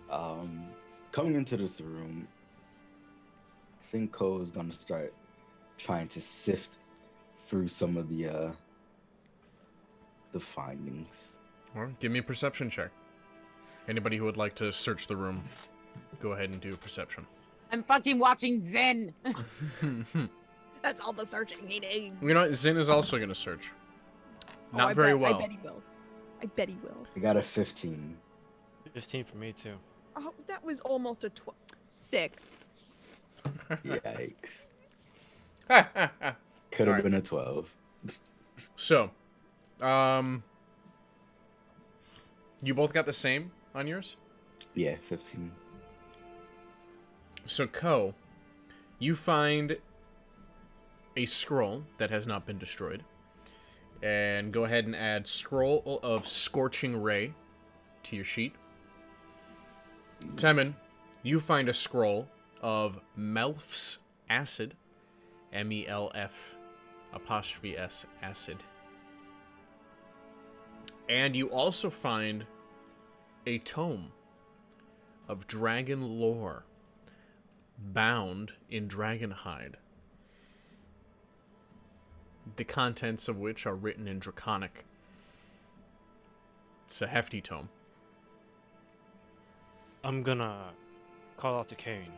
Coming into this room, I think Ko is gonna start trying to sift through some of the findings. Well, give me a perception check. Anybody who would like to search the room, go ahead and do a perception. I'm fucking watching Zen. That's all the searching he needs. You know what? Zin is also going to search. Not very well. I bet he will. I bet he will. I got a 15. 15 for me too. Oh, that was almost a 6. Yikes. All Could have right. been a 12. So, you both got the same on yours? Yeah, 15. So, Ko, you find a scroll that has not been destroyed. And go ahead and add Scroll of Scorching Ray to your sheet. Temin, you find a scroll of Melf's Acid. MELF apostrophe S acid. And you also find a tome of dragon lore bound in dragon hide, the contents of which are written in Draconic. It's a hefty tome. I'm gonna call out to Kane.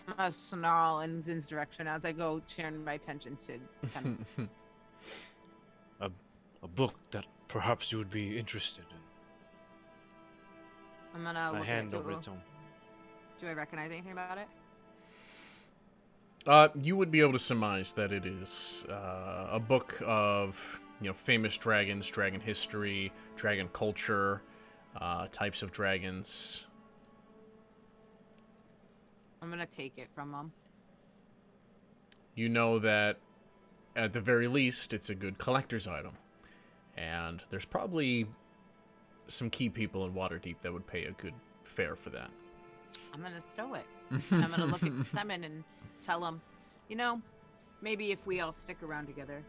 I'm gonna snarl in Zin's direction as I go turn my attention to Temin. A book that perhaps you would be interested in. I'm gonna I look at hand it. over it to him. Do I recognize anything about it? You would be able to surmise that it is a book of, famous dragons, dragon history, dragon culture, types of dragons. I'm gonna take it from him. You know that, at the very least, it's a good collector's item. And there's probably some key people in Waterdeep that would pay a good fare for that. I'm gonna stow it. And I'm gonna look at Temin and tell him, maybe if we all stick around together,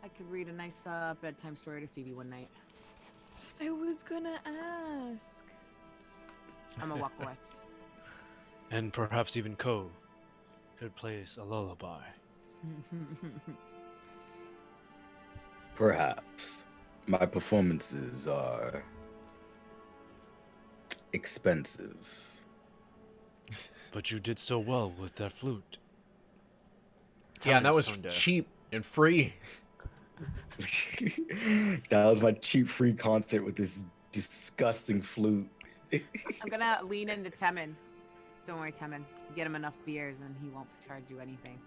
I could read a nice bedtime story to Phoebe one night. I was gonna ask. I'm gonna walk away. And perhaps even Ko could play us a lullaby. Perhaps. My performances are expensive. But you did so well with that flute. Yeah, and that Tell was us someday. cheap and free. That was my cheap free concert with this disgusting flute. I'm gonna lean into Temin. Don't worry, Temin. Get him enough beers and he won't charge you anything.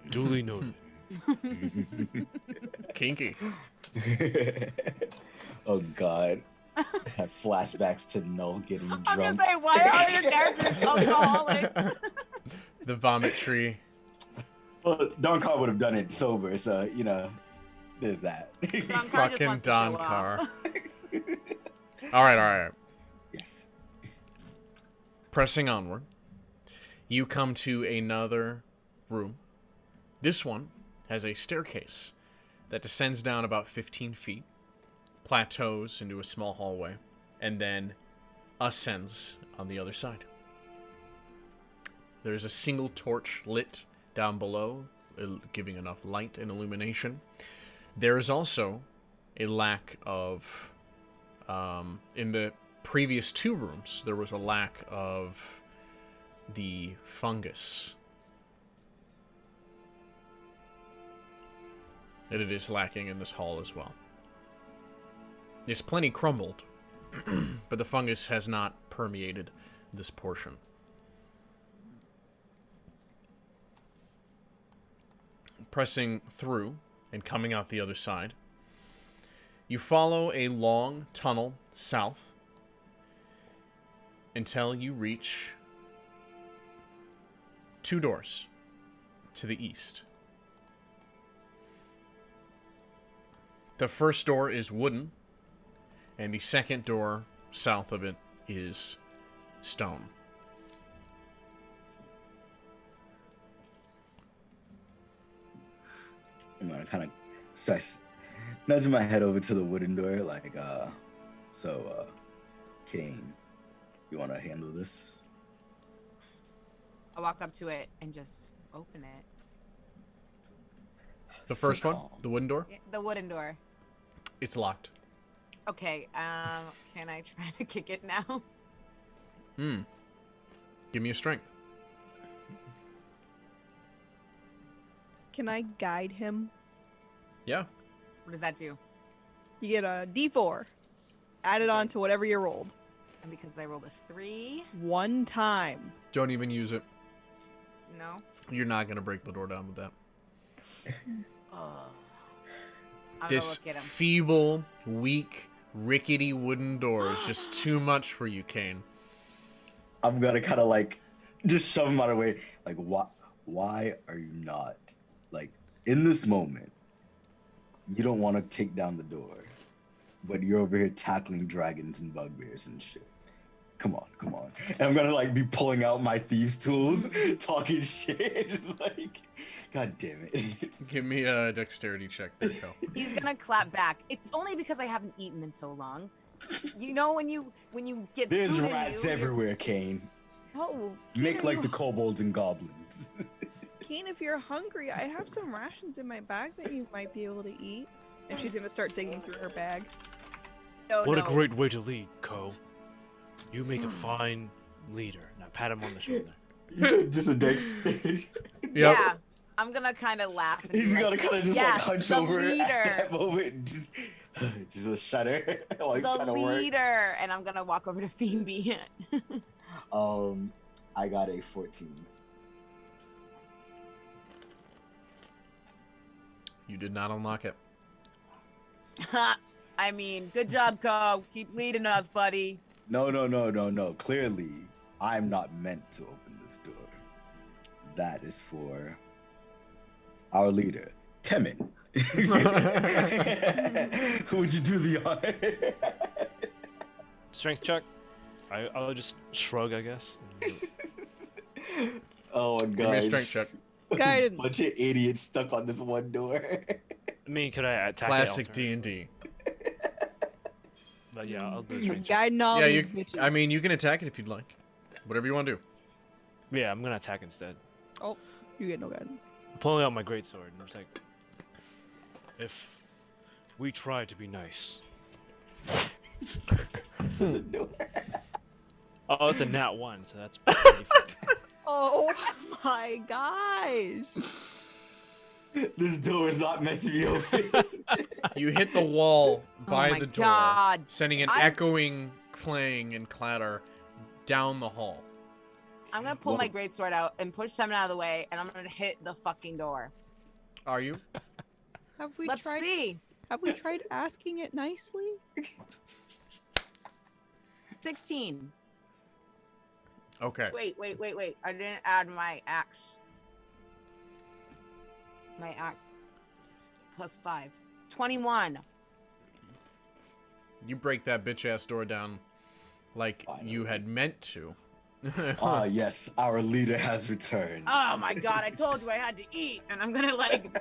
Duly noted. Kinky. Oh god. I have flashbacks to Null getting I was gonna drunk. say, why are your characters alcoholics? The vomit tree. Well, Don Carr would have done it sober, so there's that. Don Carr just Fucking wants to Don show off. Carr. Alright. Yes. Pressing onward, you come to another room. This one has a staircase that descends down about 15 feet, plateaus into a small hallway, and then ascends on the other side. There's a single torch lit down below, giving enough light and illumination. There is also a lack of... in the previous two rooms, there was a lack of the fungus. And it is lacking in this hall as well. It's plenty crumbled, but the fungus has not permeated this portion. Pressing through and coming out the other side, you follow a long tunnel south until you reach two doors to the east. The first door is wooden, and the second door south of it is stone. I'm gonna kind of start nudging my head over to the wooden door, like, Kane, you want to handle this? I walk up to it and just open it. The So first one, calm. the wooden door, Yeah, the wooden door. it's locked. Okay, can I try to kick it now? Give me a strength. Can I guide him? Yeah. What does that do? You get a D4. Add it on to whatever you rolled. And because I rolled a 3, One time. Don't even use it. no. You're not gonna break the door down with that. Oh. I'm This gonna look at him. feeble, weak, rickety wooden door is just too much for you, Kane. I'm gonna kind of like just shove him out of the way. Like, why are you not like in this moment? You don't want to take down the door, but you're over here tackling dragons and bugbears and shit. Come on. And I'm gonna like be pulling out my thieves' tools, talking shit. Just like, God damn it. Give me a dexterity check. There you go. He's gonna clap back. It's only because I haven't eaten in so long. You know when you get There's food in rats you, everywhere, Kane. Oh, Make Kane, like are the you- kobolds and goblins. Kane, if you're hungry, I have some rations in my bag that you might be able to eat. And she's gonna start digging through her bag. No, What no. a great way to lead, Ko. You make a fine leader. Now pat him on the shoulder. Just a dexterity. Yep. Yeah, I'm gonna kind of laugh. And be He's like, gonna kind of just yeah, like hunch the over leader. at that moment, and just a shudder while he's the trying to work. leader, and I'm gonna walk over to Phoebe. I got a 14. You did not unlock it. I mean, good job, Co. Keep leading us, buddy. No. Clearly, I'm not meant to open this door. That is for our leader, Temin. Who would you do the honor? Strength check. I'll just shrug, I guess. Oh my god. Give me a strength check. Guidance. Bunch of idiots stuck on this one door. I mean, could I attack Classic it? D&D. But yeah, I'll do a strength check. Guiding all Yeah, these you. bitches. I mean, you can attack it if you'd like. Whatever you want to do. Yeah, I'm gonna attack instead. Oh, you get no guidance. I'm pulling out my greatsword and I'm just like, if we try to be nice. Oh, it's a nat 1, so that's pretty funny. Oh my gosh. This door is not meant to be open. You hit the wall by my the door, God. sending an echoing clang and clatter down the hall. I'm gonna pull my greatsword out and push Temin out of the way, and I'm gonna hit the fucking door. Are you? Have we Let's tried see. Have we tried asking it nicely? 16. Okay. Wait. I didn't add my axe. My axe. Plus 5. 21. You break that bitch ass door down like you had meant to. Ah, yes, our leader has returned. Oh my god, I told you I had to eat. And I'm gonna like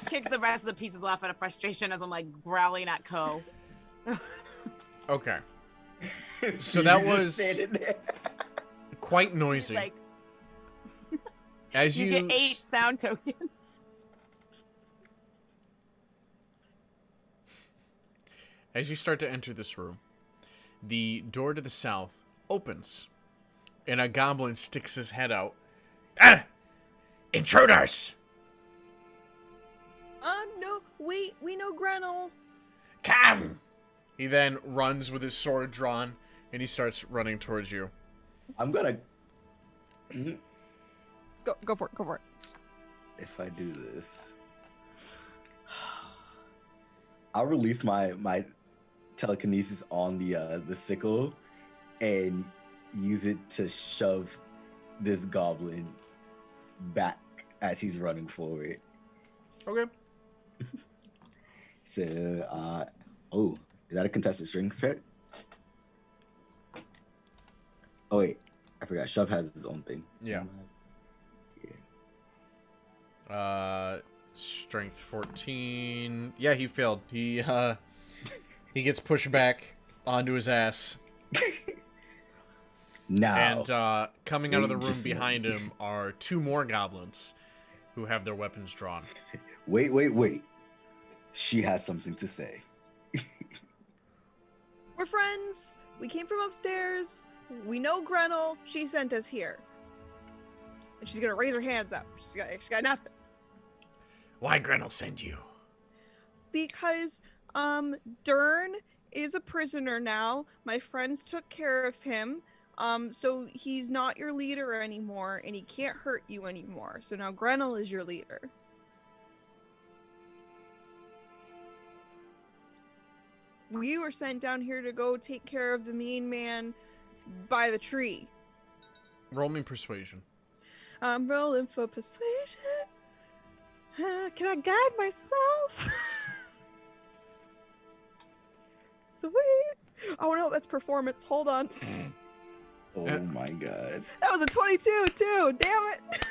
kick the rest of the pieces off out of frustration as I'm like growling at Ko. Okay. So that You just was standing there. quite noisy. Like, As you get 8 sound tokens. As you start to enter this room, the door to the south opens, and a goblin sticks his head out. Ah! Intruders! No, wait, we know Grenell. Come! He then runs with his sword drawn, and he starts running towards you. I'm gonna. Go for it. If I do this, I'll release my telekinesis on the sickle and use it to shove this goblin back as he's running forward. Okay. So, is that a contested strength check? Oh wait, I forgot. Shove has his own thing. Yeah. Strength 14. Yeah, he failed. He gets pushed back onto his ass. Now. And coming out of the room just behind him are 2 more goblins who have their weapons drawn. Wait. She has something to say. We're friends. We came from upstairs. We know Grenell. She sent us here. And she's gonna raise her hands up. She's got nothing. Why Grenell send you? Because Dern is a prisoner now. My friends took care of him. So he's not your leader anymore, and he can't hurt you anymore. So now Grenell is your leader. We were sent down here to go take care of the mean man by the tree. Roll me persuasion. I'm rolling for persuasion. Can I guide myself? Sweet. Oh no, that's performance. Hold on. Oh my god. That was a 22 too. Damn it.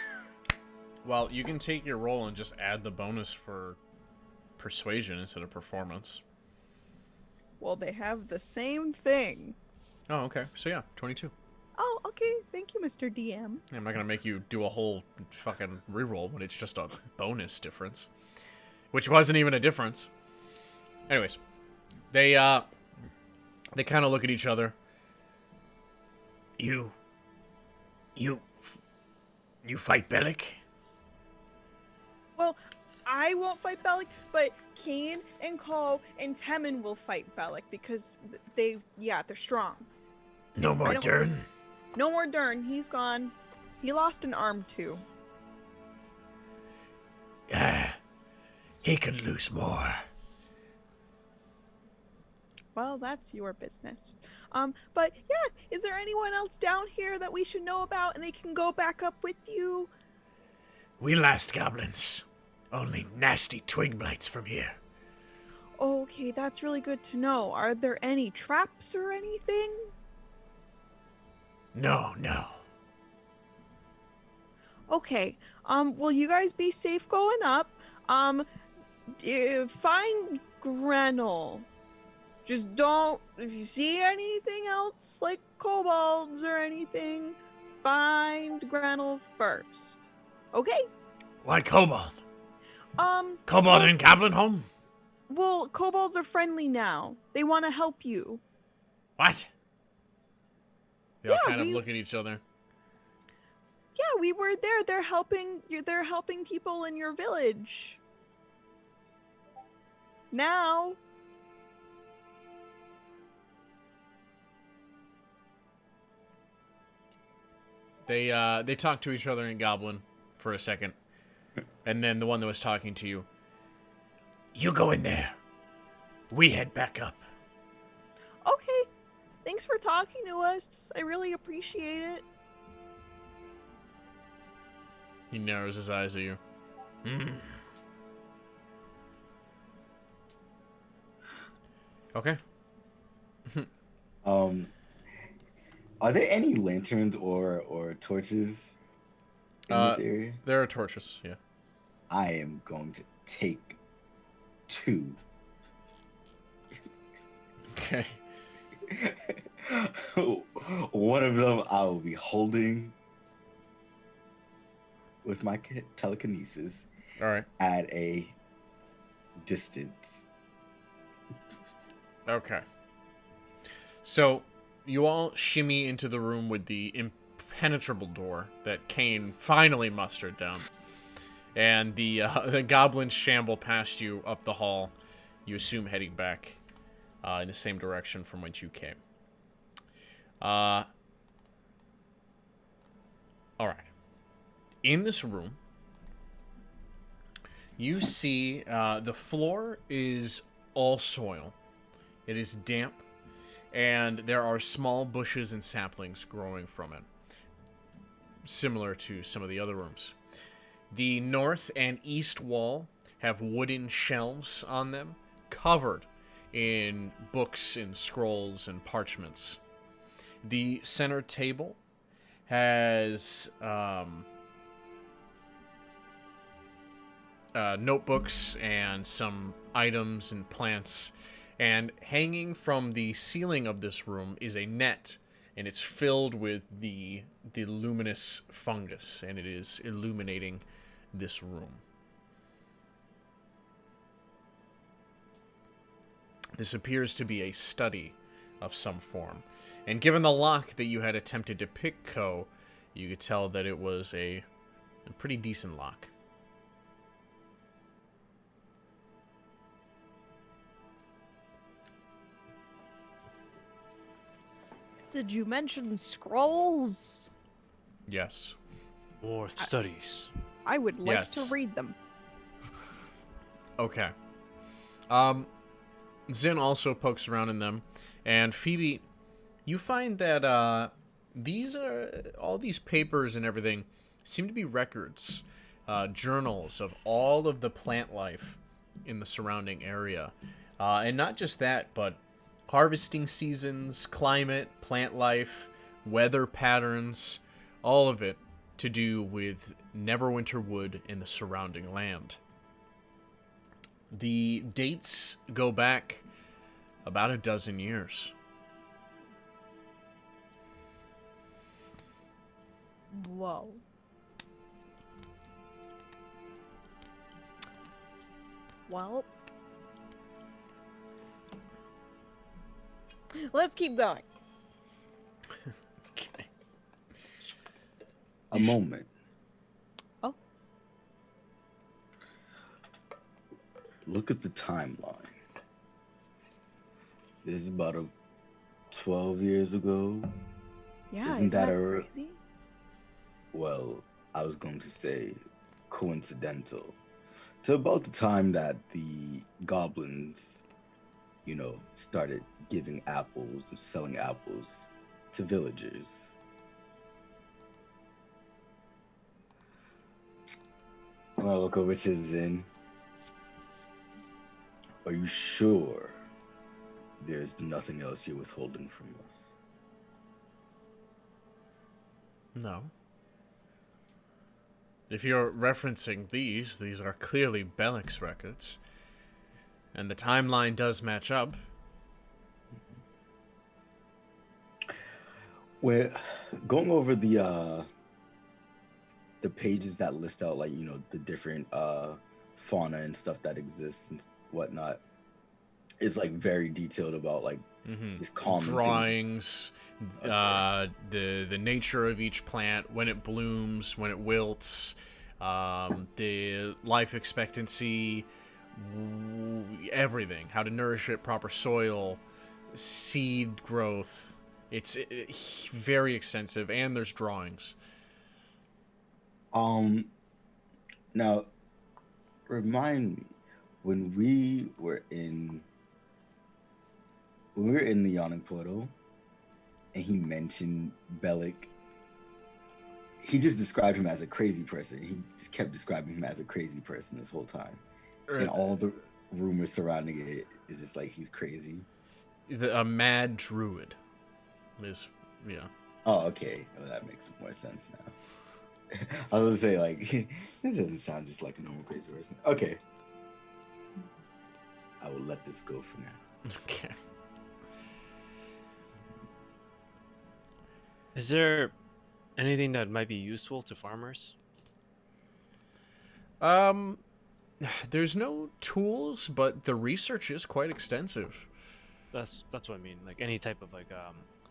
Well, you can take your roll and just add the bonus for persuasion instead of performance. Well, they have the same thing. Oh, okay. So yeah, 22. Oh, okay. Thank you, Mr. DM. I'm not gonna make you do a whole fucking reroll when it's just a bonus difference, which wasn't even a difference. Anyways, they kind of look at each other. You fight Belak? Well, I won't fight Belak, but Kane and Cole and Temin will fight Belak because they're strong. No more Dern? No more Dern. He's gone. He lost an arm too. He could lose more. Well, that's your business. But yeah, is there anyone else down here that we should know about and they can go back up with you? We last goblins. Only nasty twig blights from here. Okay, that's really good to know. Are there any traps or anything? No. Okay. Will you guys be safe going up? Find Grenell. Just don't, if you see anything else like kobolds or anything, find Grenell first. Okay? Why kobold? Kobold well, in Goblin Home? Well, kobolds are friendly now. They want to help you. What? They all Yeah, kind of look at each other. Yeah, we were there. They're helping people in your village. Now. They talk to each other in Goblin for a second. And then the one that was talking to you. You go in there. We head back up. Okay. Thanks for talking to us. I really appreciate it. He narrows his eyes at you. Okay. Are there any lanterns or torches in this area? There are torches, yeah. I am going to take 2. Okay. One of them I will be holding with my telekinesis. All right. At a distance. Okay. So, you all shimmy into the room with the impenetrable door that Kane finally mustered down. And the goblins shamble past you up the hall, you assume heading back in the same direction from which you came. Alright. In this room, you see the floor is all soil. It is damp, and there are small bushes and saplings growing from it, similar to some of the other rooms. The north and east wall have wooden shelves on them, covered in books and scrolls and parchments. The center table has notebooks and some items and plants. And hanging from the ceiling of this room is a net, and it's filled with the luminous fungus, and it is illuminating this room. This appears to be a study of some form. And given the lock that you had attempted to pick, Ko, you could tell that it was a pretty decent lock. Did you mention scrolls? Yes. More studies. I would like Yes. to read them. Okay. Zin also pokes around in them, and Phoebe, you find that all these papers and everything seem to be records, journals of all of the plant life in the surrounding area, and not just that, but harvesting seasons, climate, plant life, weather patterns, all of it to do with Neverwinter Wood and the surrounding land. The dates go back about a dozen years. Whoa. Well, let's keep going. Okay. A moment. Oh. Look at the timeline. This is about 12 years ago. Yeah, Isn't that a- crazy? Well, I was going to say coincidental to about the time that the goblins, started giving apples or selling apples to villagers. I'm gonna look over to Zin. Are you sure there's nothing else you're withholding from us? No. If you're referencing these are clearly Belak's records. And the timeline does match up. We're going over the pages that list out the different fauna and stuff that exists and whatnot. It's very detailed about just common Drawings, Okay. the nature of each plant, when it blooms, when it wilts, the life expectancy, everything, how to nourish it, proper soil, seed growth. It's very extensive, and there's drawings. Now, remind me, when we were in the Yawning Portal, and he mentioned Belak, he just described him as a crazy person. He just kept describing him as a crazy person this whole time, and all the rumors surrounding it is just he's crazy. A mad druid is, yeah. Oh, okay, well, that makes more sense now. I was gonna say this doesn't sound just like a normal crazy person. Okay, I will let this go for now. Okay. Is there anything that might be useful to farmers? There's no tools, but the research is quite extensive. That's what I mean. Like any type of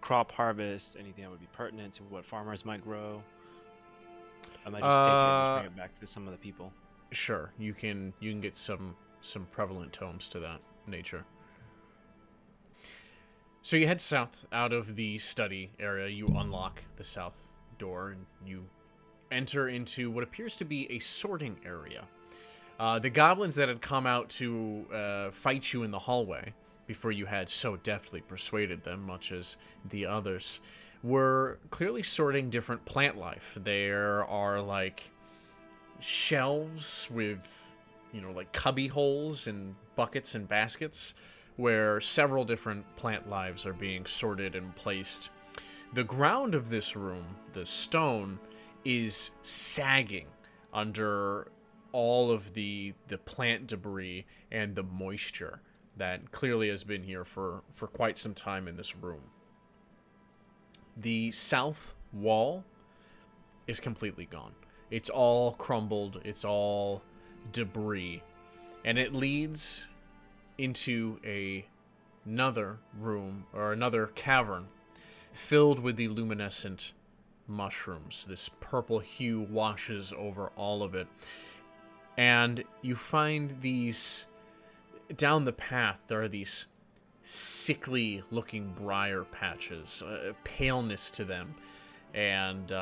crop harvest, anything that would be pertinent to what farmers might grow. I might just take it and bring it back to some of the people. Sure, you can get some prevalent tomes to that nature. So you head south out of the study area. You unlock the south door and you enter into what appears to be a sorting area. The goblins that had come out to fight you in the hallway before you had so deftly persuaded them, much as the others, were clearly sorting different plant life. There are shelves with cubby holes and buckets and baskets where several different plant lives are being sorted and placed. The ground of this room, the stone, is sagging under all of the plant debris and the moisture that clearly has been here for quite some time in this room. The south wall is completely gone. It's all crumbled. It's all debris. And it leads into another room, or another cavern, filled with the luminescent mushrooms. This purple hue washes over all of it. And you find these, down the path, there are these sickly looking briar patches, paleness to them, and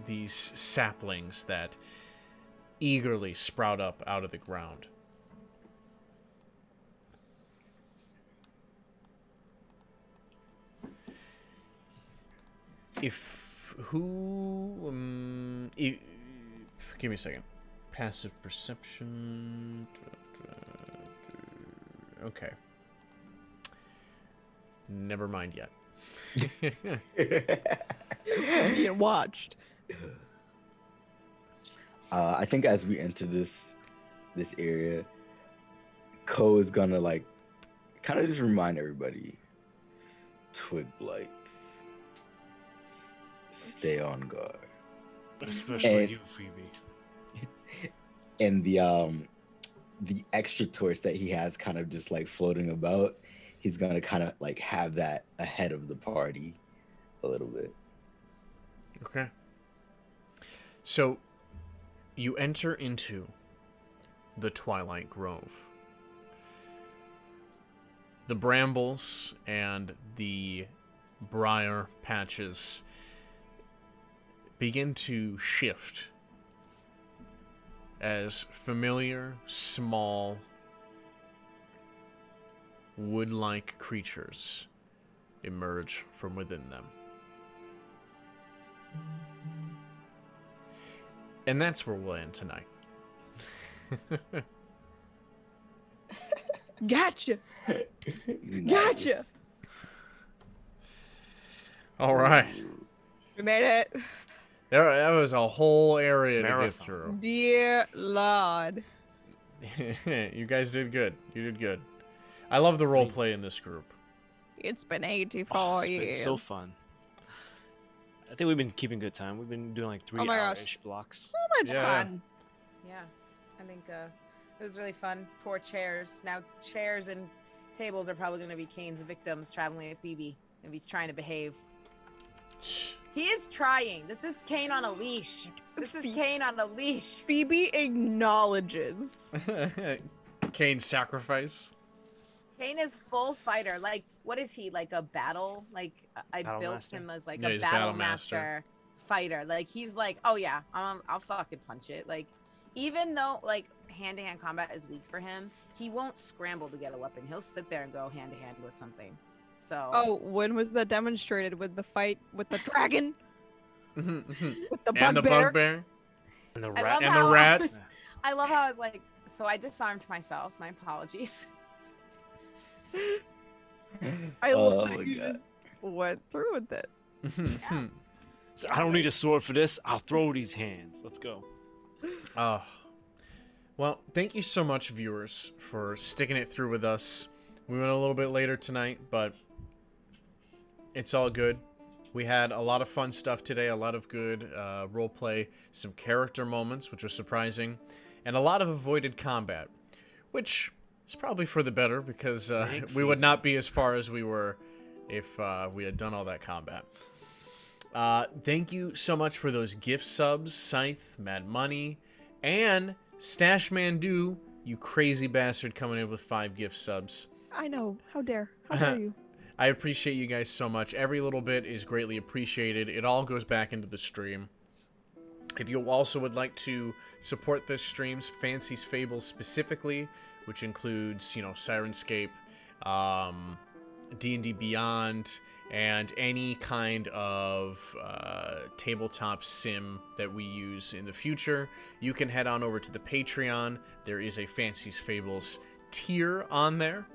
these saplings that eagerly sprout up out of the ground. Give me a second. Passive perception. Okay. Never mind yet. Being watched. I think as we enter this area, Ko is gonna like kind of just remind everybody, twig blights, stay on guard. Especially And- you, Phoebe. And the extra torch that he has kind of just like floating about, he's gonna kind of like have that ahead of the party a little bit. Okay. So, you enter into the Twilight Grove. The brambles and the briar patches begin to shift as familiar, small, wood-like creatures emerge from within them. And that's where we'll end tonight. Gotcha. Nice. Gotcha. All right. We made it. That was a whole area to get Marathon. through. Dear Lord. You guys did good. You did good. I love the role play in this group. It's been 84 Oh, it's been years. so fun. I think we've been keeping good time. We've been doing like 3 Oh my gosh. hour-ish blocks. So much Yeah. fun. Yeah, I think it was really fun. Poor chairs. Now chairs and tables are probably going to be Kane's victims traveling with Phoebe if he's trying to behave. He is trying. This is Kane on a leash. This is Kane on a leash. Phoebe acknowledges. Kane's sacrifice. Kane is full fighter. Like, what is he? Like a battle? Like, I Battle built master? him as like Yeah, a he's battle battle master. master fighter. Like, he's like, oh yeah, I'll fucking punch it. Like, even though like hand-to-hand combat is weak for him, he won't scramble to get a weapon. He'll sit there and go hand-to-hand with something. So. Oh, when was that demonstrated with the fight with the dragon? and With the the bugbear? bugbear. And the I rat. love And the how I rat. was- I love how I was like, so I disarmed myself. My apologies. I Oh love my that you God. just went through with it. So I don't need a sword for this. I'll throw these hands. Let's go. Well, thank you so much, viewers, for sticking it through with us. We went a little bit later tonight, but it's all good. We had a lot of fun stuff today, a lot of good roleplay, some character moments, which was surprising, and a lot of avoided combat, which is probably for the better, because we would not be as far as we were if we had done all that combat. Thank you so much for those gift subs, Scythe, Mad Money, and Stash Mandu, you crazy bastard, coming in with 5 gift subs. I know. How dare? How dare you? I appreciate you guys so much. Every little bit is greatly appreciated. It all goes back into the stream. If you also would like to support this stream's Fancie's Fables specifically, which includes, you know, Syrinscape, D&D Beyond, and any kind of tabletop sim that we use in the future, you can head on over to the Patreon. There is a Fancie's Fables tier on there.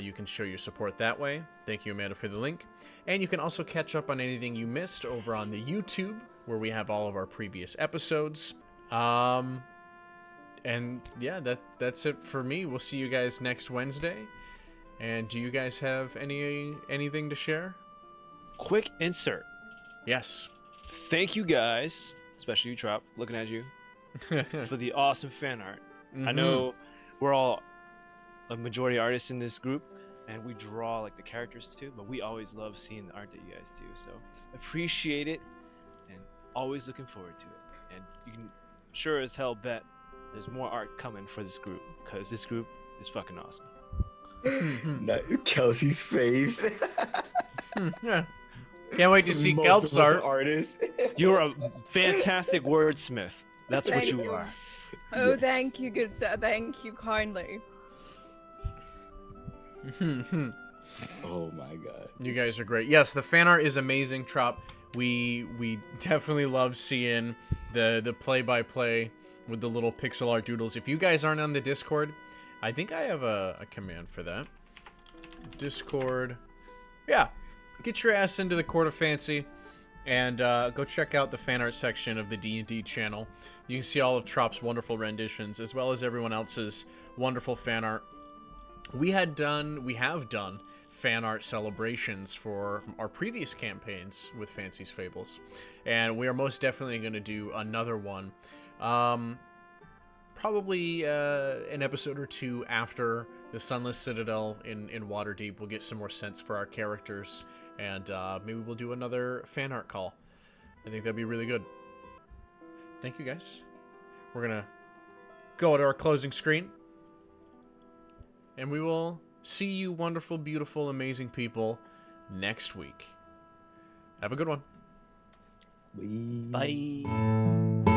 You can show your support that way. Thank you, Amanda, for the link. And you can also catch up on anything you missed over on the YouTube, where we have all of our previous episodes. And yeah, that's it for me. We'll see you guys next Wednesday. And do you guys have anything to share? Quick insert. Yes. Thank you guys, especially you, Trop, looking at you, for the awesome fan art. Mm-hmm. I know we're all a majority artists in this group, and we draw like the characters too, but we always love seeing the art that you guys do. So appreciate it, and always looking forward to it. And you can sure as hell bet there's more art coming for this group, because this group is fucking awesome. Kelsey's face. Yeah. Can't wait to see Gelp's art. Artist. You're a fantastic wordsmith. That's what Thank you you. are. Oh, thank you, good sir. Thank you kindly. Oh my god. You guys are great. Yes, the fan art is amazing, Trop. We definitely love seeing the play-by-play with the little pixel art doodles. If you guys aren't on the Discord, I think I have a command for that. Discord. Yeah. Get your ass into the Court of Fancy and go check out the fan art section of the D&D channel. You can see all of Trop's wonderful renditions as well as everyone else's wonderful fan art. We have done fan art celebrations for our previous campaigns with Fancie's Fables, and we are most definitely going to do another one. Probably an episode or two after the Sunless Citadel in Waterdeep. We'll get some more sense for our characters, and maybe we'll do another fan art call. I think that'd be really good. Thank you, guys. We're going to go to our closing screen, and we will see you wonderful, beautiful, amazing people next week. Have a good one. Bye.